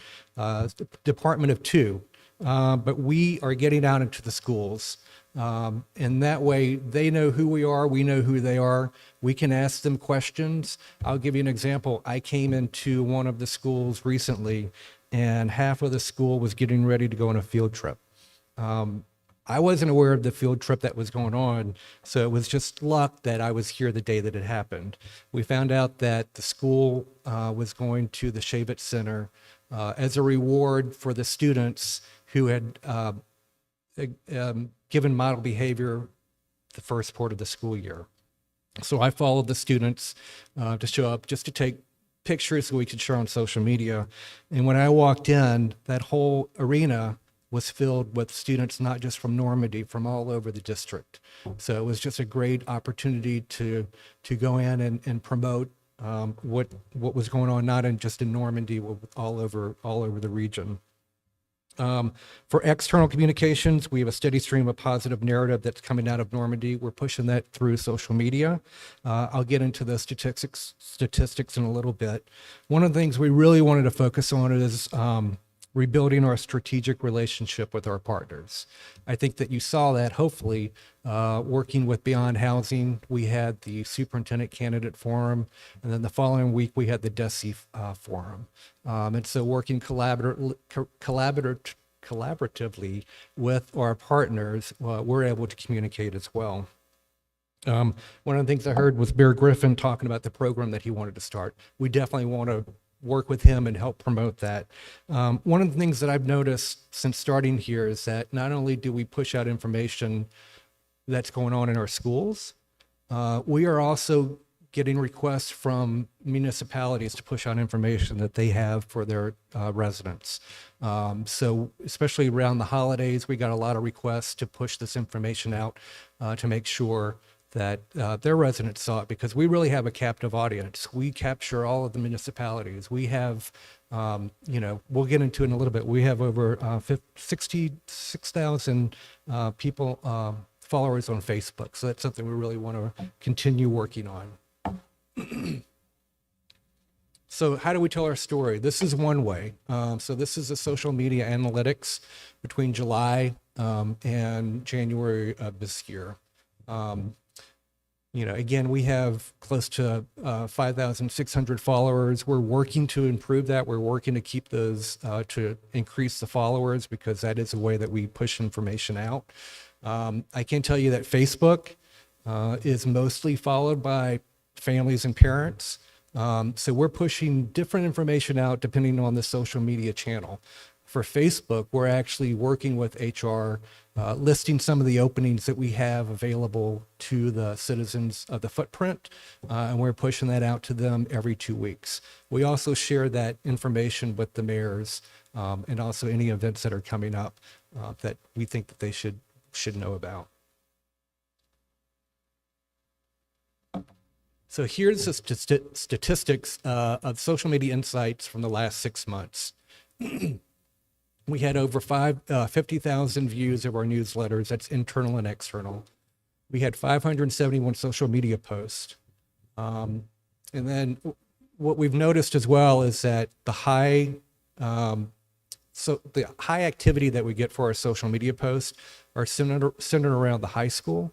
department of 2, but we are getting out into the schools. And that way they know who we are, we know who they are. We can ask them questions. I'll give you an example. I came into one of the schools recently, and half of the school was getting ready to go on a field trip. I wasn't aware of the field trip that was going on, so it was just luck that I was here the day that it happened. We found out that the school was going to the Shavitz Center as a reward for the students who had given model behavior the first part of the school year. So I followed the students to show up, just to take pictures so we could share on social media. And when I walked in, that whole arena was filled with students, not just from Normandy, from all over the district. So it was just a great opportunity to go in and promote what was going on, not just in Normandy, but all over the region. For external communications, we have a steady stream of positive narrative that's coming out of Normandy. We're pushing that through social media. I'll get into the statistics in a little bit. One of the things we really wanted to focus on is rebuilding our strategic relationship with our partners. I think that you saw that, hopefully, working with Beyond Housing. We had the Superintendent Candidate Forum, and then the following week we had the DESE Forum. And so working collaboratively with our partners, we're able to communicate as well. One of the things I heard was Bear Griffin talking about the program that he wanted to start. We definitely want to work with him and help promote that. One of the things that I've noticed since starting here is that not only do we push out information that's going on in our schools, we are also getting requests from municipalities to push out information that they have for their residents. So especially around the holidays, we got a lot of requests to push this information out to make sure that their residents saw it, because we really have a captive audience. We capture all of the municipalities. We have, we'll get into it in a little bit. We have over 66,000 people, followers on Facebook. So that's something we really want to continue working on. So how do we tell our story? This is one way. So this is the social media analytics between July and January of this year. Again, we have close to 5,600 followers. We're working to improve that. We're working to keep those, to increase the followers, because that is a way that we push information out. I can tell you that Facebook is mostly followed by families and parents. So we're pushing different information out depending on the social media channel. For Facebook, we're actually working with HR, listing some of the openings that we have available to the citizens of the footprint, and we're pushing that out to them every 2 weeks. We also share that information with the mayors, and also any events that are coming up that we think that they should know about. So here's the statistics of social media insights from the last 6 months. We had over 50,000 views of our newsletters. That's internal and external. We had 571 social media posts. And then what we've noticed as well is that the high activity that we get for our social media posts are centered around the high school,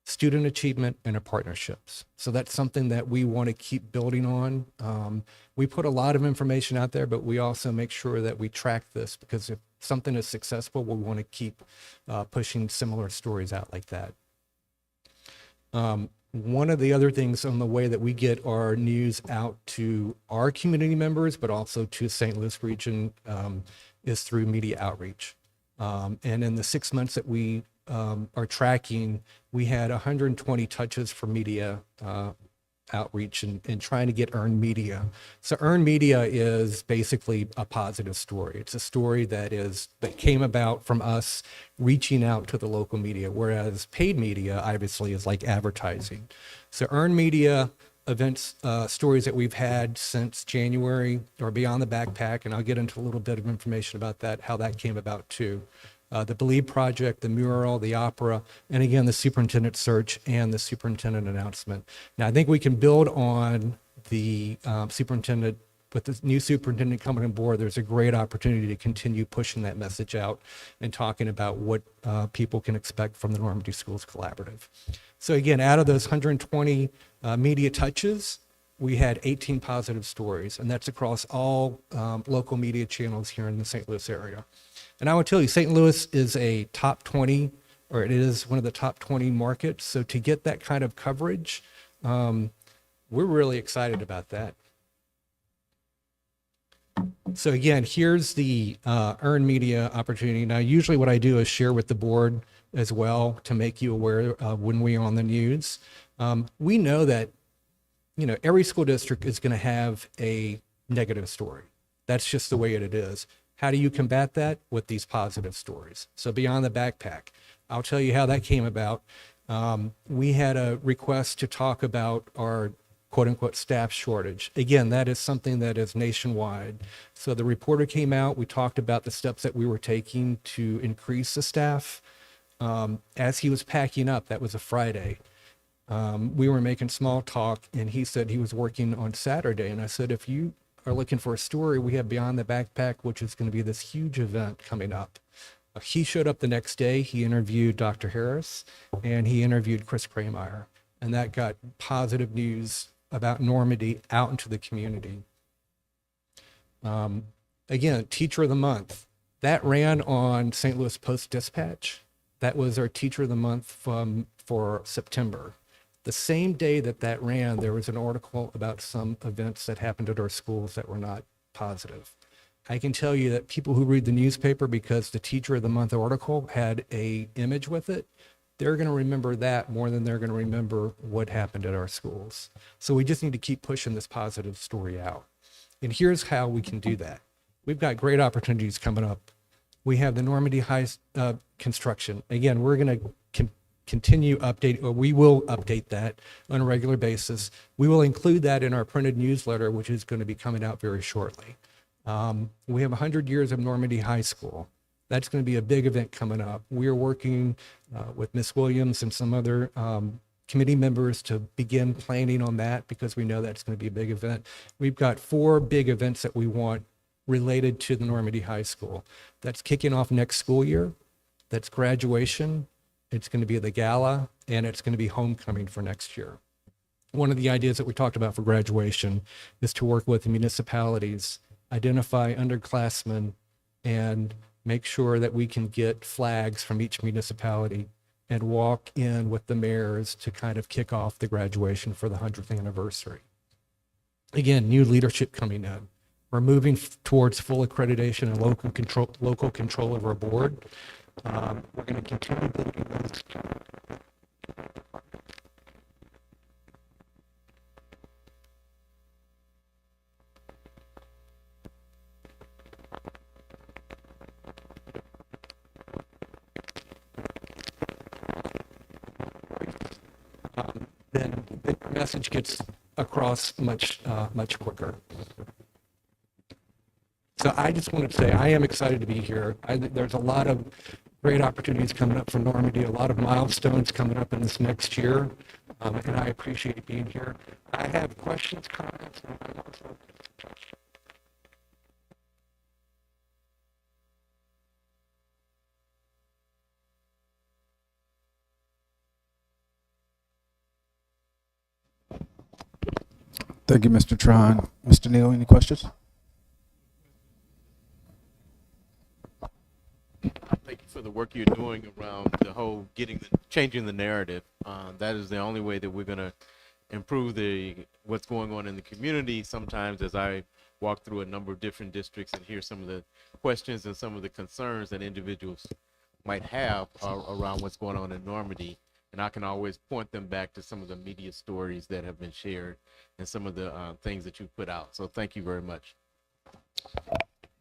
student achievement, and our partnerships. So that's something that we want to keep building on. We put a lot of information out there, but we also make sure that we track this, because if something is successful, we want to keep pushing similar stories out like that. One of the other things on the way that we get our news out to our community members, but also to St. Louis region, is through media outreach. And in the 6 months that we are tracking, we had 120 touches for media outreach and trying to get earned media. So earned media is basically a positive story. It's a story that came about from us reaching out to the local media, whereas paid media obviously is like advertising. So earned media events, stories that we've had since January or Beyond the Backpack, and I'll get into a little bit of information about that, how that came about too. The Believe Project, the mural, the opera, and again, the superintendent search and the superintendent announcement. Now, I think we can build on the superintendent. With the new superintendent coming on board, there's a great opportunity to continue pushing that message out and talking about what people can expect from the Normandy Schools Collaborative. So again, out of those 120 media touches, we had 18 positive stories, and that's across all local media channels here in the St. Louis area. And I will tell you, St. Louis is a top 20, or it is one of the top 20 markets. So to get that kind of coverage, we're really excited about that. So again, here's the earned media opportunity. Now, usually what I do is share with the board as well to make you aware when we are on the news. We know that, every school district is going to have a negative story. That's just the way it is. How do you combat that? With these positive stories. So Beyond the Backpack, I'll tell you how that came about. We had a request to talk about our quote unquote staff shortage. Again, that is something that is nationwide. So the reporter came out, we talked about the steps that we were taking to increase the staff. As he was packing up, that was a Friday, we were making small talk, and he said he was working on Saturday. And I said, if you are looking for a story, we have Beyond the Backpack, which is going to be this huge event coming up. He showed up the next day. He interviewed Dr. Harris, and he interviewed Chris Krameyer, and that got positive news about Normandy out into the community. Again, Teacher of the Month, that ran on St. Louis Post-Dispatch. That was our Teacher of the Month for September. The same day that ran, there was an article about some events that happened at our schools that were not positive. I can tell you that people who read the newspaper, because the Teacher of the Month article had an image with it, they're going to remember that more than they're going to remember what happened at our schools. So we just need to keep pushing this positive story out. And here's how we can do that. We've got great opportunities coming up. We have the Normandy High construction. Again, we're going to continue update, or we will update that on a regular basis. We will include that in our printed newsletter, which is going to be coming out very shortly. We have 100 years of Normandy High School. That's going to be a big event coming up. We are working with Ms. Williams and some other committee members to begin planning on that, because we know that's going to be a big event. We've got 4 big events that we want related to the Normandy High School. That's kicking off next school year. That's graduation. It's going to be the gala, and it's going to be homecoming for next year. One of the ideas that we talked about for graduation is to work with the municipalities, identify underclassmen, and make sure that we can get flags from each municipality and walk in with the mayors to kind of kick off the graduation for the 100th anniversary. Again, new leadership coming in. We're moving towards full accreditation and local control of our board. We're going to continue building those. Then the message gets across much quicker. So I just wanted to say I am excited to be here. There's a lot of great opportunities coming up for Normandy, a lot of milestones coming up in this next year, and I appreciate being here. I have questions, comments, and I'm also Thank you, Mr. Tron. Mr. Neal, any questions? Thank you for the work you're doing around the whole changing the narrative. That is the only way that we're going to improve what's going on in the community. Sometimes as I walk through a number of different districts and hear some of the questions and some of the concerns that individuals might have around what's going on in Normandy, and I can always point them back to some of the media stories that have been shared and some of the things that you put out. So thank you very much.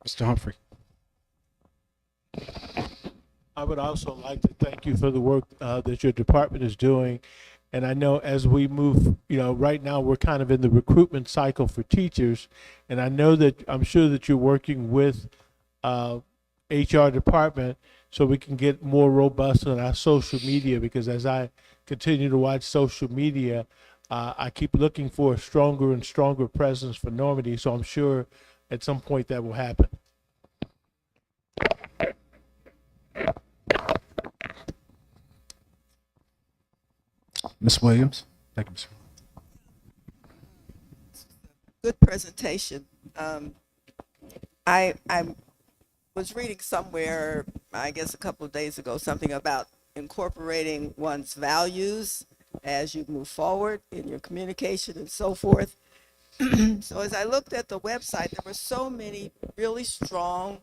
Mr. Humphrey. I would also like to thank you for the work that your department is doing. And I know as we move, right now we're kind of in the recruitment cycle for teachers. And I know that I'm sure that you're working with HR department so we can get more robust on our social media, because as I continue to watch social media, I keep looking for a stronger and stronger presence for Normandy. So I'm sure at some point that will happen. Ms. Williams. Thank you, Ms. Good presentation. I was reading somewhere, I guess a couple of days ago, something about incorporating one's values as you move forward in your communication and so forth. So as I looked at the website, there were so many really strong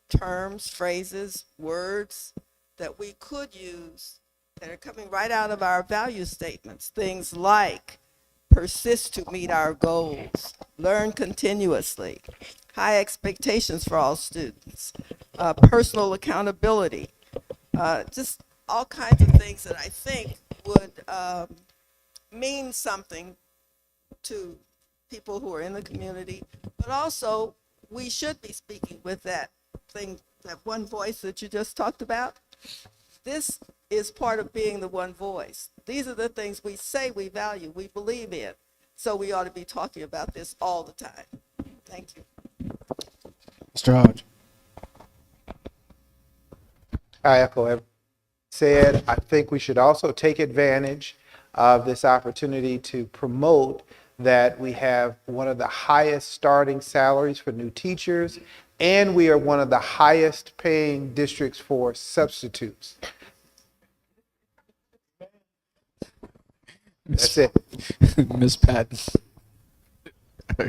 terms, phrases, words that we could use that are coming right out of our value statements. Things like persist to meet our goals, learn continuously, high expectations for all students, personal accountability, just all kinds of things that I think would mean something to people who are in the community, but also we should be speaking with that thing, that one voice that you just talked about. This is part of being the one voice. These are the things we say we value, we believe in. So we ought to be talking about this all the time. Thank you. Mr. Hodge. I echo everything said. I think we should also take advantage of this opportunity to promote that we have one of the highest starting salaries for new teachers, and we are one of the highest paying districts for substitutes. That's it. Ms. Patton. All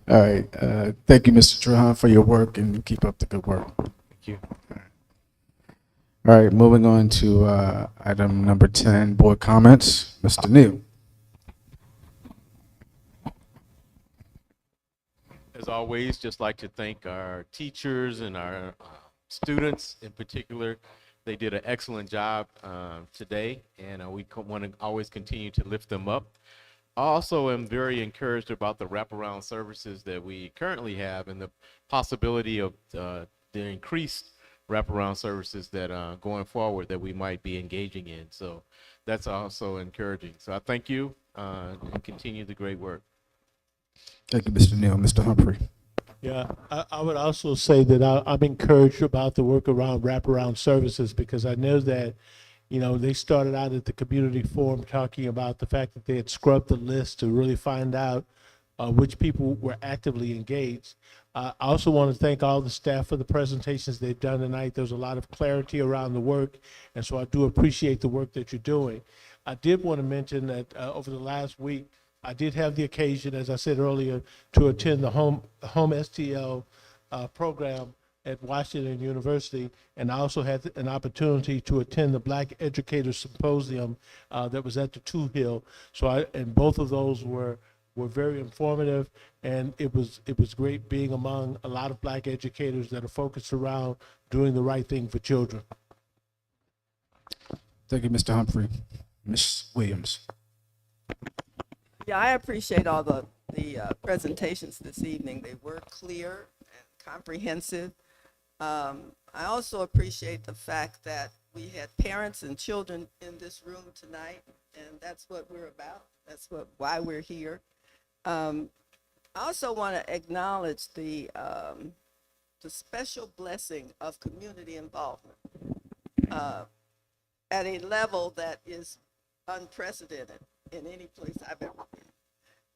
right. Thank you, Mr. Trahan, for your work, and keep up the good work. Thank you. All right. Moving on to item number 10, board comments. Mr. Neal. As always, just like to thank our teachers and our students in particular. They did an excellent job today, and we want to always continue to lift them up. I also am very encouraged about the wraparound services that we currently have and the possibility of the increased wraparound services that going forward that we might be engaging in. So that's also encouraging. So I thank you and continue the great work. Thank you, Mr. Neal. Mr. Humphrey. Yeah, I would also say that I'm encouraged about the work around wraparound services, because I know that You know, they started out at the community forum talking about the fact that they had scrubbed the list to really find out which people were actively engaged. I also want to thank all the staff for the presentations they've done tonight. There's a lot of clarity around the work, and so I do appreciate the work that you're doing. I did want to mention that over the last week, I did have the occasion, as I said earlier, to attend the Home STL program at Washington University, and I also had an opportunity to attend the Black Educators Symposium that was at the Two Hill. And both of those were very informative, and it was great being among a lot of Black educators that are focused around doing the right thing for children. Thank you, Mr. Humphrey. Ms. Williams. Yeah, I appreciate all the presentations this evening. They were clear and comprehensive. I also appreciate the fact that we had parents and children in this room tonight, and that's what we're about. That's why we're here. I also want to acknowledge the special blessing of community involvement at a level that is unprecedented in any place I've ever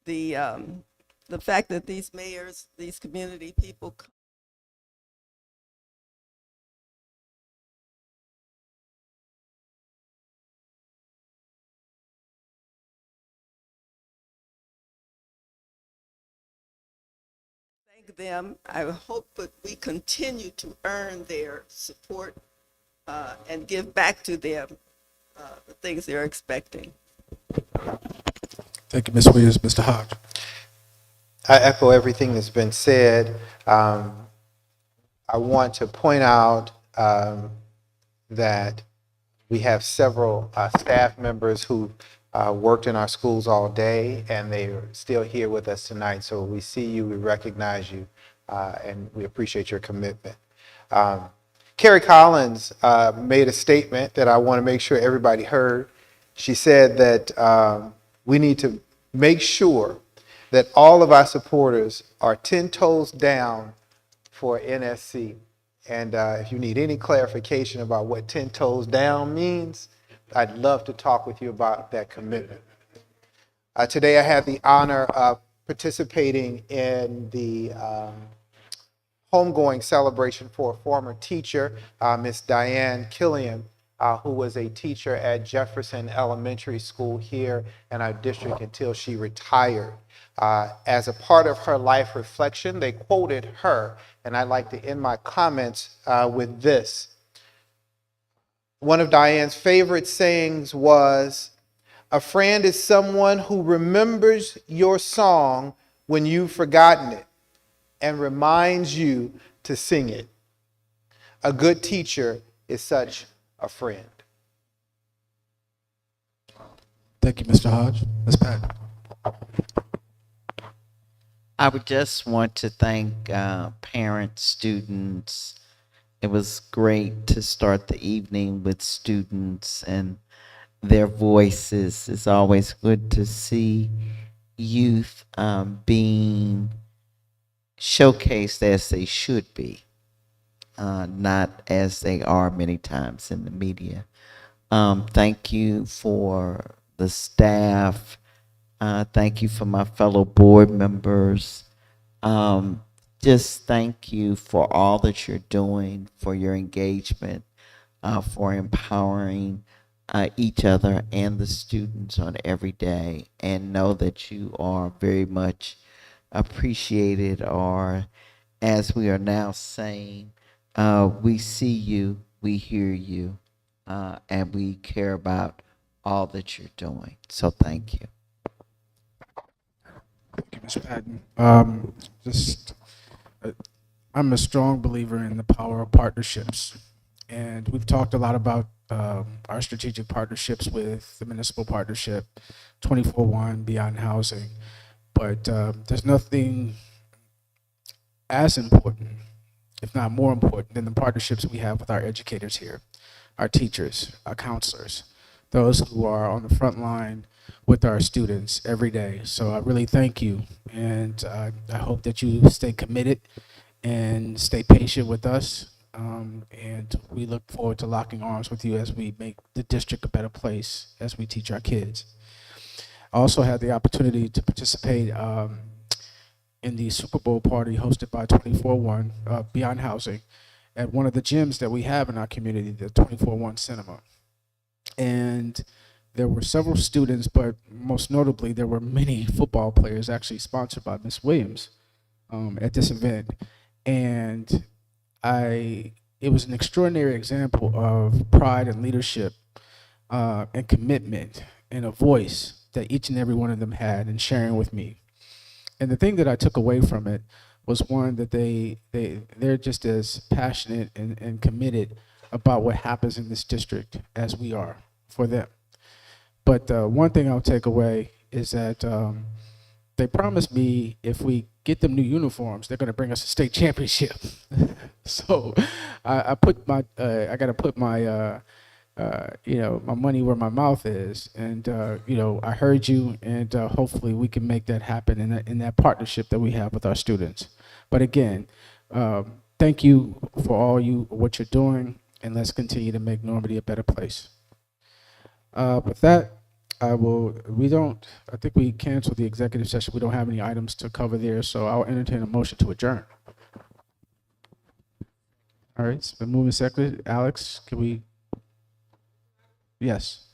been. The fact that these mayors, these community people thank them. I hope that we continue to earn their support and give back to them the things they're expecting. Thank you, Ms. Williams. Mr. Hodge. I echo everything that's been said. I want to point out that we have several staff members who worked in our schools all day, and they are still here with us tonight. So we see you, we recognize you, and we appreciate your commitment. Carrie Collins made a statement that I want to make sure everybody heard. She said that we need to make sure that all of our supporters are 10 toes down for NSC. And if you need any clarification about what 10 toes down means, I'd love to talk with you about that commitment. Today I had the honor of participating in the homegoing celebration for a former teacher, Miss Diane Killian, who was a teacher at Jefferson Elementary School here in our district until she retired. As a part of her life reflection, they quoted her, and I'd like to end my comments with this. One of Diane's favorite sayings was, "A friend is someone who remembers your song when you've forgotten it and reminds you to sing it. A good teacher is such a friend." Thank you, Mr. Hodge. Ms. Patton. I would just want to thank parents, students. It was great to start the evening with students and their voices. It's always good to see youth being showcased as they should be, not as they are many times in the media. Thank you for the staff. Thank you for my fellow board members. Just thank you for all that you're doing, for your engagement, for empowering each other and the students on every day, and know that you are very much appreciated, or as we are now saying, we see you, we hear you, and we care about all that you're doing. So thank you. Thank you, Ms. Patton. I'm a strong believer in the power of partnerships. And we've talked a lot about our strategic partnerships with the municipal partnership, 24/1, Beyond Housing. But there's nothing as important, if not more important, than the partnerships we have with our educators here, our teachers, our counselors, those who are on the front line with our students every day. So I really thank you, and I hope that you stay committed and stay patient with us. and we look forward to locking arms with you as we make the district a better place as we teach our kids. I also had the opportunity to participate in the Super Bowl party hosted by 24-1 Beyond Housing at one of the gyms that we have in our community, the 24-1 Cinema. And there were several students, but most notably, there were many football players actually sponsored by Ms. Williams at this event. And it was an extraordinary example of pride and leadership and commitment and a voice that each and every one of them had in sharing with me. And the thing that I took away from it was one, that they're just as passionate and committed about what happens in this district as we are for them. But one thing I'll take away is that they promised me if we get them new uniforms, they're going to bring us a state championship. So I got to put my my money where my mouth is, and I heard you, and hopefully we can make that happen in that partnership that we have with our students. But again, thank you for what you're doing, and let's continue to make Normandy a better place. With that, I think we canceled the executive session. We don't have any items to cover there, so I'll entertain a motion to adjourn. All right, it's been moved and seconded. Alex, can we? Yes.